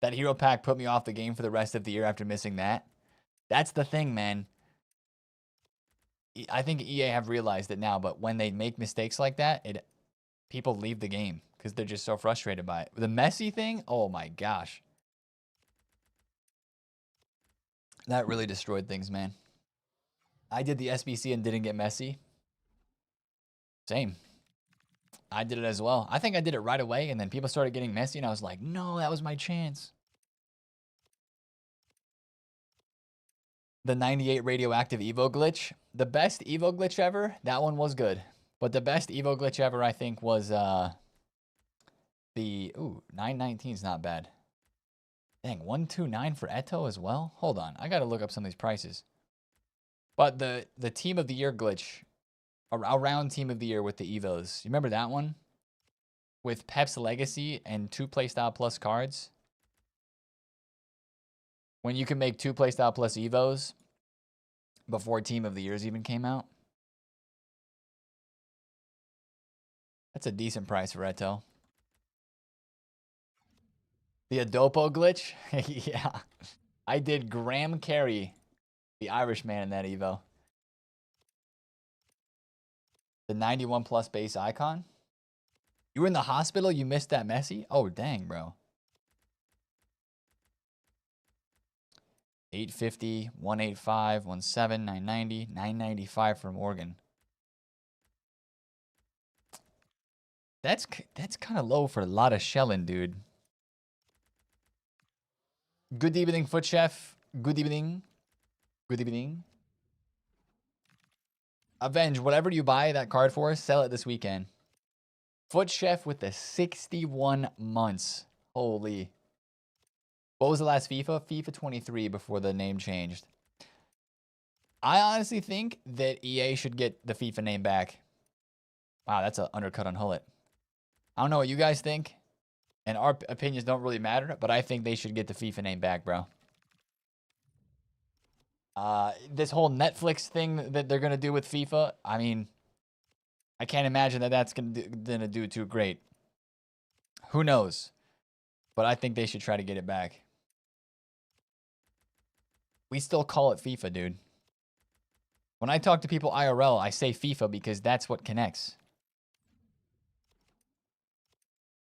That hero pack put me off the game for the rest of the year after missing that. That's the thing, man. I think EA have realized it now, but when they make mistakes like that, people leave the game because they're just so frustrated by it. The Messi thing, oh my gosh. That really destroyed things, man. I did the SBC and didn't get Messi. Same. I did it as well. I think I did it right away, and then people started getting Messi, and I was like, no, that was my chance. The 98 radioactive Evo glitch. The best Evo glitch ever, that one was good. But the best Evo glitch ever, I think, was the... Ooh, 919 is not bad. Dang, 129 for Eto as well? Hold on, I gotta look up some of these prices. But the Team of the Year glitch, around Team of the Year with the Evos. You remember that one? With Pep's Legacy and 2 Playstyle Plus cards. When you can make 2 Playstyle Plus Evos before Team of the Years even came out. That's a decent price for Eto. The Adopo glitch? Yeah. I did Graham Carey, the Irishman in that Evo. The 91 plus base icon. You were in the hospital? You missed that Messi? Oh, dang, bro. 850, 185, 17, 990, 995 for Morgan. That's kind of low for a lot of shelling, dude. Good evening, Foot Chef. Good evening. Good evening. Avenge, whatever you buy that card for, sell it this weekend. Foot Chef with the 61 months. Holy. What was the last FIFA? FIFA 23 before the name changed. I honestly think that EA should get the FIFA name back. Wow, that's an undercut on Hullet. I don't know what you guys think. And our opinions don't really matter, but I think they should get the FIFA name back, bro. This whole Netflix thing that they're going to do with FIFA, I mean, I can't imagine that that's going to do too great. Who knows? But I think they should try to get it back. We still call it FIFA, dude. When I talk to people IRL, I say FIFA because that's what connects.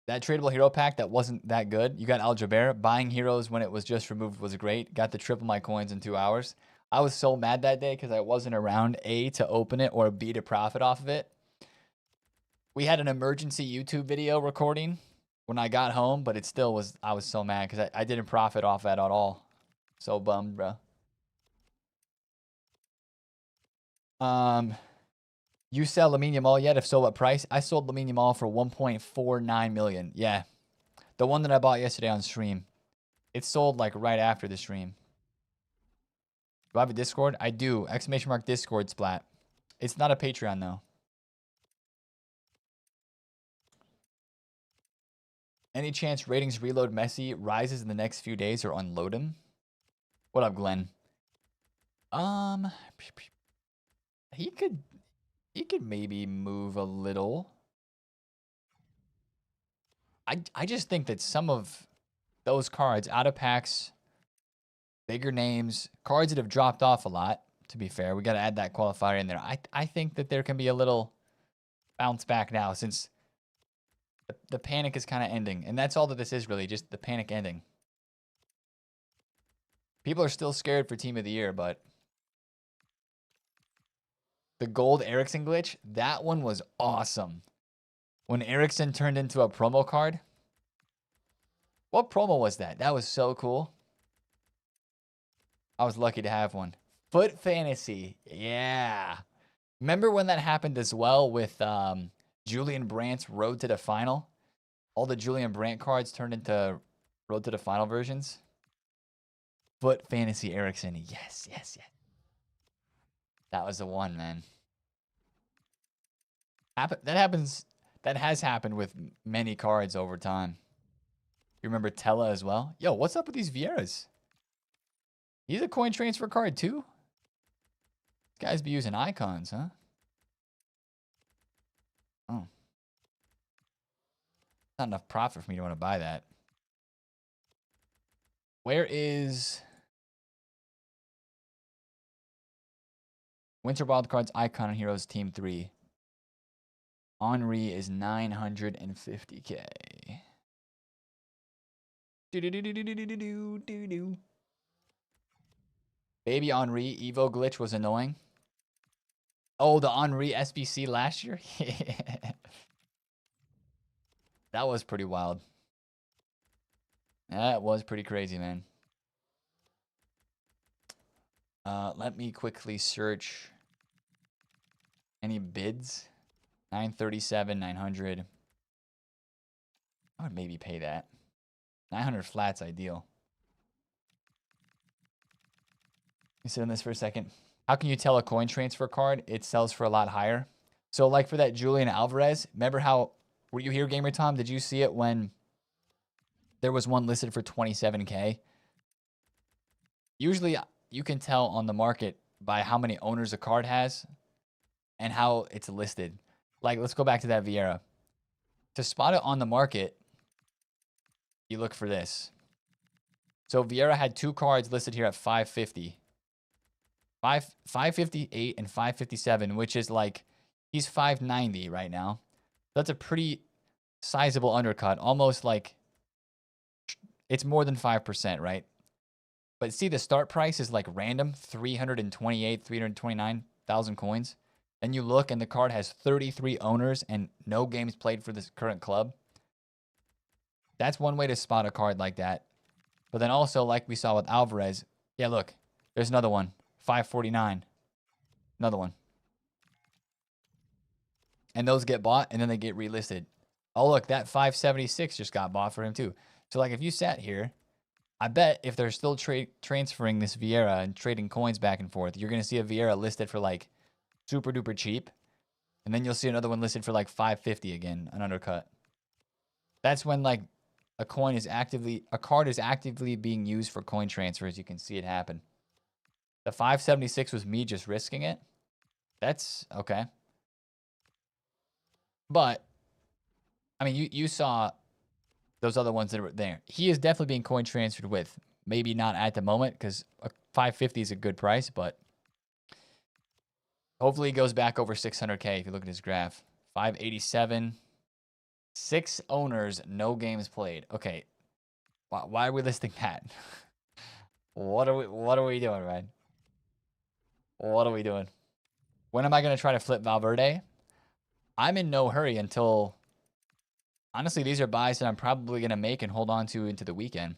That tradable hero pack that wasn't that good. You got Aljaber. Buying heroes when it was just removed was great. Got to triple my coins in 2 hours. I was so mad that day because I wasn't around, A, to open it, or B, to profit off of it. We had an emergency YouTube video recording when I got home, but it still was, I was so mad because I didn't profit off that at all. So bummed, bro. You sell Lamine Yamal yet? If so, what price? I sold Lamine Yamal for 1.49 million. Yeah. The one that I bought yesterday on stream. It sold like right after the stream. Do I have a Discord? I do. ! Discord splat. It's not a Patreon though. Any chance ratings reload Messi rises in the next few days or unload him? What up, Glenn? He could maybe move a little. I just think that some of those cards, out of packs, bigger names, cards that have dropped off a lot, to be fair, we got to add that qualifier in there. I think that there can be a little bounce back now since the panic is kind of ending. And that's all that this is really, just the panic ending. People are still scared for Team of the Year, but the gold Erickson glitch, that one was awesome. When Erickson turned into a promo card. What promo was that? That was so cool. I was lucky to have one. Foot Fantasy. Yeah. Remember when that happened as well with Julian Brandt's Road to the Final? All the Julian Brandt cards turned into Road to the Final versions. Foot Fantasy Erickson. Yes, yes, yes. That was the one, man. That has happened with many cards over time. You remember Tella as well? Yo, what's up with these Vieiras? He's a coin transfer card too? These guys be using icons, huh? Oh. Not enough profit for me to want to buy that. Where is Winter Wildcards Icon and Heroes Team 3? Henry is 950K. Baby Henry, Evo glitch was annoying. Oh, the Henry SBC last year? That was pretty wild. That was pretty crazy, man. Let me quickly search any bids. 937, 900. I would maybe pay that. 900 flat's ideal. You sit on this for a second. How can you tell a coin transfer card? It sells for a lot higher. So like for that Julian Alvarez, remember how, were you here, Gamer Tom? Did you see it when there was one listed for 27K? Usually you can tell on the market by how many owners a card has and how it's listed. Like, let's go back to that Vieira. To spot it on the market, you look for this. So Vieira had 2 cards listed here at 550. 558 and 557, which is like, he's 590 right now. That's a pretty sizable undercut. Almost like, it's more than 5%, right? But see, the start price is like random, 329,000 coins. Then you look and the card has 33 owners and no games played for this current club. That's one way to spot a card like that. But then also, like we saw with Alvarez, yeah, look, there's another one, 549. Another one. And those get bought and then they get relisted. Oh, look, that 576 just got bought for him too. So like if you sat here, I bet if they're still transferring this Vieira and trading coins back and forth, you're going to see a Vieira listed for like super duper cheap. And then you'll see another one listed for like 550 again, an undercut. That's when like a card is actively being used for coin transfers. You can see it happen. The 576 was me just risking it. That's okay. But I mean, you saw those other ones that were there. He is definitely being coin transferred with. Maybe not at the moment because 550 is a good price, but hopefully he goes back over 600K if you look at his graph. 587. 6 owners, no games played. Okay. Why are we listing that? What are we doing, man? What are we doing? When am I going to try to flip Valverde? I'm in no hurry until... Honestly, these are buys that I'm probably going to make and hold on to into the weekend.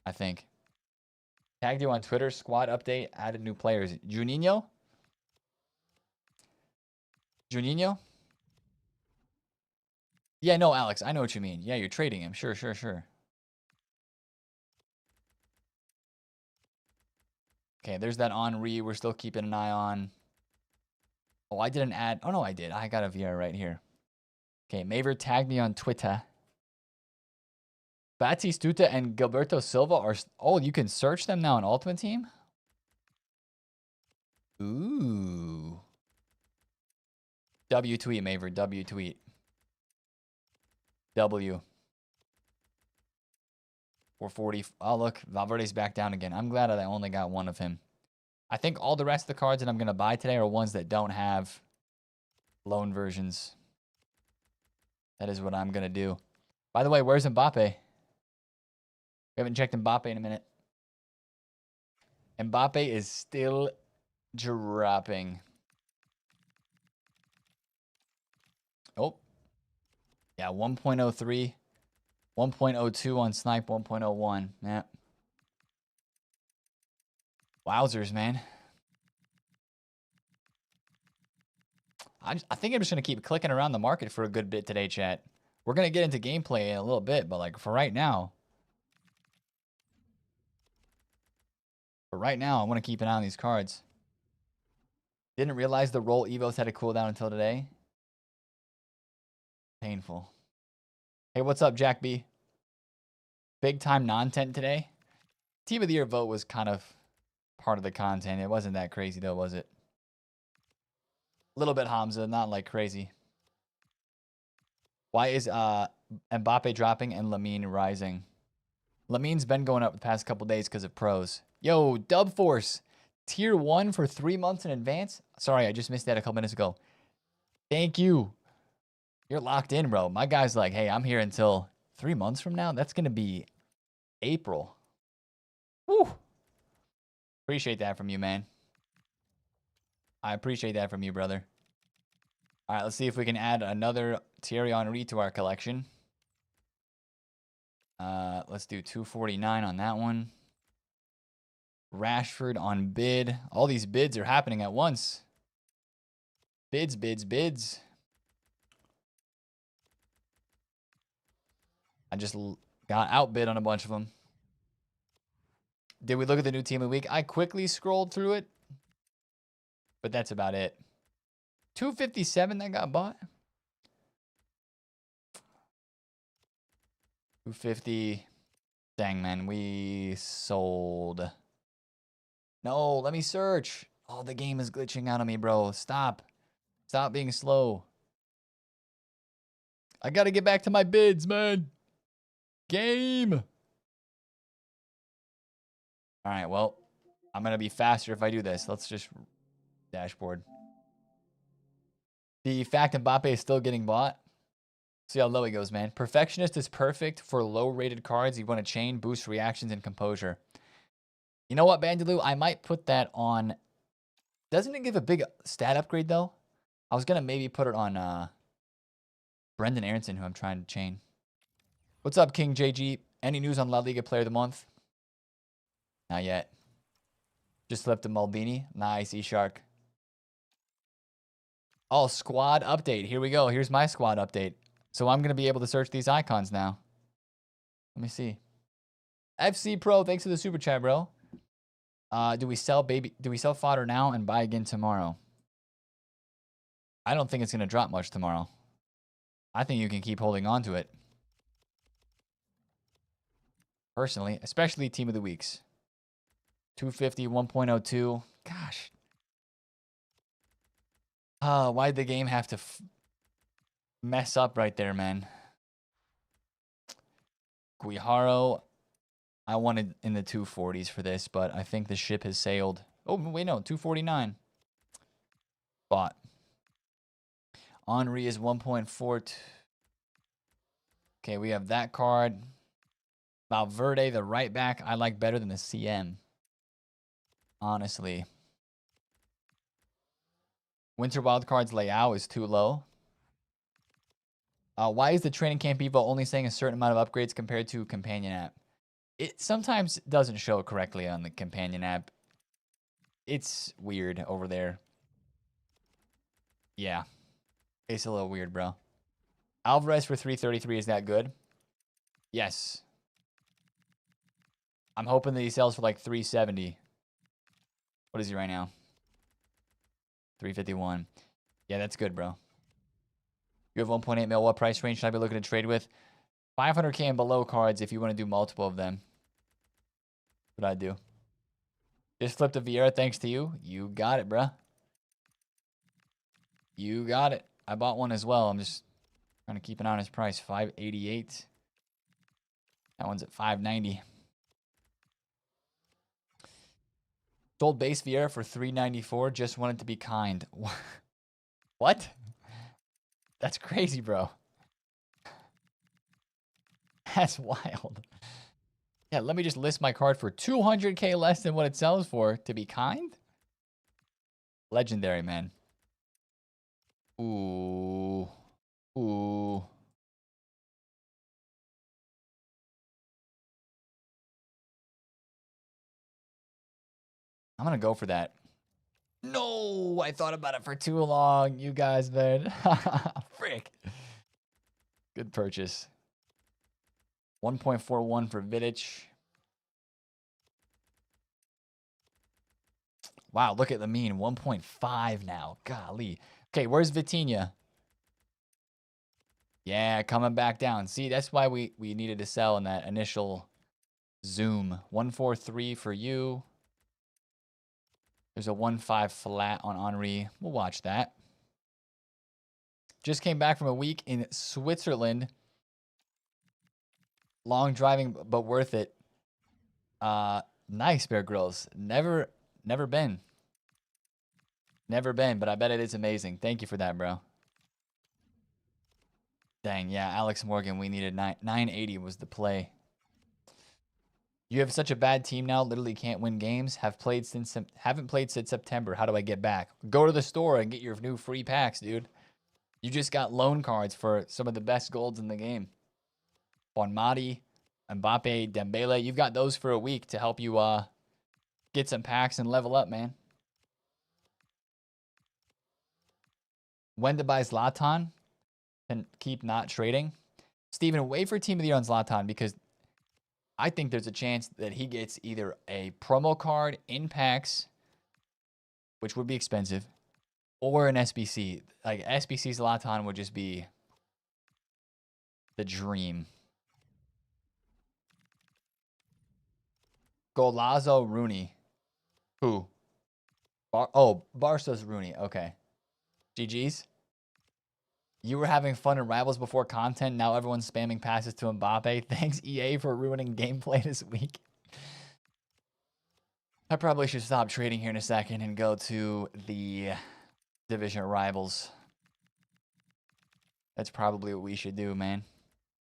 I think. Tagged you on Twitter. Squad update. Added new players. Juninho? Juninho? Yeah, no, Alex. I know what you mean. Yeah, you're trading him. Sure. Okay, there's that Henry we're still keeping an eye on. Oh, I didn't add. Oh, no, I did. I got a VR right here. Okay, Maver tagged me on Twitter. Batistuta and Gilberto Silva are... Oh, you can search them now on Ultimate Team? Ooh. W tweet, Maver. W tweet. W. 440. Oh, look. Valverde's back down again. I'm glad I only got one of him. I think all the rest of the cards that I'm going to buy today are ones that don't have loan versions. That is what I'm going to do. By the way, where's Mbappe? We haven't checked Mbappe in a minute. Mbappe is still dropping. Oh. Yeah, 1.03. 1.02 on Snipe, 1.01. Yeah. Wowzers, man. I think I'm just going to keep clicking around the market for a good bit today, chat. We're going to get into gameplay in a little bit, but like for right now, I want to keep an eye on these cards. Didn't realize the roll Evos had a cooldown until today. Painful. Hey, what's up, Jack B? Big time non-tent today. Team of the Year vote was kind of part of the content. It wasn't that crazy though, was it? A little bit Hamza, not like crazy. Why is Mbappe dropping and Lamine rising? Lamine's been going up the past couple days because of pros. Yo, Dub Force. Tier 1 for 3 months in advance? Sorry, I just missed that a couple minutes ago. Thank you. You're locked in, bro. My guy's like, hey, I'm here until 3 months from now. That's going to be April. Woo. Appreciate that from you, man. I appreciate that from you, brother. All right, let's see if we can add another Thierry Henry to our collection. Let's do 249 on that one. Rashford on bid. All these bids are happening at once. Bids, bids, bids. I just got outbid on a bunch of them. Did we look at the new team of the week? I quickly scrolled through it, but that's about it. 257 that got bought. 250. Dang, man, we sold. No, let me search. Oh, the game is glitching out on me, bro. Stop. Stop being slow. I got to get back to my bids, man. Game. All right, well, I'm going to be faster if I do this. Let's just dashboard. The fact Mbappe is still getting bought. See how low he goes, man. Perfectionist is perfect for low-rated cards. You want to chain, boost reactions, and composure. You know what, Bandaloo? I might put that on. Doesn't it give a big stat upgrade, though? I was going to maybe put it on Brendan Aronson, who I'm trying to chain. What's up, King JG? Any news on La Liga Player of the Month? Not yet. Just flipped a Malbini. Nice, E-Shark. Oh, squad update. Here we go. Here's my squad update. So I'm going to be able to search these icons now. Let me see. FC Pro, thanks for the super chat, bro. Do we sell Fodder now and buy again tomorrow? I don't think it's going to drop much tomorrow. I think you can keep holding on to it. Personally, especially team of the weeks. 250, 1.02. Gosh. Why'd the game have to mess up right there, man? Guiharo. I wanted in the 240s for this, but I think the ship has sailed. Oh, wait, no. 249. Bought. Henry is 1.4. Okay, we have that card. Valverde, the right back, I like better than the CM. Honestly. Winter Wildcards Leao is too low. Why is the training camp Evo only saying a certain amount of upgrades compared to companion app? It sometimes doesn't show correctly on the companion app. It's weird over there. Yeah. It's a little weird, bro. Alvarez for 333, is that good? Yes. I'm hoping that he sells for like 370. What is he right now? 351. Yeah, that's good, bro. You have 1.8 mil. What price range should I be looking to trade with? 500K and below cards if you want to do multiple of them. What I do. Just flipped a Vieira thanks to you. You got it, bro. You got it. I bought one as well. I'm just trying to keep an eye on his price. 588. That one's at 590. Sold base Vieira for 394. Just wanted to be kind. What? That's crazy, bro. That's wild. Yeah, let me just list my card for 200K less than what it sells for to be kind? Legendary, man. Ooh. Ooh. I'm going to go for that. No, I thought about it for too long. You guys, man. Frick. Good purchase. 1.41 for Vidic. Wow, look at the mean. 1.5 now. Golly. Okay, where's Vitinha? Yeah, coming back down. See, that's why we needed to sell in that initial zoom. 143 for you. There's a 1.5 flat on Henry. We'll watch that. Just came back from a week in Switzerland. Long driving, but worth it. Nice, Bear Grylls. Never been. Never been, but I bet it is amazing. Thank you for that, bro. Dang, yeah, Alex Morgan, we needed 980 was the play. You have such a bad team now, literally can't win games. Haven't played since September. How do I get back? Go to the store and get your new free packs, dude. You just got loan cards for some of the best golds in the game. Bonmati, Mbappe, Dembele. You've got those for a week to help you get some packs and level up, man. When to buy Zlatan and keep not trading. Steven, wait for Team of the Year on Zlatan because I think there's a chance that he gets either a promo card in packs, which would be expensive, or an SBC. Like SBC Zlatan would just be the dream. Golazo Rooney. Who? Barca's Rooney. Okay. GG's. You were having fun in Rivals before content. Now everyone's spamming passes to Mbappe. Thanks, EA, for ruining gameplay this week. I probably should stop trading here in a second and go to the Division Rivals. That's probably what we should do, man.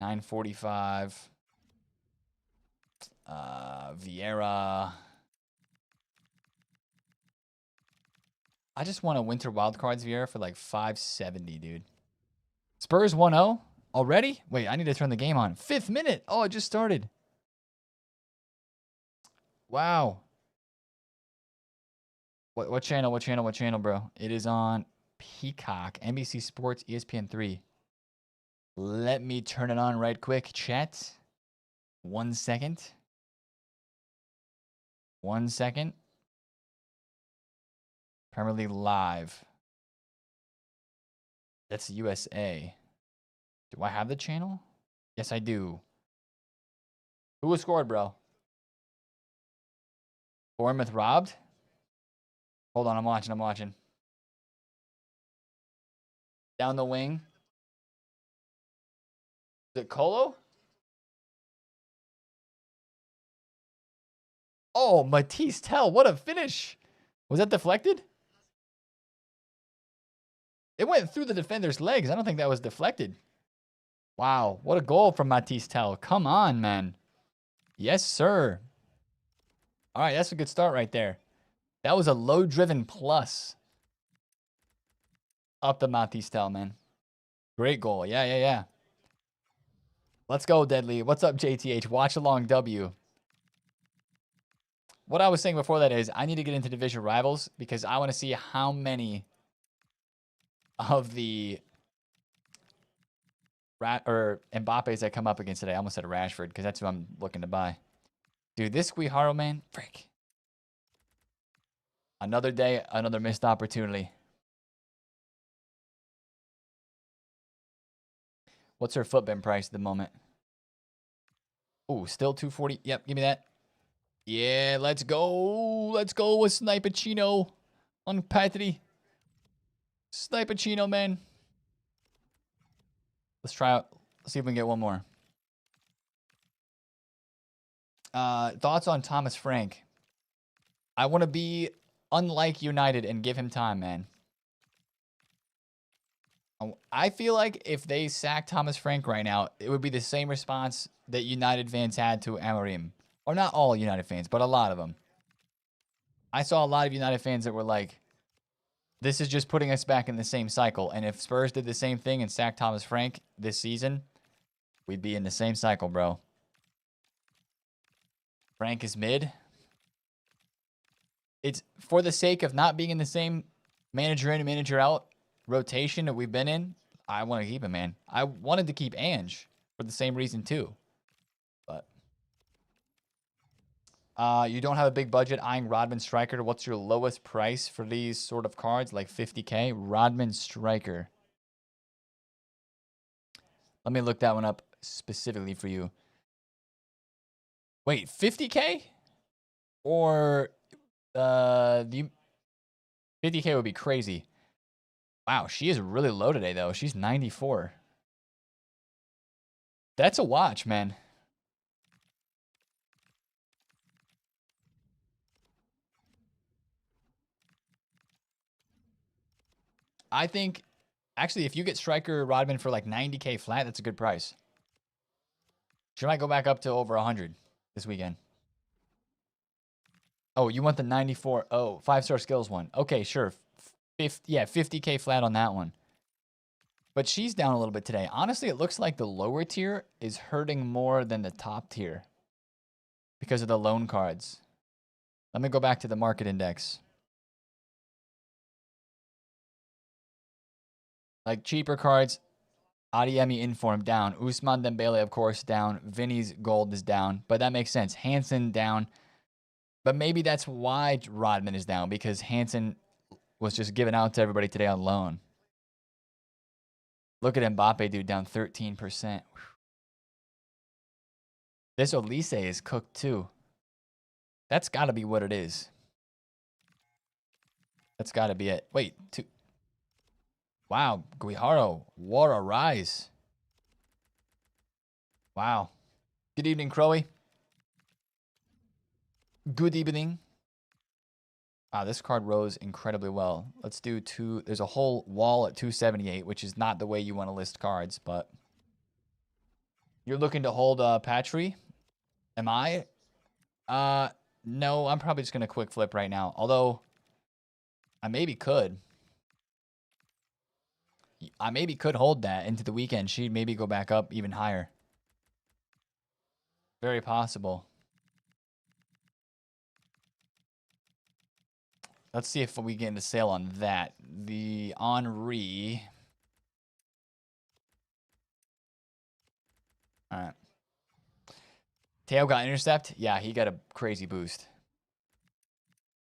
945. Vieira. I just want a Winter Wildcards Vieira for like 570, dude. Spurs 1-0 already? Wait, I need to turn the game on. 5th minute. Oh, it just started. Wow. What channel? What channel, bro? It is on Peacock, NBC Sports, ESPN3. Let me turn it on right quick, chat. 1 second. 1 second. Premier League Live. That's USA. Do I have the channel? Yes, I do. Who was scored, bro? Bournemouth robbed? Hold on, I'm watching. Down the wing. Is it Colo? Oh, Matisse Tell. What a finish. Was that deflected? It went through the defender's legs. I don't think that was deflected. Wow, what a goal from Matisse Tell. Come on, man. Yes, sir. All right, that's a good start right there. That was a low-driven plus. Up the Matisse Tell, man. Great goal. Yeah. Let's go, Deadly. What's up, JTH? Watch along W. What I was saying before that is I need to get into Division Rivals because I want to see how many of the Mbappe's that come up against today. I almost said Rashford because that's who I'm looking to buy. Dude, this Guijaro, man, frick. Another day, another missed opportunity. What's her footbin price at the moment? Ooh, still 240. Yep, give me that. Yeah, let's go. Let's go with Snipachino on Patry. Snipachino, man. Let's try out. Let's see if we can get one more. Thoughts on Thomas Frank? I want to be unlike United and give him time, man. I feel like if they sack Thomas Frank right now, it would be the same response that United fans had to Amorim. Or not all United fans, but a lot of them. I saw a lot of United fans that were like, this is just putting us back in the same cycle. And if Spurs did the same thing and sacked Thomas Frank this season, we'd be in the same cycle, bro. Frank is mid. It's for the sake of not being in the same manager in and manager out rotation that we've been in. I want to keep him, man. I wanted to keep Ange for the same reason too. But you don't have a big budget eyeing Rodman Striker. What's your lowest price for these sort of cards, like 50K? Rodman Striker. Let me look that one up specifically for you. Wait, 50K? Or the 50K would be crazy. Wow, she is really low today, though. She's 94. That's a watch, man. I think Actually, if you get striker Rodman for like 90K flat, that's a good price. She might go back up to over 100 this weekend. Oh, you want the 94? Oh, 5-star skills one. Okay, sure. 50K flat on that one. But she's down a little bit today. Honestly, it looks like the lower tier is hurting more than the top tier because of the loan cards. Let me go back to the market index. Like cheaper cards, Adiemi Inform down. Ousmane Dembele, of course, down. Vinny's gold is down. But that makes sense. Hansen down. But maybe that's why Rodman is down, because Hansen was just given out to everybody today on loan. Look at Mbappe, dude, down 13%. This Olise is cooked too. That's got to be what it is. That's got to be it. Wait, wow, Guijaro, what a rise. Wow. Good evening, Crowy. Good evening. Wow, this card rose incredibly well. Let's do two. There's a whole wall at 278, which is not the way you want to list cards, but you're looking to hold Patry? Am I? No, I'm probably just going to quick flip right now. Although, I maybe could. I maybe could hold that into the weekend. She'd maybe go back up even higher. Very possible. Let's see if we get into sale on that. The Henri. All right. Teo got intercept. Yeah, he got a crazy boost.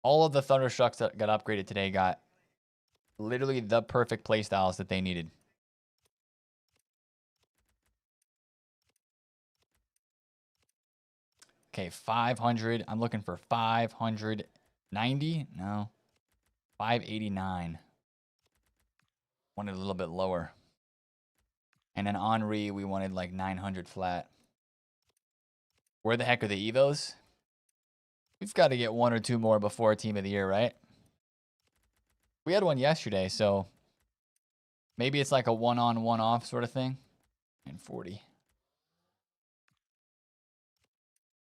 All of the Thunderstrucks that got upgraded today got literally the perfect playstyles that they needed. Okay, 500. I'm looking for 590. No. 589. Wanted a little bit lower. And then Henri, we wanted like 900 flat. Where the heck are the Evos? We've got to get one or two more before Team of the Year, right? We had one yesterday, so maybe it's like a one-on, one-off sort of thing. And 40.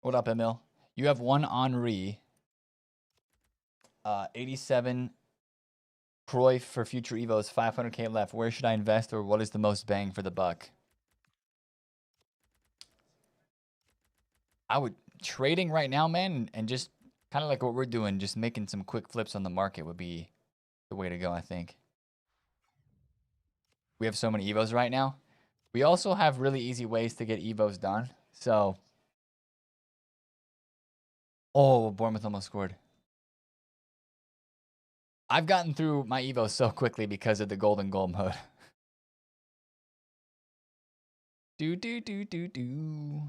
What up, Emil? You have one Henri. 87 Cruyff for future Evos, 500K left. Where should I invest, or what is the most bang for the buck? I would trading right now, man, and just kind of like what we're doing, just making some quick flips on the market would be the way to go, I think. We have so many Evos right now. We also have really easy ways to get Evos done. So, oh, Bournemouth almost scored. I've gotten through my Evos so quickly because of the golden goal mode. Do.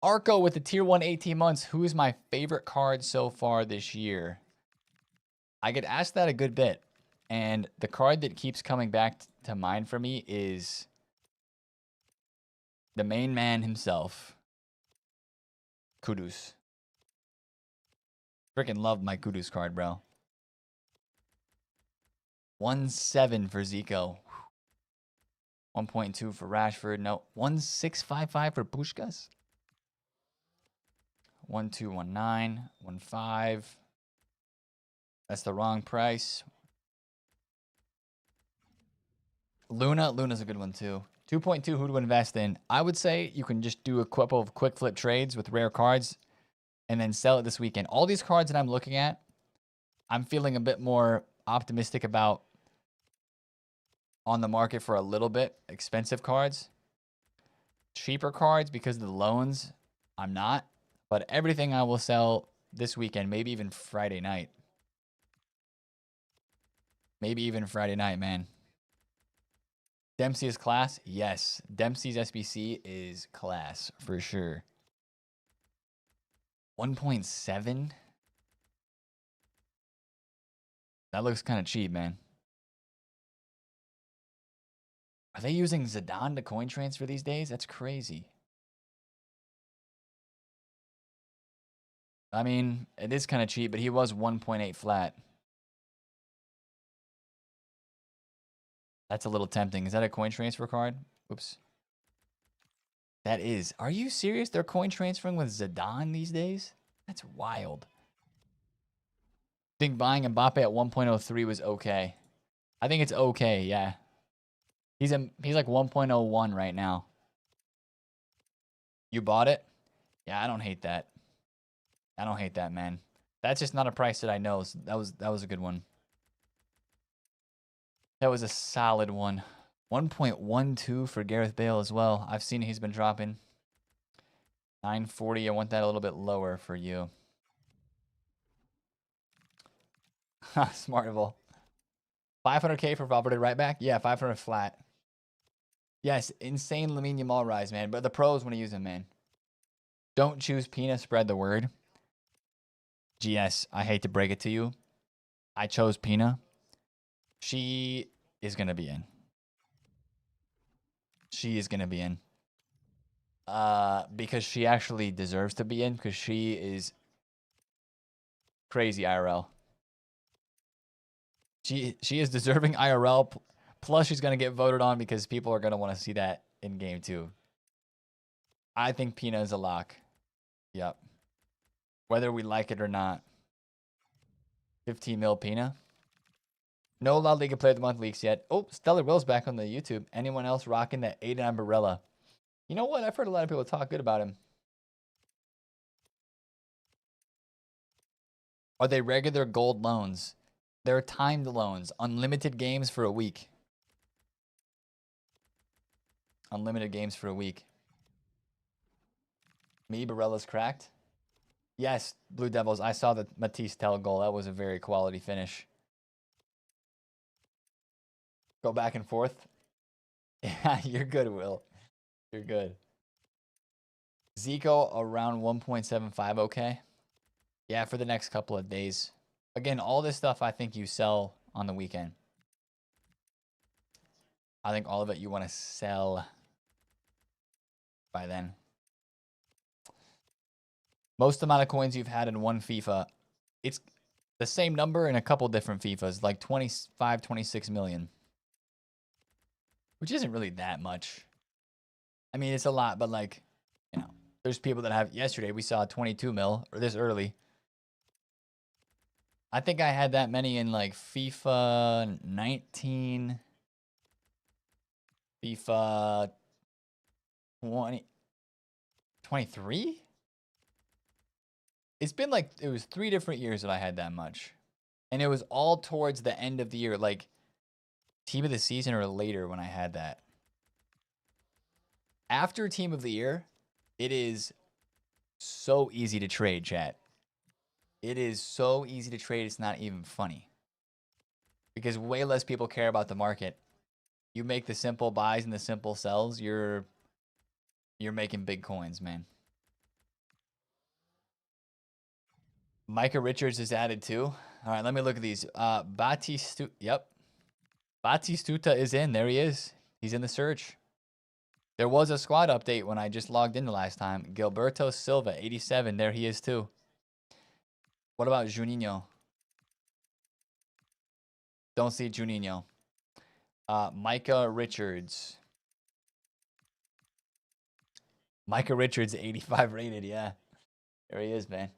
Arco with the tier 1 18 months. Who is my favorite card so far this year? I get asked that a good bit. And the card that keeps coming back to mind for me is the main man himself, Kudus. Freaking love my Kudus card, bro. 1.7 for Zico. 1.2 for Rashford. No, 1.655 for Puskás. 1.219, 1.5. That's the wrong price. Luna's a good one too. 2.2, who to invest in? I would say you can just do a couple of quick flip trades with rare cards and then sell it this weekend. All these cards that I'm looking at, I'm feeling a bit more optimistic about on the market for a little bit. Expensive cards. Cheaper cards because of the loans, I'm not. But everything I will sell this weekend, maybe even Friday night. Maybe even Friday night, man. Dempsey is class? Yes. Dempsey's SBC is class for sure. 1.7? That looks kind of cheap, man. Are they using Zidane to coin transfer these days? That's crazy. I mean, it is kind of cheap, but he was 1.8 flat. That's a little tempting. Is that a coin transfer card? Oops. That is. Are you serious? They're coin transferring with Zidane these days? That's wild. I think buying Mbappe at 1.03 was okay. I think it's okay, yeah. He's like 1.01 right now. You bought it? Yeah, I don't hate that. I don't hate that, man. That's just not a price that I know. So that was a good one. That was a solid one. 1.12 for Gareth Bale as well. I've seen he's been dropping. 940. I want that a little bit lower for you. Smartable. 500K for Valverde right back? Yeah, 500 flat. Yes, insane Lamine Yamal rise, man. But the pros want to use him, man. Don't choose Pina, spread the word. GS, I hate to break it to you. I chose Pina. She is going to be in. She is going to be in. Because she actually deserves to be in because she is crazy IRL. She is deserving IRL. Plus, she's going to get voted on because people are going to want to see that in game too. I think Pina is a lock. Yep. Whether we like it or not. 15 mil Pina. No La Liga Player of the Month leaks yet. Oh, Stellar Will's back on the YouTube. Anyone else rocking that Aiden Barella? You know what? I've heard a lot of people talk good about him. Are they regular gold loans? They're timed loans. Unlimited games for a week. Unlimited games for a week. Me, Barella's cracked. Yes, Blue Devils. I saw the Matisse Tell goal. That was a very quality finish. Go back and forth. Yeah, you're good, Will. You're good. Zico around 1.75, okay? Yeah, for the next couple of days. Again, all this stuff I think you sell on the weekend. I think all of it you want to sell by then. Most amount of coins you've had in one FIFA. It's the same number in a couple different FIFAs, like 25, 26 million. Which isn't really that much. I mean, it's a lot, but like, you know, there's people that have, yesterday we saw 22 mil, or this early. I think I had that many in like FIFA 19, FIFA 20, 23? It's been like, it was 3 different years that I had that much. And it was all towards the end of the year, like team of the season or later when I had that. After team of the year, it is so easy to trade, chat. It is so easy to trade, it's not even funny. Because way less people care about the market. You make the simple buys and the simple sells, you're making big coins, man. Micah Richards is added too. All right, let me look at these. Batistuta, yep. Batistuta is in. There he is. He's in the search. There was a squad update when I just logged in the last time. Gilberto Silva, 87. There he is too. What about Juninho? Don't see Juninho. Micah Richards. Micah Richards, 85 rated. Yeah. There he is, man.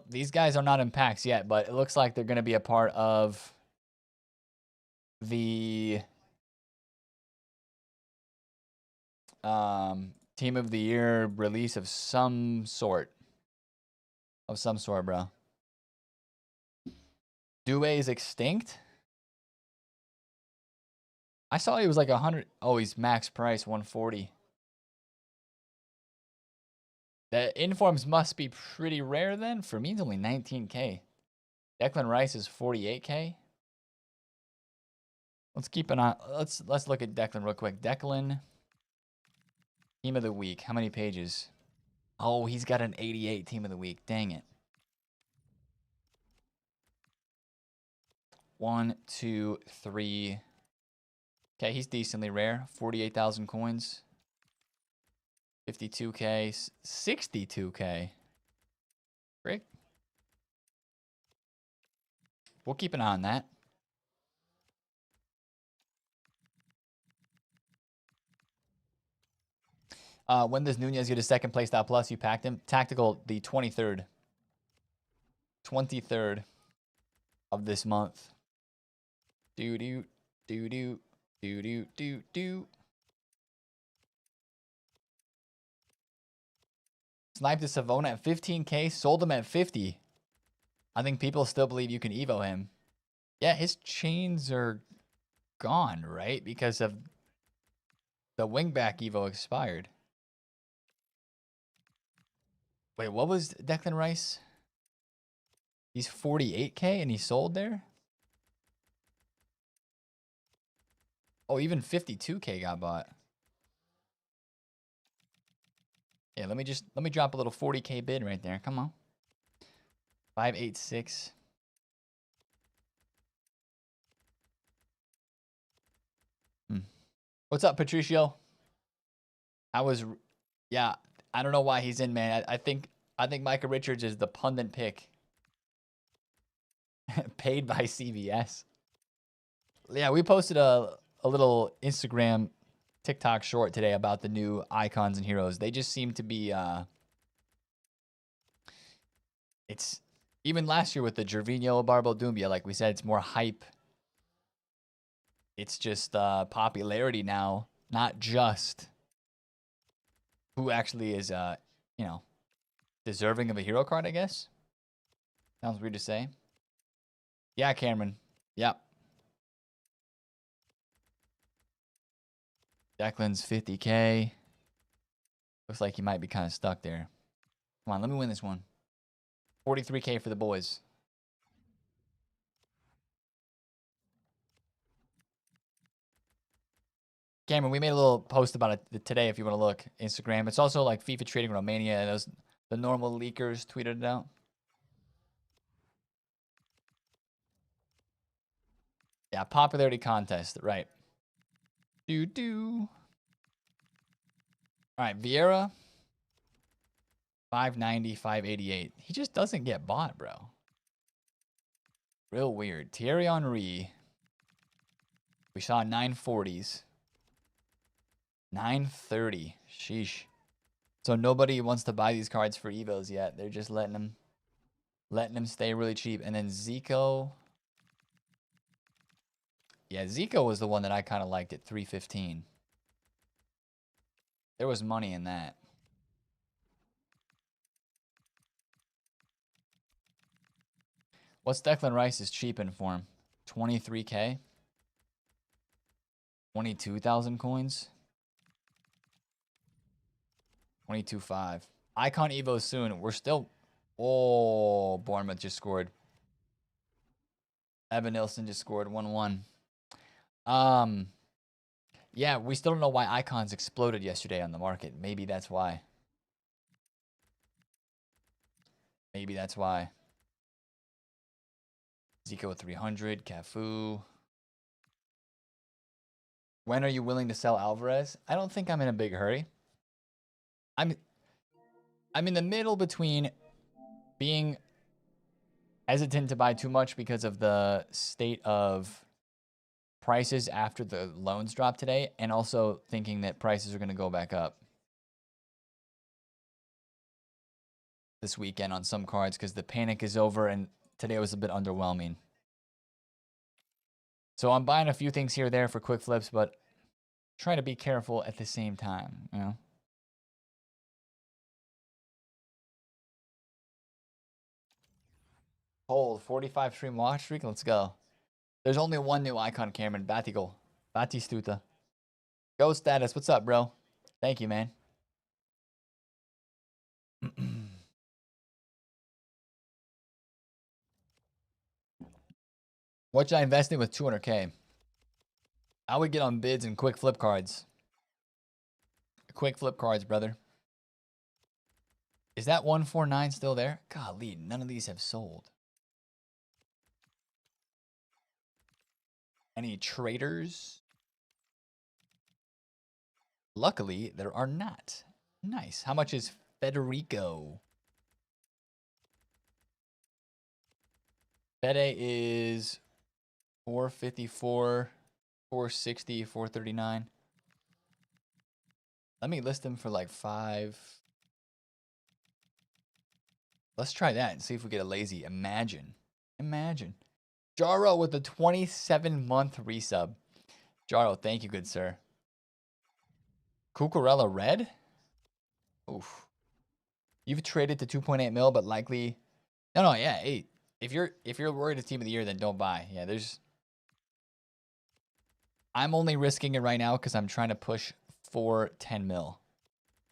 These guys are not in packs yet, but it looks like they're going to be a part of the team of the year release of some sort. Bro. Due is extinct? I saw he was like 100. Oh, he's max price 140. The informs must be pretty rare then. For me, it's only 19K. Declan Rice is 48K. Let's keep an eye. Let's look at Declan real quick. Declan, team of the week. How many pages? Oh, he's got an 88 team of the week. Dang it. 1, 2, 3. Okay, he's decently rare. 48,000 coins. 52K. 62K. Great. We'll keep an eye on that. When does Nunez get his second play style plus? You packed him. Tactical, the 23rd. 23rd of this month. Do. Sniped the Savona at 15K, sold him at 50. I think people still believe you can Evo him. Yeah, his chains are gone, right? Because of the wingback Evo expired. Wait, what was Declan Rice? He's 48K and he sold there? Oh, even 52K got bought. Yeah, let me drop a little 40K bid right there. Come on. 586. What's up, Patricio? Yeah, I don't know why he's in, man. I think Micah Richards is the pundit pick. Paid by CVS. Yeah, we posted a little Instagram, TikTok short today about the new icons and heroes. They just seem to be it's even last year with the Gervinho Barbo Dumbia, like we said, it's more hype. It's just popularity now, not just who actually is you know, deserving of a hero card, I guess. Sounds weird to say. Yeah, Cameron. Yep. Declan's 50K. Looks like he might be kind of stuck there. Come on, let me win this one. 43K for the boys. Cameron, we made a little post about it today if you want to look. Instagram. It's also like FIFA Trading Romania. And those the normal leakers tweeted it out. Yeah, popularity contest. Right. Do. All right, Vieira. 590, 588. He just doesn't get bought, bro. Real weird. Thierry Henry. We saw 940s. 930. Sheesh. So nobody wants to buy these cards for Evos yet. They're just letting them stay really cheap. And then Zico. Yeah, Zico was the one that I kind of liked at 315. There was money in that. What's Declan Rice's cheap in form? 23K? 22,000 coins? 22.5. Icon Evo soon. We're still... Oh, Bournemouth just scored. Evan Nilsson just scored 1-1. Yeah, we still don't know why icons exploded yesterday on the market. Maybe that's why. Maybe that's why. Zico 300, Cafu. When are you willing to sell Alvarez? I don't think I'm in a big hurry. I'm in the middle between being hesitant to buy too much because of the state of prices after the loans drop today, and also thinking that prices are going to go back up this weekend on some cards because the panic is over, and today was a bit underwhelming. So I'm buying a few things here or there for quick flips, but trying to be careful at the same time, you know? Hold 45 stream watch streak. Let's go. There's only one new icon, Cameron. Batistuta. Go status. What's up, bro? Thank you, man. What should I invest in with 200K? I would get on bids and quick flip cards. Quick flip cards, brother. Is that 149 still there? Golly, none of these have sold. Any traders? Luckily, there are not. Nice. How much is Federico? Fede is 454, 460, 439. Let me list him for like 5. Let's try that and see if we get a lazy. Imagine. Jaro with the 27-month resub. Jaro, thank you, good sir. Cucurella red? Oof. You've traded to 2.8 mil, but likely... No, yeah, 8. If you're worried it's team of the year, then don't buy. Yeah, there's... I'm only risking it right now because I'm trying to push for 10 mil.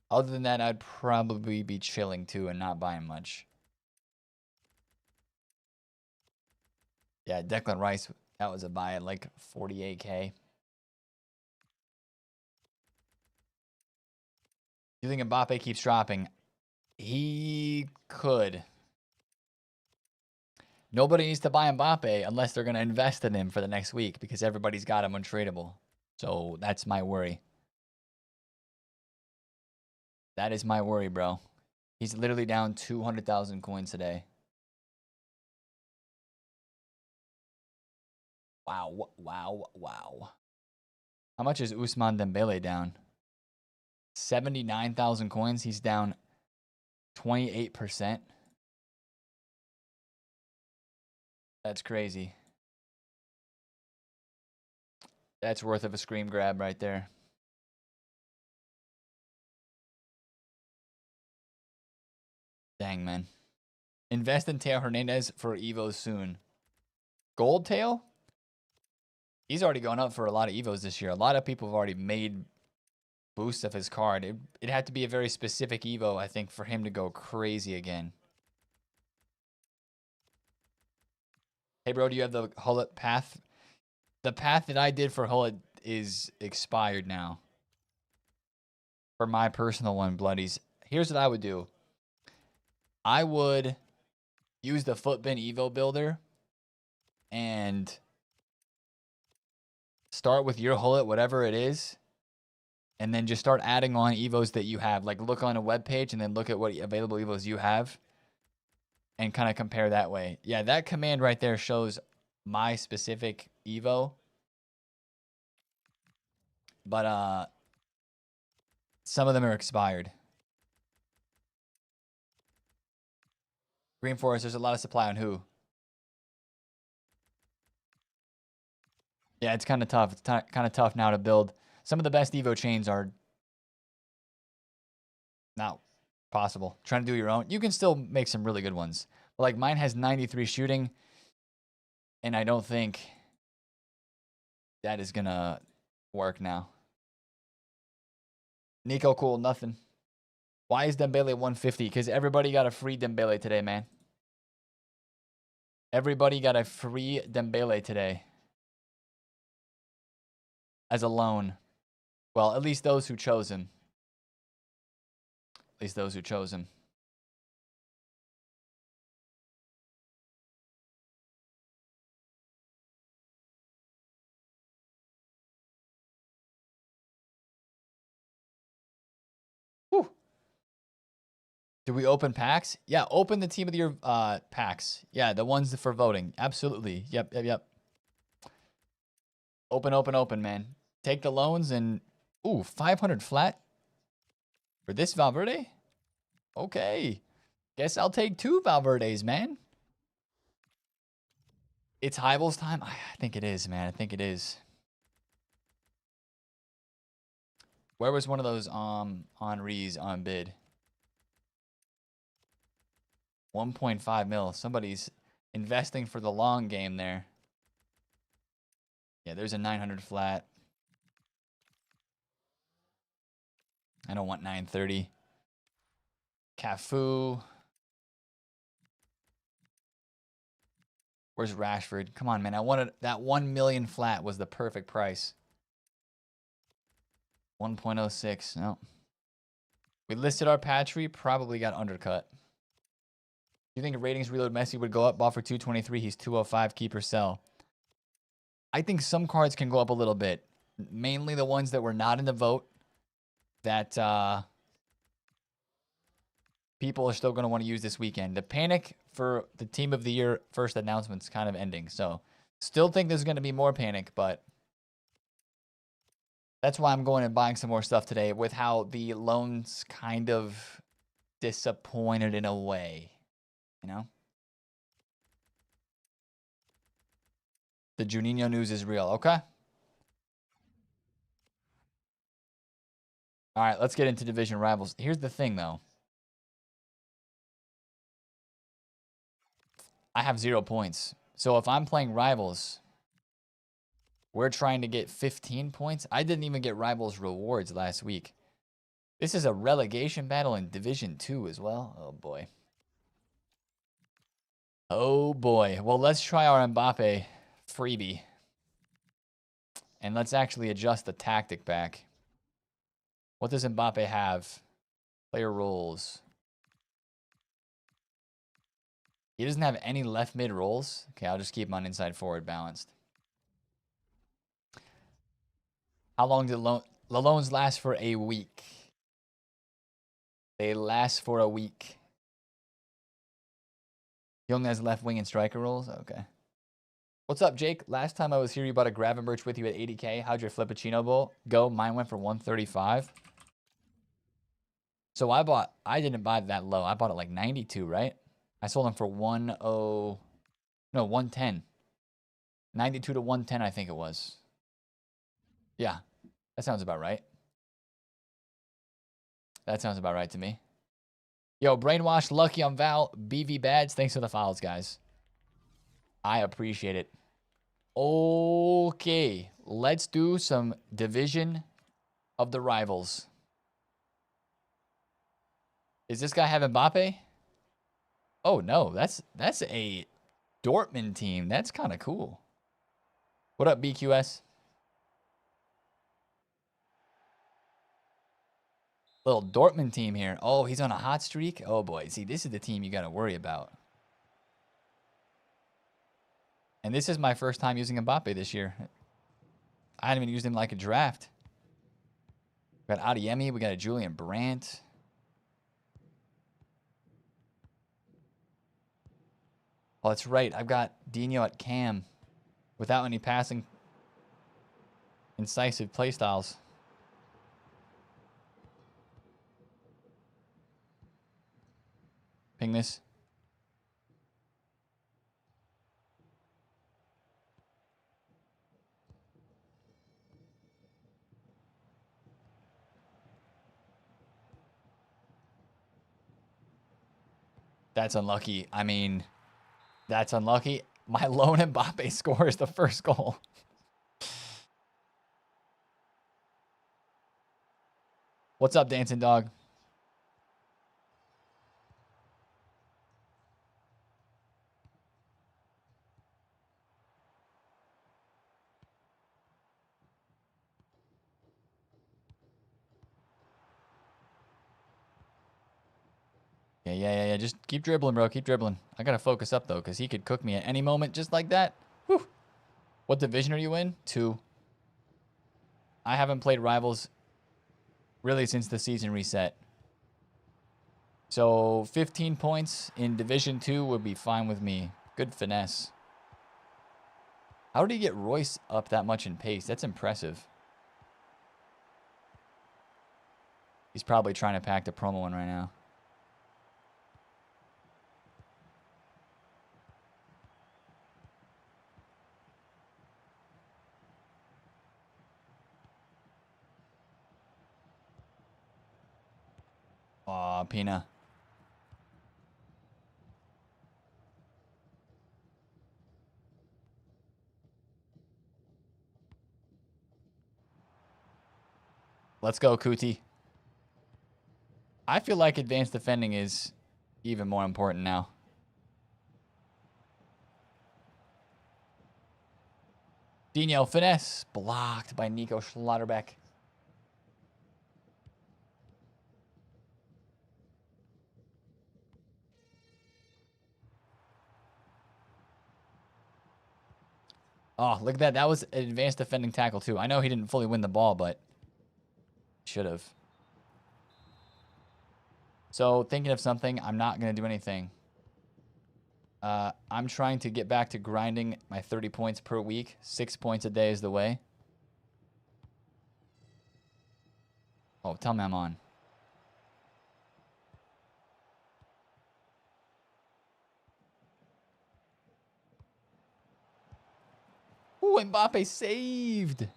Other than that, I'd probably be chilling too and not buying much. Yeah, Declan Rice, that was a buy at like 48K. Do you think Mbappe keeps dropping? He could. Nobody needs to buy Mbappe unless they're going to invest in him for the next week because everybody's got him untradeable. So that's my worry. That is my worry, bro. He's literally down 200,000 coins today. Wow. How much is Ousmane Dembele down? 79,000 coins. He's down 28%. That's crazy. That's worth of a screen grab right there. Dang, man. Invest in Teo Hernandez for Evo soon. Gold Tail? He's already gone up for a lot of Evos this year. A lot of people have already made boosts of his card. It had to be a very specific Evo, I think, for him to go crazy again. Hey, bro, do you have the Hullet path? The path that I did for Hullet is expired now. For my personal one, Bloodies. Here's what I would do. I would use the Footbin Evo builder and start with your Hullet, whatever it is, and then just start adding on Evos that you have. Like, look on a web page and then look at what available Evos you have and kind of compare that way. Yeah, that command right there shows my specific Evo. But some of them are expired. Green Forest, there's a lot of supply on who? Yeah, it's kind of tough. It's kind of tough now to build. Some of the best Evo chains are not possible. Trying to do your own. You can still make some really good ones. But like mine has 93 shooting, and I don't think that is going to work now. Nico, cool, nothing. Why is Dembele at 150? Because everybody got a free Dembele today, man. Everybody got a free Dembele today. As a loan. Well, at least those who chose him. At least those who chose him. Whew. Do we open packs? Yeah, open the team of the year packs. Yeah, the ones for voting. Absolutely. Yep. Open, man. Take the loans and... Ooh, 500 flat? For this Valverde? Okay. Guess I'll take 2 Valverdes, man. It's Hybels time? I think it is, man. I think it is. Where was one of those Henri's on bid? 1.5 mil. Somebody's investing for the long game there. Yeah, there's a 900 flat. I don't want 930. Cafu. Where's Rashford? Come on, man. I wanted that 1 million flat was the perfect price. 1.06. No. We listed our Patry, probably got undercut. Do you think ratings reload Messi would go up? Ball for 223. He's 205. Keep or sell. I think some cards can go up a little bit. Mainly the ones that were not in the vote that people are still going to want to use this weekend. The panic for the team of the year first announcement's kind of ending. So still think there's going to be more panic, but That's why I'm going and buying some more stuff today with how the loans kind of disappointed in a way, you know? The Juninho news is real. Okay. All right, let's get into division rivals. Here's the thing, though. I have 0 points. So if I'm playing rivals, we're trying to get 15 points. I didn't even get rivals rewards last week. This is a relegation battle in Division 2 as well. Oh, boy. Oh, boy. Well, let's try our Mbappe freebie. And let's actually adjust the tactic back. What does Mbappe have? Player roles. He doesn't have any left mid roles. Okay, I'll just keep him on inside forward balanced. How long do the loans last? For a week. They last for a week. He only has left wing and striker roles? Okay. What's up, Jake? Last time I was here, you bought a Gravenberch with you at 80K. How'd your Flippuccino bowl go? Mine went for 135. So I didn't buy that low. I bought it like 92, right? I sold him for 110. 92 to 110, I think it was. Yeah, that sounds about right. That sounds about right to me. Yo, Brainwash, Lucky on Val, BV Bads. Thanks for the follows, guys. I appreciate it. Okay, let's do some division of the rivals. Does this guy have Mbappe? Oh, no, that's a Dortmund team. That's kind of cool. What up, BQS? Little Dortmund team here. Oh, he's on a hot streak. Oh, boy. See, this is the team you got to worry about. And this is my first time using Mbappe this year. I hadn't even used him like a draft. We got Adeyemi. We got a Julian Brandt. Oh, that's right. I've got Dino at Cam without any passing incisive playstyles. Ping this. That's unlucky. I mean, that's unlucky. My lone Mbappe scores the first goal. What's up, Dancing Dog? Yeah. Just keep dribbling, bro. Keep dribbling. I got to focus up, though, because he could cook me at any moment just like that. Whew. What division are you in? 2. I haven't played Rivals really since the season reset. So 15 points in Division 2 would be fine with me. Good finesse. How did he get Royce up that much in pace? That's impressive. He's probably trying to pack the promo one right now. Aw, Pina. Let's go, Kuti. I feel like advanced defending is even more important now. Dino finesse. Blocked by Nico Schlotterbeck. Oh, look at that. That was an advanced defending tackle, too. I know he didn't fully win the ball, but should have. So, thinking of something, I'm not going to do anything. I'm trying to get back to grinding my 30 points per week. 6 points a day is the way. Oh, tell me I'm on. Ooh, Mbappe saved.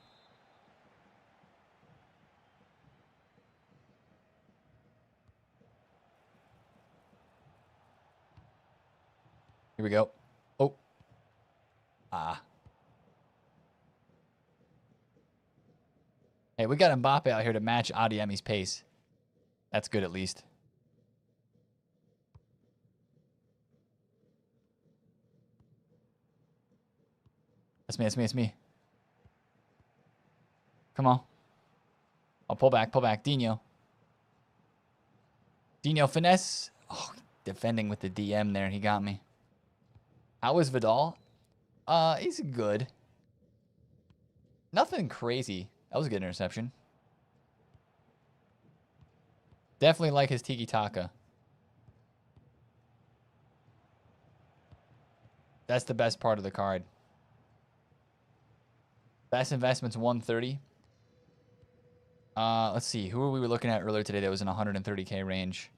Here we go. Oh. Ah. Hey, we got Mbappe out here to match Adeyemi's pace. That's good at least. That's me, that's me, that's me. Come on. I'll pull back, pull back. Dino. Dino finesse. Oh, defending with the DM there. He got me. How was Vidal? He's good. Nothing crazy. That was a good interception. Definitely like his Tiki Taka. That's the best part of the card. Best investment's 130. Let's see. Who were we looking at earlier today that was in 130K range?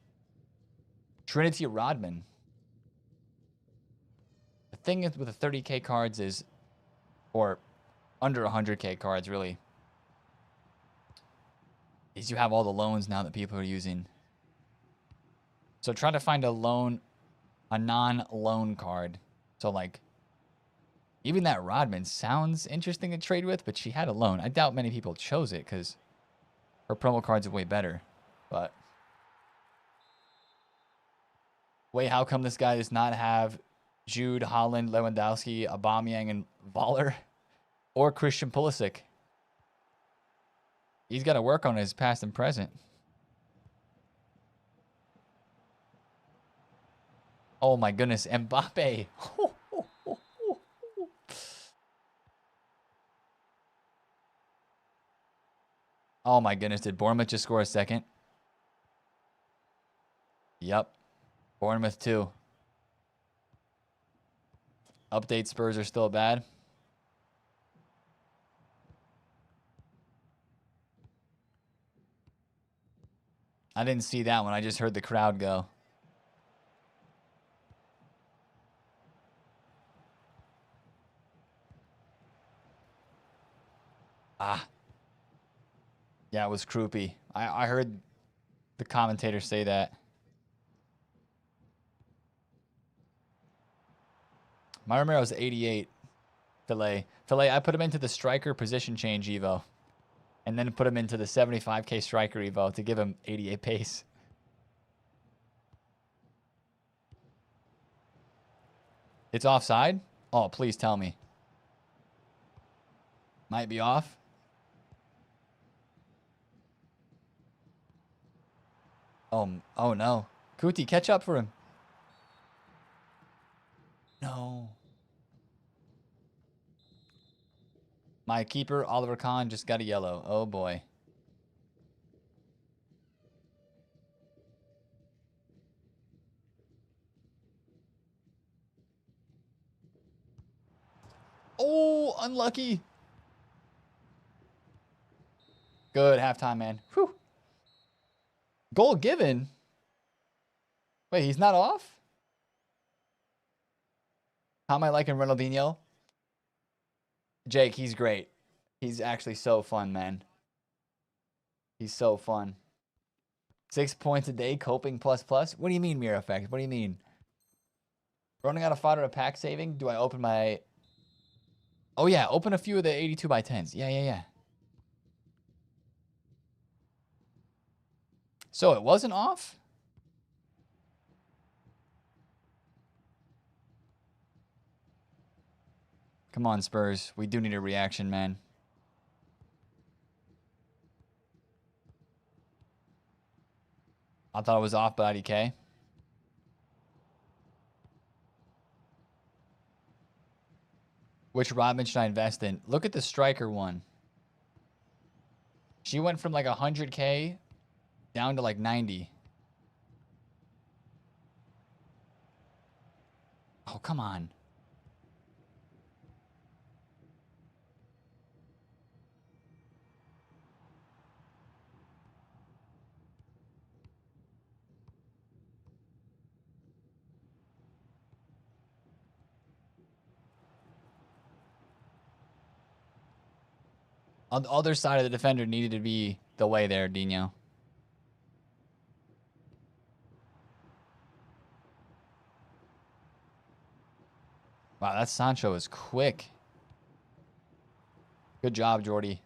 Trinity Rodman. The thing with the 30K cards is, or under 100K cards really, is you have all the loans now that people are using. So try to find a non-loan card. So like, even that Rodman sounds interesting to trade with, but she had a loan. I doubt many people chose it because her promo cards are way better. But wait, how come this guy does not have Jude, Holland, Lewandowski, Aubameyang, and Voller, or Christian Pulisic? He's got to work on his past and present. Oh my goodness, Mbappe. Oh my goodness, did Bournemouth just score a second? Yep. Bournemouth too. Update, Spurs are still bad. I didn't see that one. I just heard the crowd go. Ah. Yeah, it was Kroopy. I heard the commentator say that. My Romero's 88. Filet, I put him into the striker position change Evo. And then put him into the 75K striker Evo to give him 88 pace. It's offside? Oh, please tell me. Might be off. Oh no. Kuti, catch up for him. No. My keeper, Oliver Kahn, just got a yellow. Oh boy. Oh, unlucky. Good halftime, man. Whew. Goal given. Wait, he's not off? How am I liking Ronaldinho? Jake, he's great. He's actually so fun, man. He's so fun. 6 points a day, coping plus plus. What do you mean, mirror effect? What do you mean? Running out of fodder to pack saving? Do I open my... Oh, yeah. Open a few of the 82 by 10s. Yeah. So it wasn't off? Come on, Spurs. We do need a reaction, man. I thought it was off by IDK. Which Rodman should I invest in? Look at the striker one. She went from like 100K down to like 90. Oh, come on. On the other side of the defender needed to be the way there, Dino. Wow, that Sancho is quick. Good job, Jordy.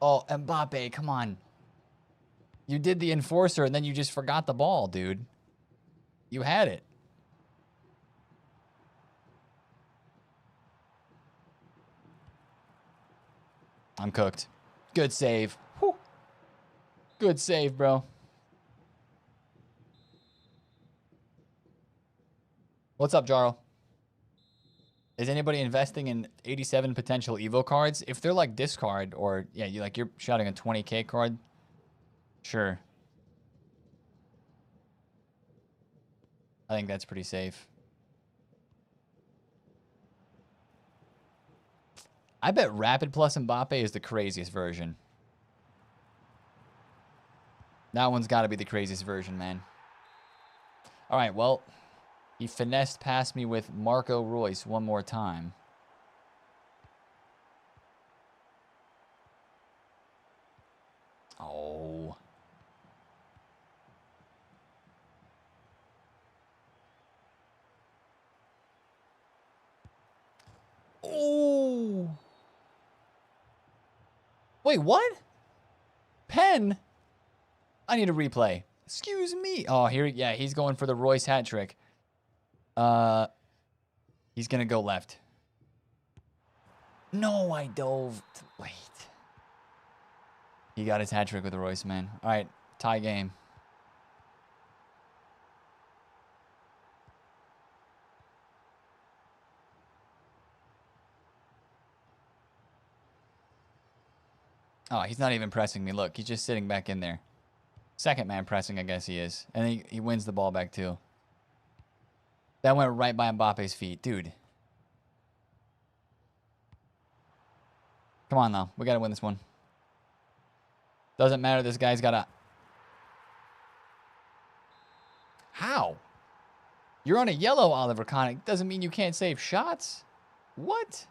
Oh, Mbappe, come on. You did the enforcer, and then you just forgot the ball, dude. You had it. I'm cooked. Good save. Whew. Good save, bro. What's up, Jarl? Is anybody investing in 87 potential Evo cards? If they're like discard or, yeah, you're shouting a 20K card, sure. I think that's pretty safe. I bet Rapid plus Mbappe is the craziest version. That one's got to be the craziest version, man. All right, well, he finessed past me with Marco Reus one more time. Oh. Oh. Wait, what? Pen? I need a replay. Excuse me. Oh, here, yeah, he's going for the Royce hat trick. He's going to go left. No, I dove. Wait. He got his hat trick with the Royce, man. All right, tie game. Oh, he's not even pressing me. Look, he's just sitting back in there. Second man pressing, I guess he is. And he wins the ball back, too. That went right by Mbappe's feet. Dude. Come on, though. We got to win this one. Doesn't matter. This guy's got a... How? You're on a yellow, Oliver Connick. Doesn't mean you can't save shots. What?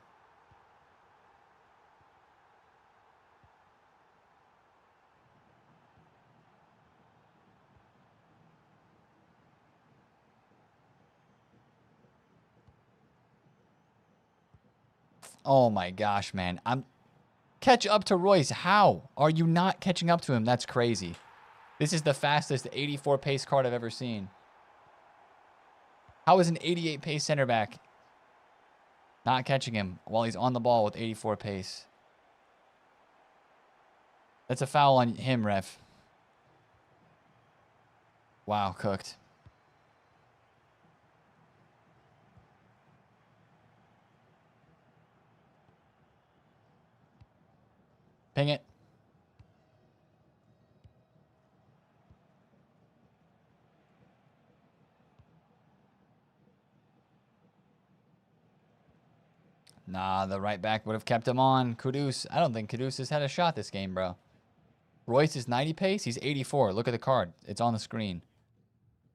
Oh, my gosh, man. Catch up to Royce. How are you not catching up to him? That's crazy. This is the fastest 84 pace card I've ever seen. How is an 88 pace center back not catching him while he's on the ball with 84 pace? That's a foul on him, ref. Wow, cooked. Ping it. Nah, the right back would have kept him on. Kudus. I don't think Kudus has had a shot this game, bro. Royce is 90 pace. He's 84. Look at the card. It's on the screen.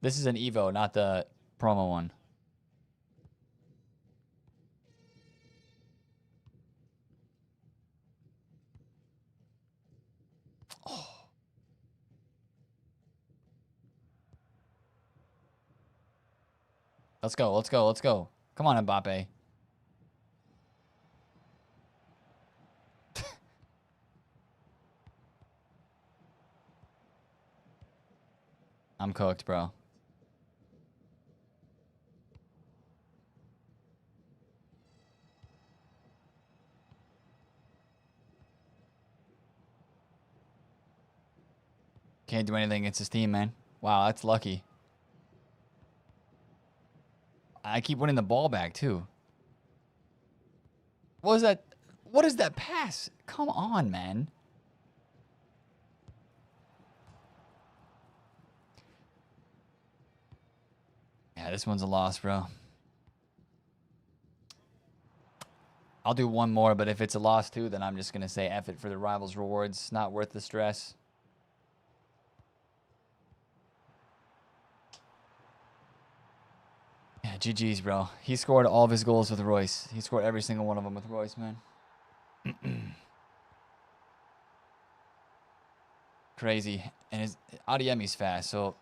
This is an Evo, not the promo one. Oh. Let's go. Let's go. Let's go. Come on, Mbappe. I'm cooked, bro. Can't do anything against his team, man. Wow, that's lucky. I keep winning the ball back, too. What was that? What is that pass? Come on, man. Yeah, this one's a loss, bro. I'll do one more, but if it's a loss, too, then I'm just going to say F it for the rivals' rewards. Not worth the stress. Yeah, GG's, bro. He scored all of his goals with Royce. He scored every single one of them with Royce, man. Crazy. And his Adeyemi's fast, so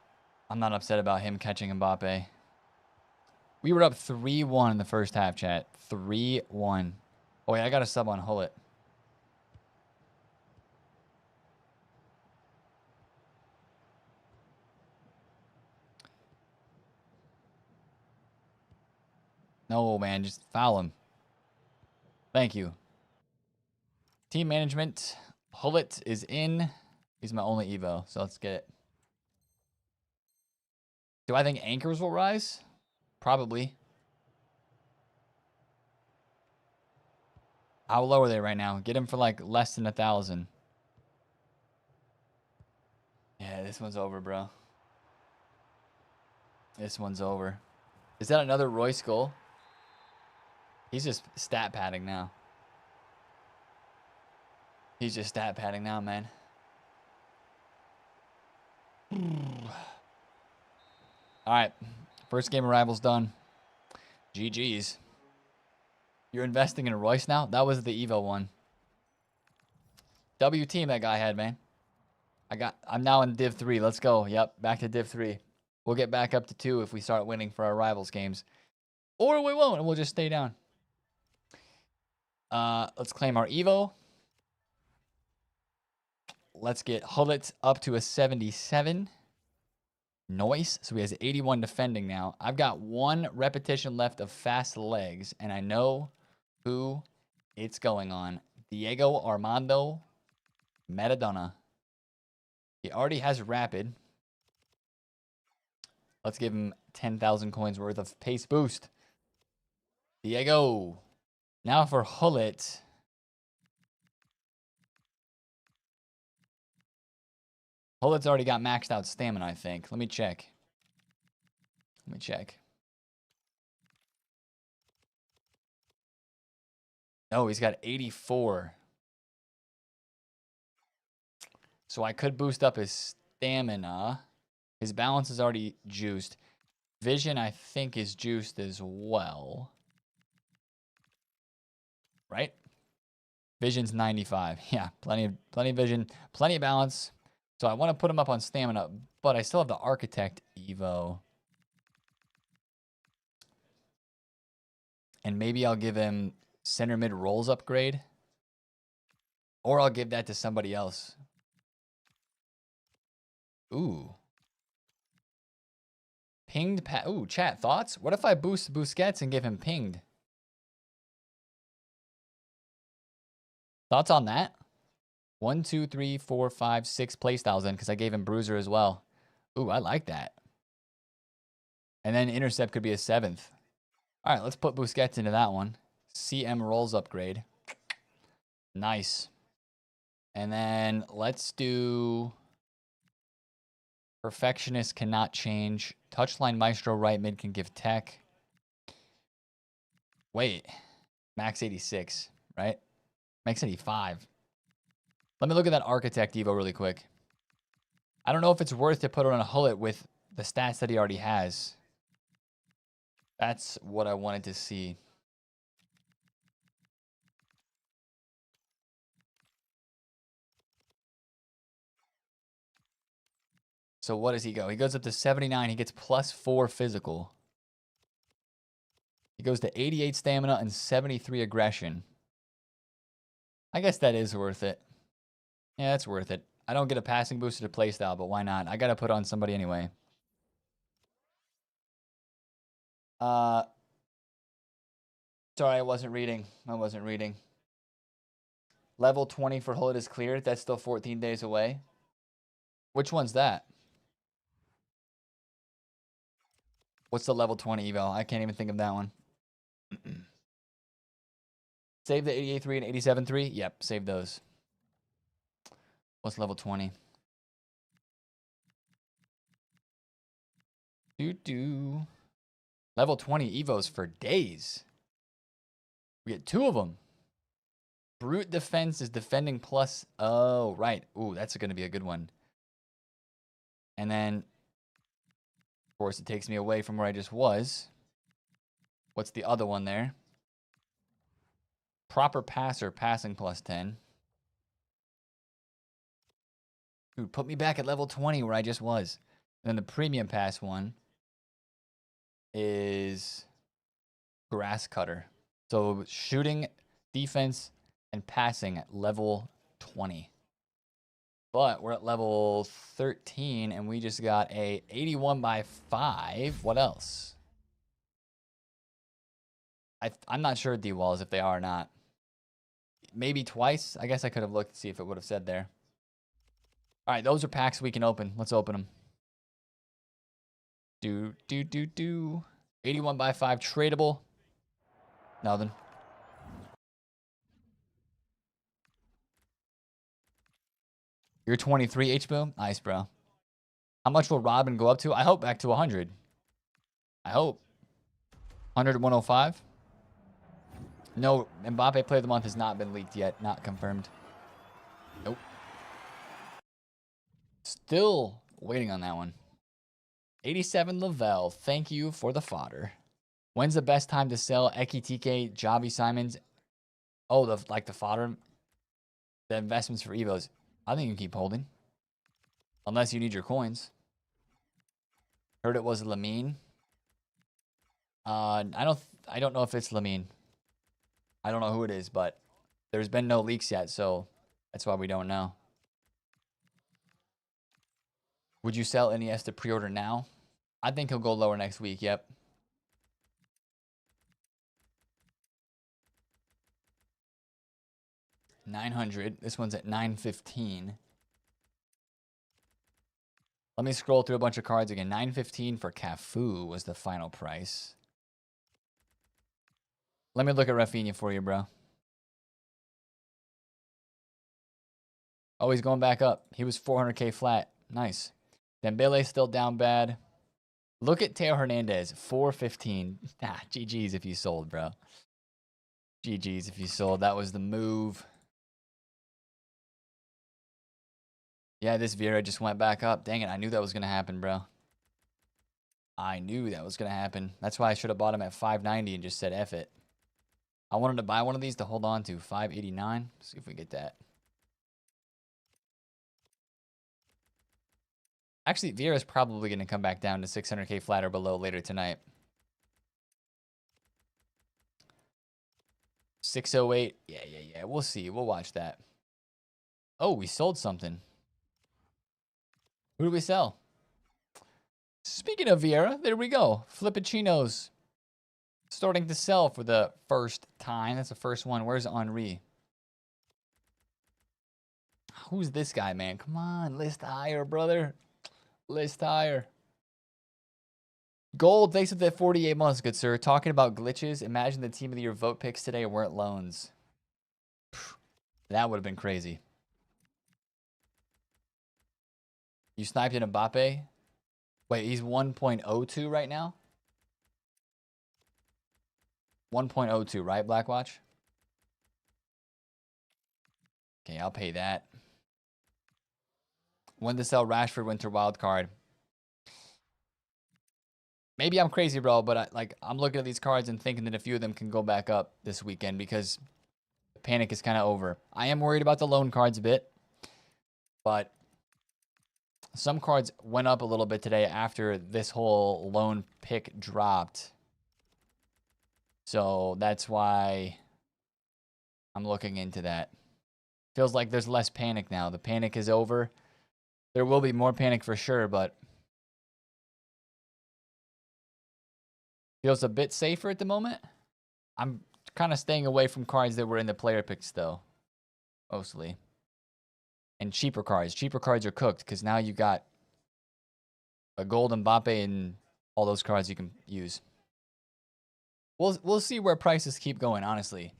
I'm not upset about him catching Mbappe. We were up 3-1 in the first half, chat. 3-1. Oh, wait, I got a sub on Hullet. No, man, just foul him. Thank you. Team management. Hullet is in. He's my only Evo, so let's get it. Do I think anchors will rise? Probably. How low are they right now? Get him for like less than 1,000. Yeah, this one's over, bro. This one's over. Is that another Royce goal? He's just stat padding now. He's just stat padding now, man. All right. First game of Rivals done. GG's. You're investing in Royce now? That was the Evo one. W team that guy had, man. I'm now in Div 3. Let's go. Yep, back to Div 3. We'll get back up to 2 if we start winning for our Rivals games. Or we won't, and we'll just stay down. Let's claim our Evo. Let's get Hullet up to a 77. Noise. So he has 81 defending now. I've got 1 repetition left of fast legs, and I know who it's going on. Diego Armando Maradona. He already has rapid. Let's give him 10,000 coins worth of pace boost. Diego. Now for Hullet. Hullet's already got maxed out stamina, I think. Let me check. Oh, he's got 84. So I could boost up his stamina. His balance is already juiced. Vision, I think, is juiced as well. Right? Vision's 95. Yeah, plenty of vision, plenty of balance. So I want to put him up on stamina, but I still have the Architect Evo. And maybe I'll give him center mid rolls upgrade. Or I'll give that to somebody else. Ooh. Pinged. Ooh, chat, thoughts? What if I boost Busquets and give him pinged? Thoughts on that? 1, 2, 3, 4, 5, 6 playstyles in because I gave him Bruiser as well. Ooh, I like that. And then Intercept could be a 7th. All right, let's put Busquets into that one. CM rolls upgrade. Nice. And then let's do Perfectionist cannot change. Touchline Maestro right mid can give tech. Wait. Max 86, right? Max 85. Let me look at that Architect Evo really quick. I don't know if it's worth to put it on a Hullet with the stats that he already has. That's what I wanted to see. So what does he go? He goes up to 79. He gets +4 physical. He goes to 88 stamina and 73 aggression. I guess that is worth it. Yeah, that's worth it. I don't get a passing booster to playstyle, but why not? I got to put on somebody anyway. Sorry, I wasn't reading. Level 20 for Hullet is cleared. That's still 14 days away. Which one's that? What's the level 20 evo? I can't even think of that one. Save the 88.3 and 87.3? Yep, save those. What's level 20? Level 20 evos for days. We get 2 of them. Brute defense is defending plus. Oh, right. Ooh, that's going to be a good one. And then, of course, it takes me away from where I just was. What's the other one there? Proper passer, passing plus 10. Dude, put me back at level 20 where I just was. And then the premium pass one is grass cutter. So shooting, defense, and passing at level 20. But we're at level 13, and we just got a 81 by 5. What else? I'm not sure D-Walls if they are or not. Maybe twice. I guess I could have looked to see if it would have said there. All right, those are packs we can open. Let's open them. 81 by 5 tradable. Nothing. You're 23 H-Boom? Nice, bro. How much will Robin go up to? I hope back to 100. I hope. 100 105? No, Mbappe Player of the Month has not been leaked yet. Not confirmed. Nope. Still waiting on that one. 87 Lavelle. Thank you for the fodder. When's the best time to sell Ekitike, Javi Simons? Oh, the fodder. The investments for Evos. I think you can keep holding. Unless you need your coins. Heard it was Lamine. I don't know if it's Lamine. I don't know who it is, but there's been no leaks yet, so that's why we don't know. Would you sell Iniesta pre-order now? I think he'll go lower next week, yep. $900. This one's at $915. Let me scroll through a bunch of cards again. $915 for Cafu was the final price. Let me look at Rafinha for you, bro. Oh, he's going back up. He was 400K flat. Nice. Dembele still down bad. Look at Teo Hernandez, 415. Ah, GG's if you sold, bro. GG's if you sold. That was the move. Yeah, this Vieira just went back up. Dang it, I knew that was going to happen, bro. I knew that was going to happen. That's why I should have bought him at 590 and just said F it. I wanted to buy one of these to hold on to. 589. See if we get that. Actually, Vieira's probably going to come back down to 600K flat or below later tonight. 608. Yeah. We'll see. We'll watch that. Oh, we sold something. Who do we sell? Speaking of Vieira, there we go. Flippuccino's starting to sell for the first time. That's the first one. Where's Henri? Who's this guy, man? Come on, list higher, brother. List higher. Gold, thanks for the 48 months, good sir. Talking about glitches, imagine the team of the year vote picks today weren't loans. That would have been crazy. You sniped in Mbappe? Wait, he's 1.02 right now? 1.02, right, Blackwatch? Okay, I'll pay that. When to sell Rashford winter wild card? Maybe I'm crazy, bro, but I'm looking at these cards and thinking that a few of them can go back up this weekend because the panic is kind of over. I am worried about the loan cards a bit, but some cards went up a little bit today after this whole loan pick dropped. So that's why I'm looking into that. Feels like there's less panic now. The panic is over. There will be more panic for sure, but feels a bit safer at the moment. I'm kind of staying away from cards that were in the player picks, though, mostly. And cheaper cards. Cheaper cards are cooked because now you got a gold Mbappe and all those cards you can use. We'll see where prices keep going, honestly.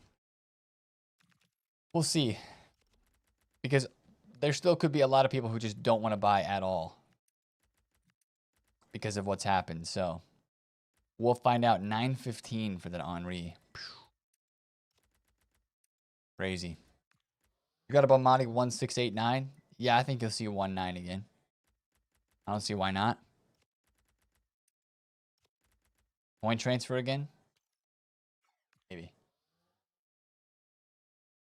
We'll see. Because there still could be a lot of people who just don't want to buy at all because of what's happened. So we'll find out. 915 for that Henri. Crazy. You got a Bomati 1689? Yeah, I think you'll see 19 again. I don't see why not. Point transfer again? Maybe.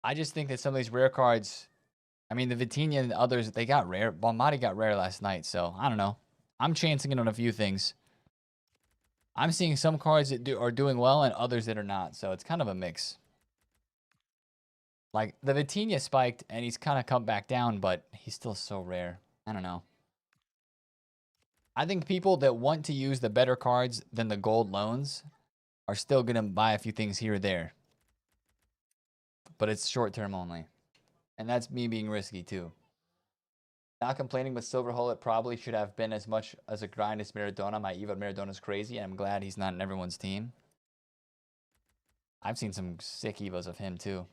I just think that some of these rare cards, I mean, the Vitinha and others, they got rare. Bonmati got rare last night, so I don't know. I'm chancing it on a few things. I'm seeing some cards that are doing well and others that are not, so it's kind of a mix. Like, the Vitinha spiked, and he's kind of come back down, but he's still so rare. I don't know. I think people that want to use the better cards than the gold loans are still going to buy a few things here or there. But it's short term only. And that's me being risky too. Not complaining, but Silver Hullet probably should have been as much as a grind as Maradona. My Evo Maradona's crazy, and I'm glad he's not in everyone's team. I've seen some sick Evos of him too.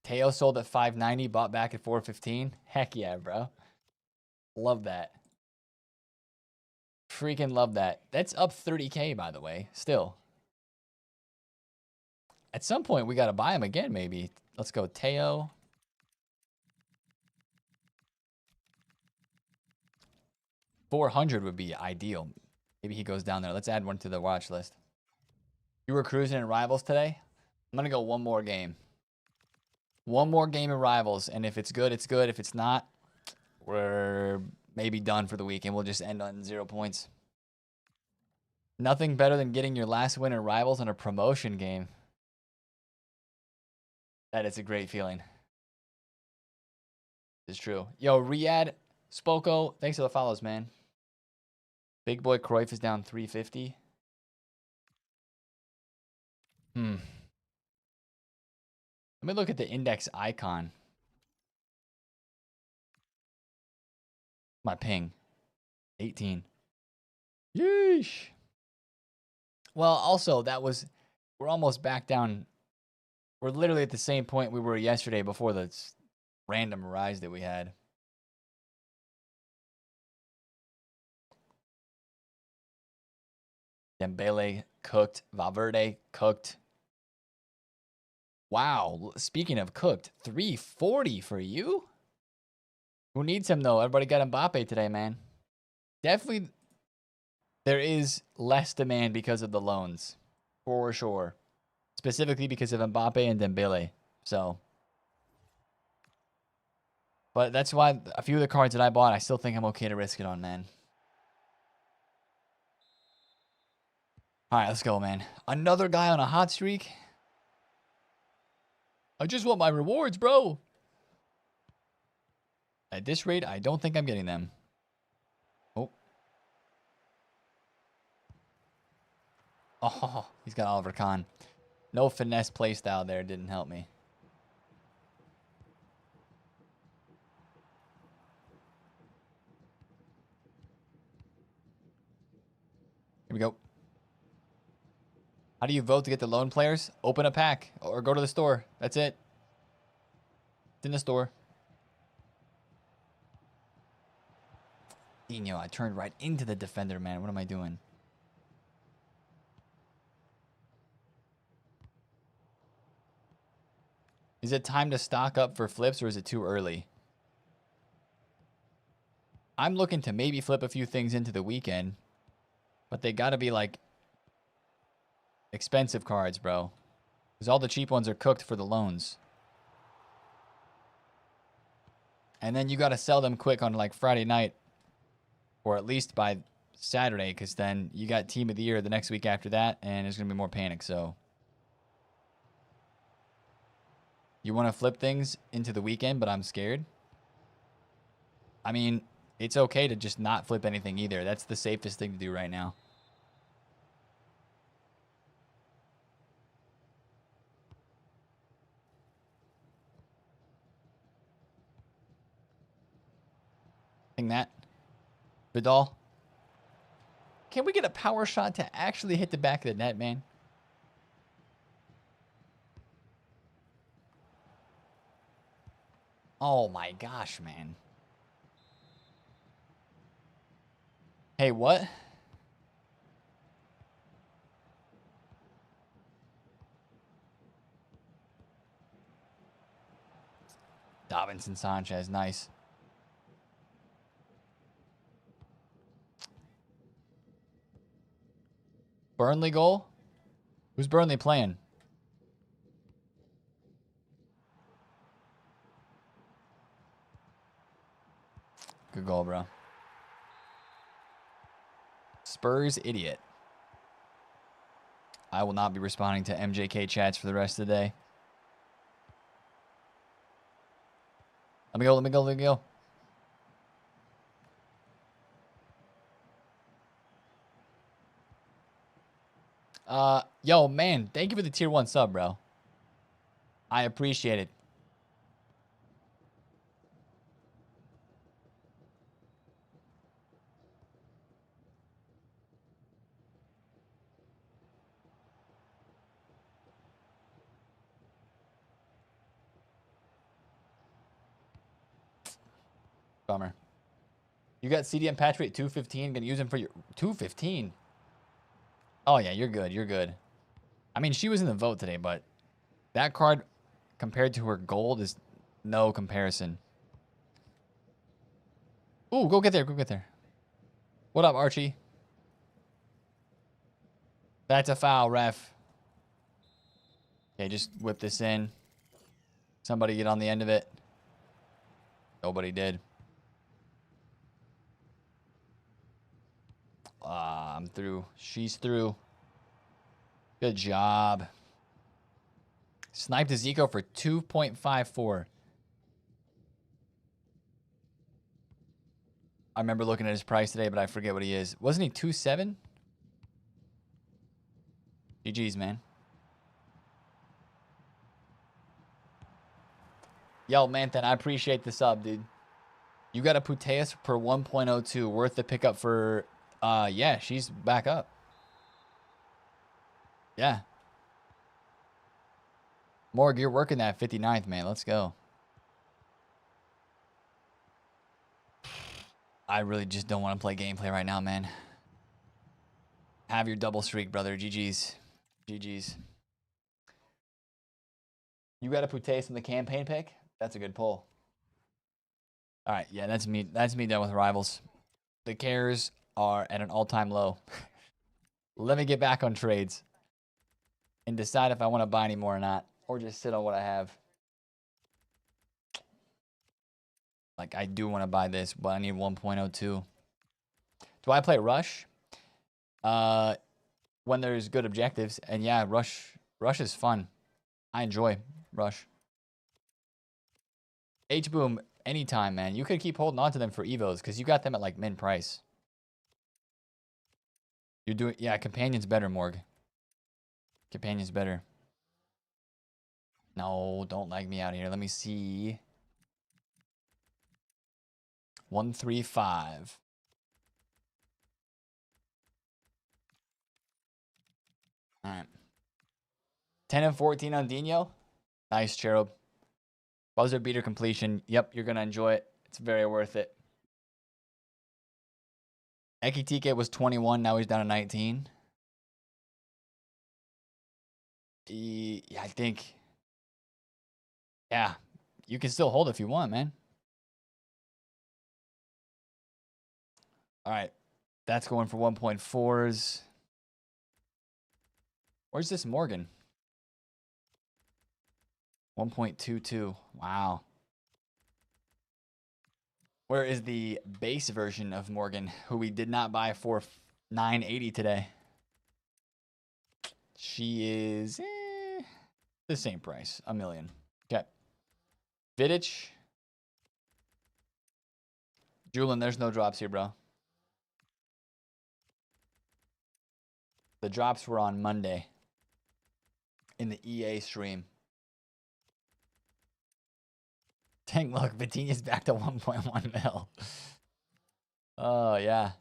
Teo sold at 590, bought back at 415. Heck yeah, bro. Love that. Freaking love that. That's up 30K, by the way, still. At some point, we got to buy him again, maybe. Let's go, Teo. $400 would be ideal. Maybe he goes down there. Let's add one to the watch list. You were cruising in Rivals today? I'm going to go one more game. One more game in Rivals, and if it's good, it's good. If it's not, we're maybe done for the week, and we'll just end on 0 points. Nothing better than getting your last win in Rivals in a promotion game. That is a great feeling. It's true. Yo, Riyadh, Spoko, thanks for the follows, man. Big boy Cruyff is down 350. Let me look at the index icon. My ping. 18. Yeesh. Well, also, we're almost back down. We're literally at the same point we were yesterday before the random rise that we had. Dembele cooked. Valverde cooked. Wow. Speaking of cooked, 340 for you? Who needs him, though? Everybody got Mbappe today, man. Definitely, there is less demand because of the loans. For sure. Specifically because of Mbappe and Dembele. So. But that's why a few of the cards that I bought, I still think I'm okay to risk it on, man. All right, let's go, man. Another guy on a hot streak. I just want my rewards, bro. At this rate, I don't think I'm getting them. Oh. Oh, he's got Oliver Kahn. No finesse playstyle there. Didn't help me. Here we go. How do you vote to get the loan players? Open a pack or go to the store. That's it. It's in the store. Dino, I turned right into the defender, man. What am I doing? Is it time to stock up for flips or is it too early? I'm looking to maybe flip a few things into the weekend, but they got to be like expensive cards, bro. Because all the cheap ones are cooked for the loans. And then you got to sell them quick on like Friday night or at least by Saturday because then you got Team of the Year the next week after that and there's going to be more panic. So you want to flip things into the weekend, but I'm scared. I mean, it's okay to just not flip anything either. That's the safest thing to do right now. That Vidal. Can we get a power shot to actually hit the back of the net, man? Oh my gosh, man. Hey, what? Davinson Sanchez, nice. Burnley goal? Who's Burnley playing? Good goal, bro. Spurs idiot. I will not be responding to MJK chats for the rest of the day. Let me go, let me go, let me go. Yo, man, thank you for the tier 1 sub, bro. I appreciate it. Bummer. You got CDM patch rate 215. Gonna use him for your 215. Oh yeah, you're good. You're good. I mean, she was in the vote today, but that card compared to her gold is no comparison. Ooh, go get there. Go get there. What up, Archie? That's a foul, ref. Okay, just whip this in. Somebody get on the end of it. Nobody did. I'm through. She's through. Good job. Sniped a Zico for 2.54. I remember looking at his price today, but I forget what he is. Wasn't he 2.7? GG's, man. Yo, Manthan, I appreciate the sub, dude. You got a Puteus per 1.02. Worth the pickup for... yeah, she's back up. Yeah. Morg, you're working that 59th, man. Let's go. I really just don't want to play gameplay right now, man. Have your double streak, brother. GG's. GG's. You got a Puteus in the campaign pick? That's a good pull. All right, yeah, that's me. That's me done with rivals. The cares are at an all-time low. Let me get back on trades and decide if I want to buy any more or not, or just sit on what I have. Like, I do want to buy this, but I need 1.02. Do I play Rush? When there's good objectives, and yeah, Rush is fun. I enjoy Rush. H-Boom, anytime, man. You could keep holding on to them for Evos, because you got them at, like, min price. You're doing... Yeah, Companion's better, Morg. Companion's better. No, don't lag me out here. Let me see. 135. All right. 10 and 14 on Dino. Nice, Cherub. Buzzer beater completion. Yep, you're going to enjoy it. It's very worth it. Ekitike was 21. Now he's down to 19. Yeah, I think. Yeah, you can still hold if you want, man. All right. That's going for 1.4s. Where's this Morgan? 1.22. Wow. Where is the base version of Morgan, who we did not buy for 980 today? She is the same price, $1 million. Okay. Vidic. Julian, there's no drops here, bro. The drops were on Monday in the EA stream. Dang, look, Vitinha's back to 1.1 mil. Oh, yeah.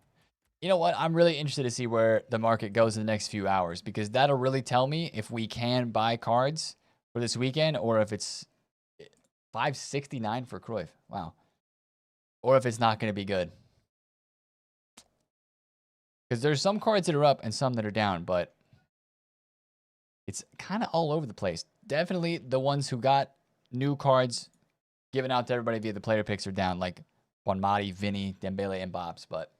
You know what? I'm really interested to see where the market goes in the next few hours, because that'll really tell me if we can buy cards for this weekend, or if it's 569 for Cruyff. Wow. Or if it's not going to be good. Because there's some cards that are up and some that are down, but it's kind of all over the place. Definitely the ones who got new cards given out to everybody via the player picks are down, like Juanmati, Vinny, Dembele, and Bobs. But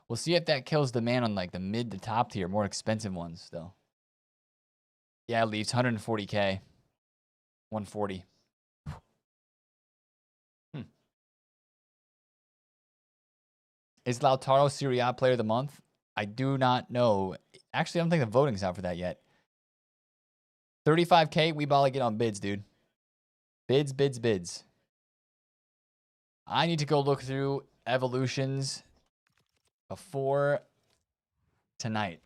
we'll see if that kills the man on like the mid to top tier, more expensive ones, though. Yeah, Leafs 140K. 140. Is Lautaro Serie A Player of the Month? I do not know. Actually, I don't think the voting's out for that yet. 35K, we ball get on bids, dude. Bids, bids, bids. I need to go look through evolutions before tonight.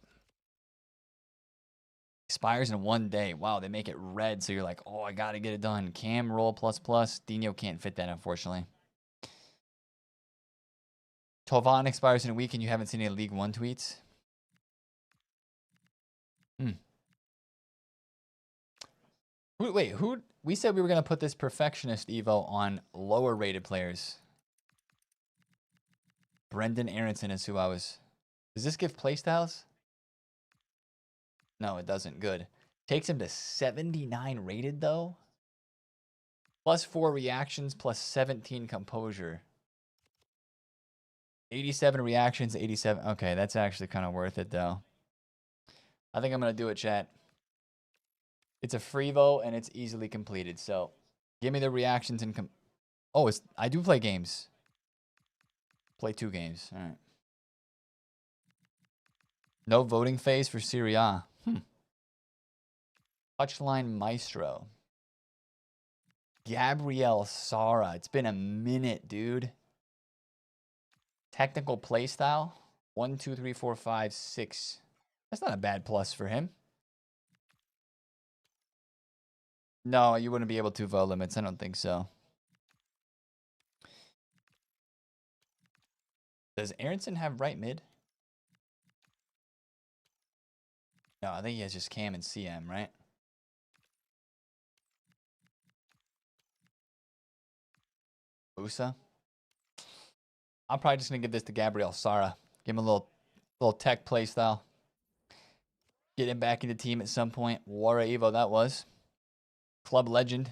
Expires in 1 day. Wow, they make it red, so you're like, oh, I got to get it done. Cam, roll, plus, plus. Dino can't fit that, unfortunately. Tovan expires in a week and you haven't seen any League One tweets? Wait, who? We said we were going to put this Perfectionist Evo on lower rated players. Brendan Aronson is who I was. Does this give playstyles? No, it doesn't. Good. Takes him to 79 rated, though. Plus 4 reactions, plus 17 composure. 87 reactions, 87. Okay, that's actually kind of worth it, though. I think I'm going to do it, chat. It's a free vote, and it's easily completed. So, give me the reactions and... Oh, I do play games. Play 2 games. All right. No voting phase for Serie A. Touchline Maestro. Gabriel Sara. It's been a minute, dude. Technical playstyle. 1, 2, 3, 4, 5, 6. That's not a bad plus for him. No, you wouldn't be able to vote limits. I don't think so. Does Aronson have right mid? No, I think he has just Cam and CM, right? Usa. I'm probably just gonna give this to Gabriel Sara. Give him a little tech play style. Get him back in the team at some point. War Evo, that was. Club legend.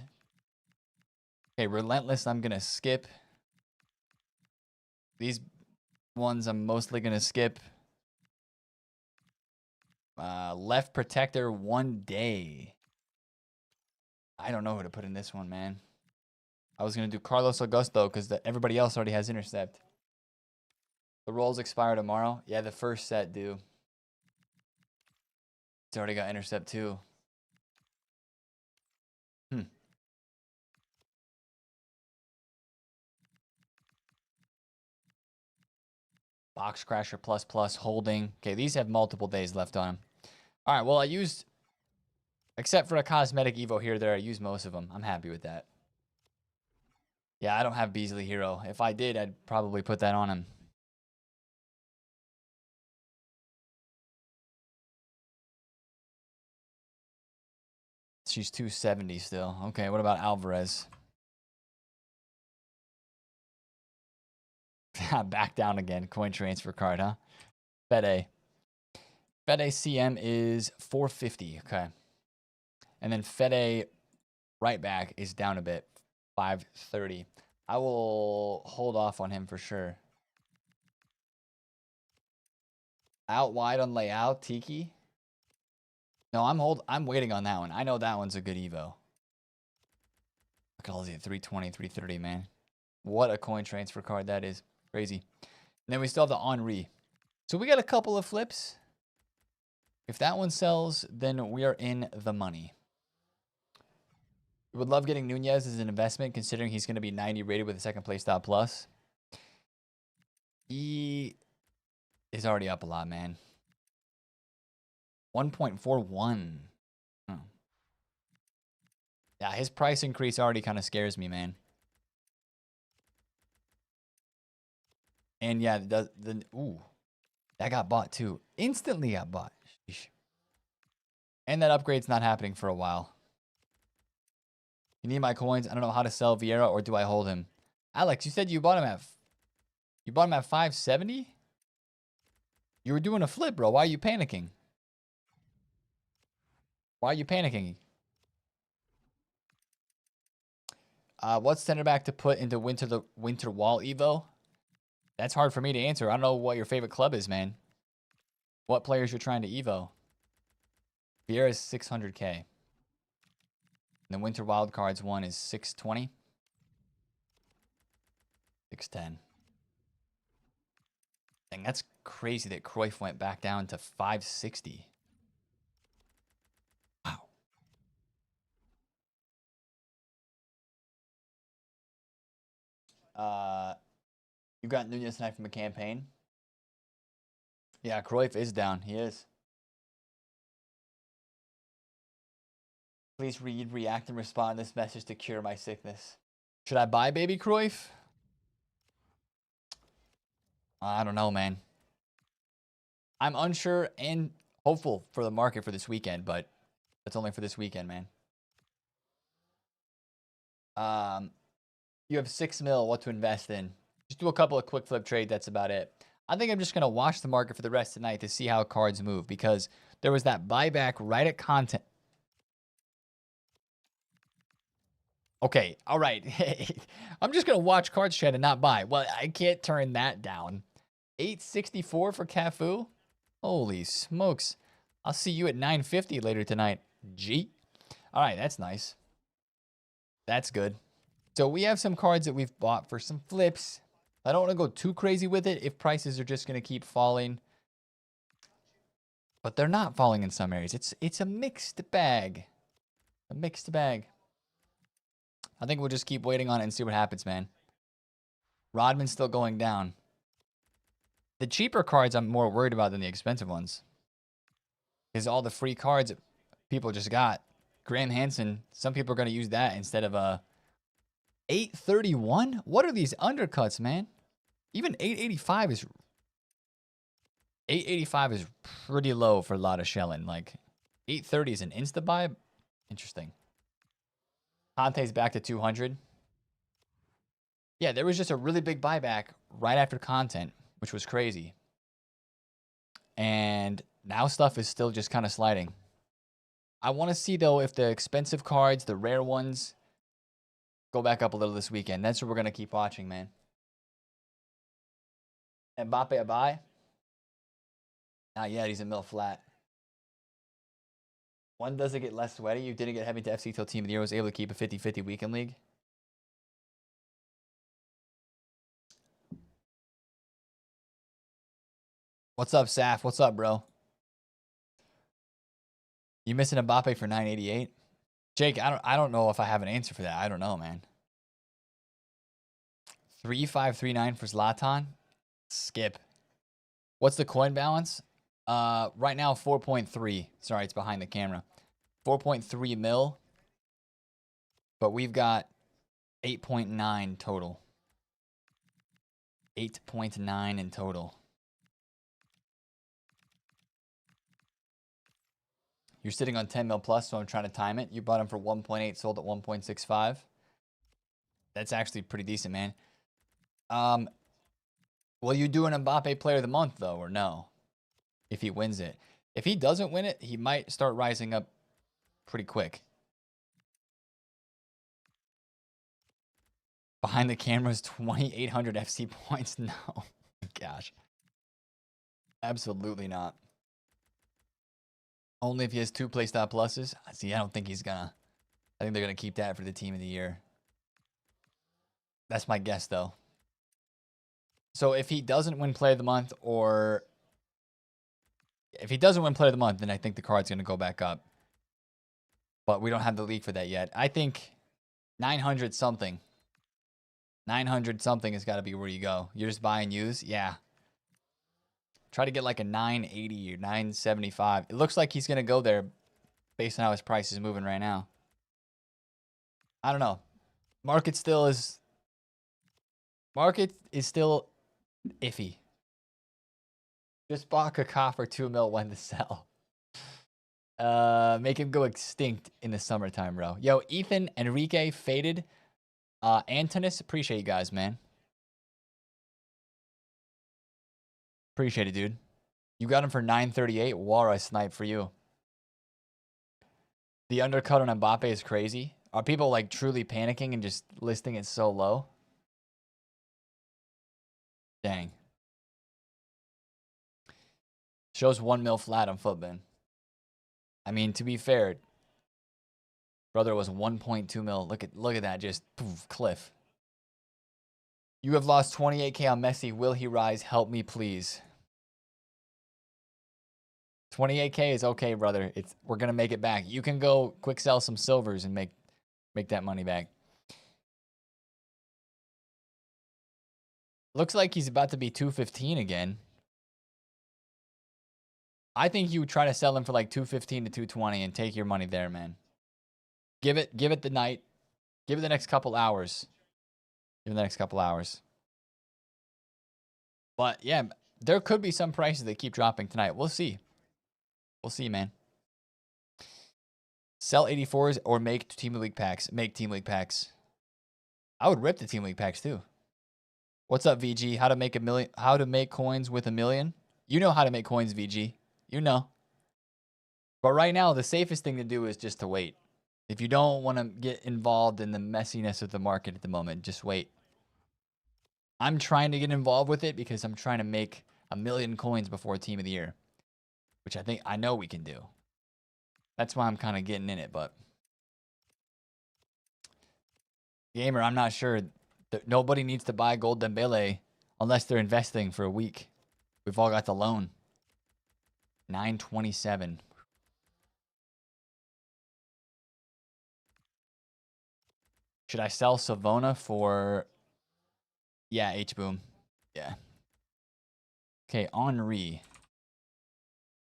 Okay, Relentless, I'm gonna skip. These ones I'm mostly gonna skip. Left Protector 1 day. I don't know who to put in this one, man. I was going to do Carlos Augusto because everybody else already has Intercept. The rolls expire tomorrow. Yeah, the first set do. It's already got Intercept too. Box Crasher plus plus holding. Okay, these have multiple days left on them. All right, well, I used, except for a cosmetic Evo here or there, I used most of them. I'm happy with that. Yeah, I don't have Beasley Hero. If I did, I'd probably put that on him. She's 270 still. Okay, what about Alvarez? Back down again. Coin transfer card, huh? Fede. Fede CM is 450. Okay. And then Fede right back is down a bit. 530. I will hold off on him for sure. Out wide on layout, Tiki. No, I'm waiting on that one. I know that one's a good Evo. Look at all these 320, 330, man. What a coin transfer card that is. Crazy. And then we still have the Henri. So we got a couple of flips. If that one sells, then we are in the money. We would love getting Nunez as an investment, considering he's going to be 90 rated with a second play style plus. He is already up a lot, man. 1.41. Oh. Yeah, his price increase already kind of scares me, man. And yeah, ooh, that got bought too. Instantly got bought. Sheesh. And that upgrade's not happening for a while. You need my coins. I don't know how to sell Vieira, or do I hold him? Alex, you said you bought him at 570? You were doing a flip, bro. Why are you panicking? Why are you panicking? What center back to put into winter wall Evo? That's hard for me to answer. I don't know what your favorite club is, man. What players you're trying to Evo? Vieira is 600K. And the Winter Wildcards one is 620. 610. Dang, that's crazy that Cruyff went back down to 560. Wow. You got Nunez tonight from a campaign? Yeah, Cruyff is down. He is. Please read, react, and respond to this message to cure my sickness. Should I buy baby Cruyff? I don't know, man. I'm unsure and hopeful for the market for this weekend, but that's only for this weekend, man. You have 6 mil, what to invest in. Just do a couple of quick flip trades. That's about it. I think I'm just going to watch the market for the rest of the night to see how cards move because there was that buyback right at content. Okay, all right. I'm just going to watch cards chat and not buy. Well, I can't turn that down. 864 for Cafu? Holy smokes. I'll see you at 950 later tonight. G. All right, that's nice. That's good. So we have some cards that we've bought for some flips. I don't want to go too crazy with it if prices are just going to keep falling. But they're not falling in some areas. It's a mixed bag. A mixed bag. I think we'll just keep waiting on it and see what happens, man. Rodman's still going down. The cheaper cards I'm more worried about than the expensive ones. Because all the free cards that people just got. Graham Hansen, some people are going to use that instead of a 831? What are these undercuts, man? Even 885 is 885 is pretty low for a lot of shelling. Like 830 is an insta buy. Interesting. Conte's back to 200. Yeah, there was just a really big buyback right after content, which was crazy. And now stuff is still just kind of sliding. I want to see, though, if the expensive cards, the rare ones, go back up a little this weekend. That's what we're going to keep watching, man. Mbappe a buy? Not yet. He's a mil flat. One does it get less sweaty. You didn't get heavy to FC till Team of the Year was able to keep a 50-50 weekend league. What's up, Saf? What's up, bro? You missing Mbappe for 988? Jake, I don't know if I have an answer for that. I don't know, man. 3539 for Zlatan. Skip. What's the coin balance? Right now 4.3. Sorry, it's behind the camera. 4.3 mil. But we've got 8.9 total. 8.9 in total. You're sitting on 10 mil plus, so I'm trying to time it. You bought them for 1.8, sold at 1.65. That's actually pretty decent, man. Will you do an Mbappe Player of the Month, though, or no? If he wins it. If he doesn't win it, he might start rising up pretty quick. Behind the cameras, 2,800 FC points. No. Gosh. Absolutely not. Only if he has 2 playstyle pluses. See, I don't think he's gonna. I think they're gonna keep that for the Team of the Year. That's my guess, though. So if he doesn't win Player of the Month, or if he doesn't win Player of the Month, then I think the card's gonna go back up. But we don't have the league for that yet. I think 900 something. 900 something has got to be where you go. You're just buying used? Yeah. Try to get like a 980 or 975. It looks like he's going to go there based on how his price is moving right now. I don't know. Market is still iffy. Just bought Kaká for 2 mil when to sell. Make him go extinct in the summertime, bro. Yo, Ethan, Enrique, Faded. Antonis, appreciate you guys, man. Appreciate it, dude. You got him for 938. Wara snipe for you. The undercut on Mbappe is crazy. Are people like truly panicking and just listing it so low? Dang. Shows 1 mil flat on Footbin. I mean, to be fair, brother was 1.2 mil. Look at that, just poof, cliff. You have lost 28K on Messi. Will he rise? Help me, please. 28K is okay, brother. We're gonna make it back. You can go quick sell some silvers and make that money back. Looks like he's about to be 215 again. I think you would try to sell him for like 215 to 220 and take your money there, man. Give it the night. Give it the next couple hours. Give it the next couple hours. But yeah, there could be some prices that keep dropping tonight. We'll see. We'll see, man. Sell 84s or make Team League packs. Make Team League packs. I would rip the Team League packs too. What's up, VG? How to make how to make coins with 1 million? You know how to make coins, VG. You know. But right now, the safest thing to do is just to wait. If you don't want to get involved in the messiness of the market at the moment, just wait. I'm trying to get involved with it because I'm trying to make 1 million coins before Team of the Year, which I know we can do. That's why I'm kind of getting in it, but Gamer, I'm not sure. Nobody needs to buy Gold Dembele unless they're investing for a week. We've all got the loan. 927. Should I sell Savona for... Yeah, H-Boom. Yeah. Okay, Henri.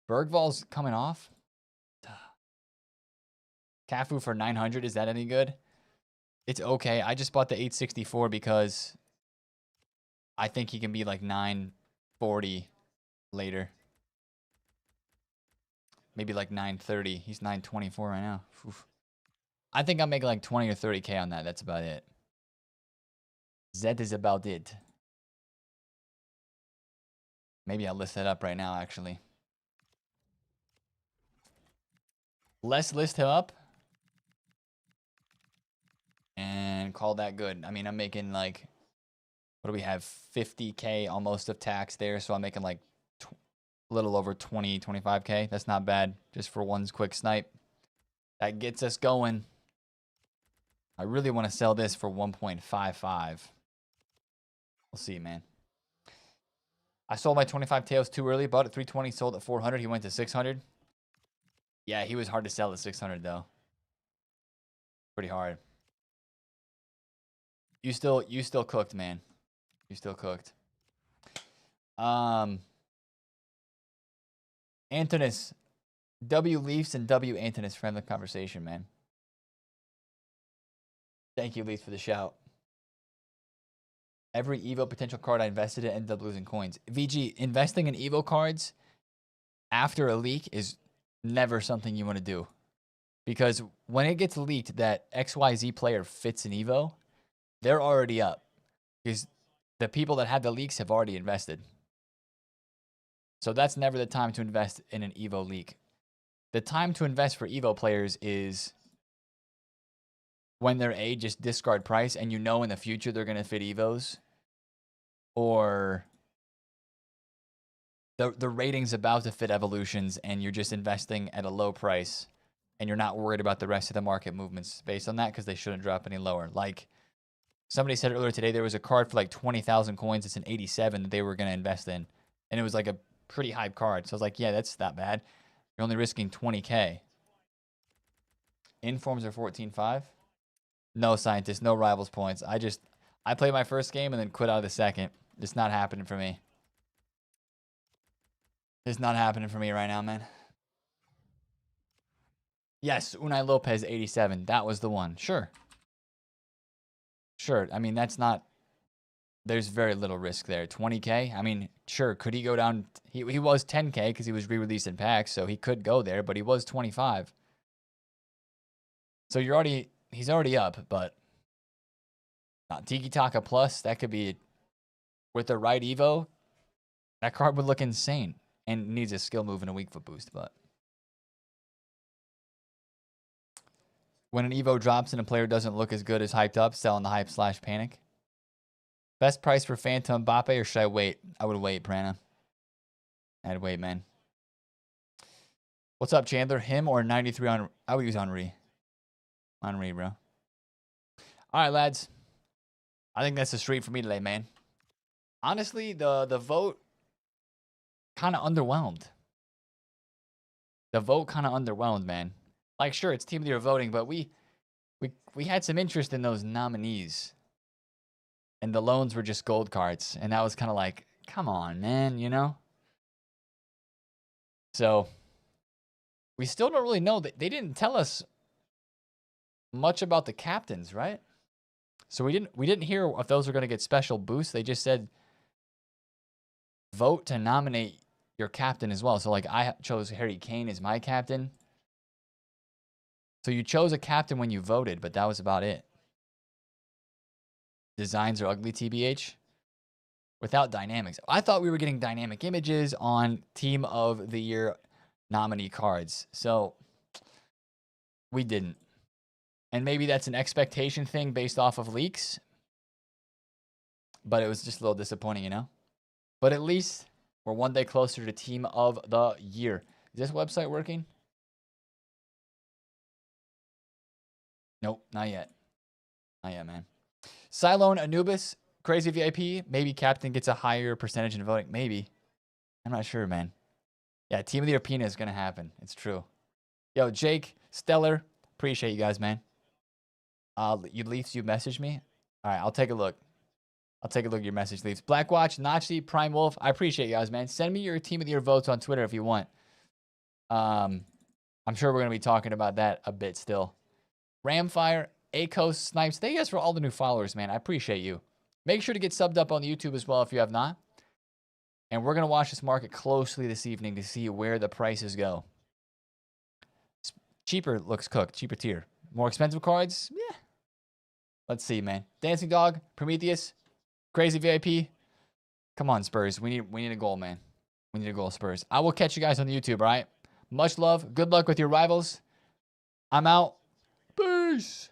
Bergvall's coming off. Cafu for 900. Is that any good? It's okay. I just bought the 864 because I think he can be like 940 later. Maybe like 930. He's 924 right now. Oof. I think I'm making like 20 or 30K on that. That's about it. That is about it. Maybe I'll list that up right now, actually. Let's list him up. And call that good. I mean, I'm making like, what do we have? 50K almost of tax there. So I'm making like a little over 20, 25K. That's not bad. Just for one's quick snipe. That gets us going. I really want to sell this for 1.55. We'll see, man. I sold my 25 tails too early. Bought at 320, sold at 400. He went to 600. Yeah, he was hard to sell at 600 though. Pretty hard. You still cooked, man. You still cooked. Antonis. W Leafs and W Antonis for having the conversation, man. Thank you, Leafs, for the shout. Every Evo potential card I invested in ended up losing coins. VG, investing in Evo cards after a leak is never something you want to do. Because when it gets leaked that XYZ player fits in Evo, they're already up. Because the people that had the leaks have already invested. So that's never the time to invest in an Evo leak. The time to invest for Evo players is when they're just discard price and you know in the future they're going to fit Evos. Or the rating's about to fit evolutions and you're just investing at a low price and you're not worried about the rest of the market movements based on that because they shouldn't drop any lower. Like somebody said earlier today, there was a card for like 20,000 coins. It's an 87 that they were going to invest in. And it was like a pretty hype card. So I was like, yeah, that's not bad. You're only risking 20K. Informs are 14.5. No scientist, no rivals points. I played my first game and then quit out of the second. It's not happening for me. It's not happening for me right now, man. Yes, Unai Lopez, 87. That was the one. Sure. Sure. I mean, that's not... There's very little risk there. 20K? I mean, sure. Could he go down... He was 10K because he was re-released in packs, so he could go there, but he was 25. So he's already up, but... Tiki Taka Plus, that could be... With the right Evo, that card would look insane. And needs a skill move and a weak foot boost, but... When an Evo drops and a player doesn't look as good as hyped up, sell on the hype/panic. Best price for Phantom Mbappe, or should I wait? I would wait, Prana. I'd wait, man. What's up, Chandler? Him or 93 on? I would use Henri. Henri, bro. All right, lads. I think that's the street for me today, man. Honestly, the vote kind of underwhelmed. The vote kind of underwhelmed, man. Like, sure, it's team of the year voting, but we had some interest in those nominees. And the loans were just gold cards. And that was kind of like, come on, man, you know? So we still don't really know. That they didn't tell us much about the captains, right? So we didn't hear if those were going to get special boosts. They just said vote to nominate your captain as well. So like I chose Harry Kane as my captain. So you chose a captain when you voted, but that was about it. Designs are ugly, TBH. Without dynamics. I thought we were getting dynamic images on team of the year nominee cards. So we didn't. And maybe that's an expectation thing based off of leaks. But it was just a little disappointing, you know? But at least we're one day closer to team of the year. Is this website working? Nope, not yet. Not yet, man. Cylone Anubis, crazy VIP. Maybe captain gets a higher percentage in voting. Maybe. I'm not sure, man. Yeah, team of the year Pina is going to happen. It's true. Yo, Jake, Stellar. Appreciate you guys, man. You Leafs, you message me? All right, I'll take a look. I'll take a look at your message, Leafs. Blackwatch, Nazi, Prime Wolf. I appreciate you guys, man. Send me your team of the year votes on Twitter if you want. I'm sure we're going to be talking about that a bit still. Ramfire, Acos, Snipes. Thank you guys for all the new followers, man. I appreciate you. Make sure to get subbed up on the YouTube as well if you have not. And we're going to watch this market closely this evening to see where the prices go. Cheaper looks cooked. Cheaper tier. More expensive cards? Yeah. Let's see, man. Dancing Dog, Prometheus, Crazy VIP. Come on, Spurs. We need a goal, man. We need a goal, Spurs. I will catch you guys on the YouTube, all right? Much love. Good luck with your rivals. I'm out. Peace.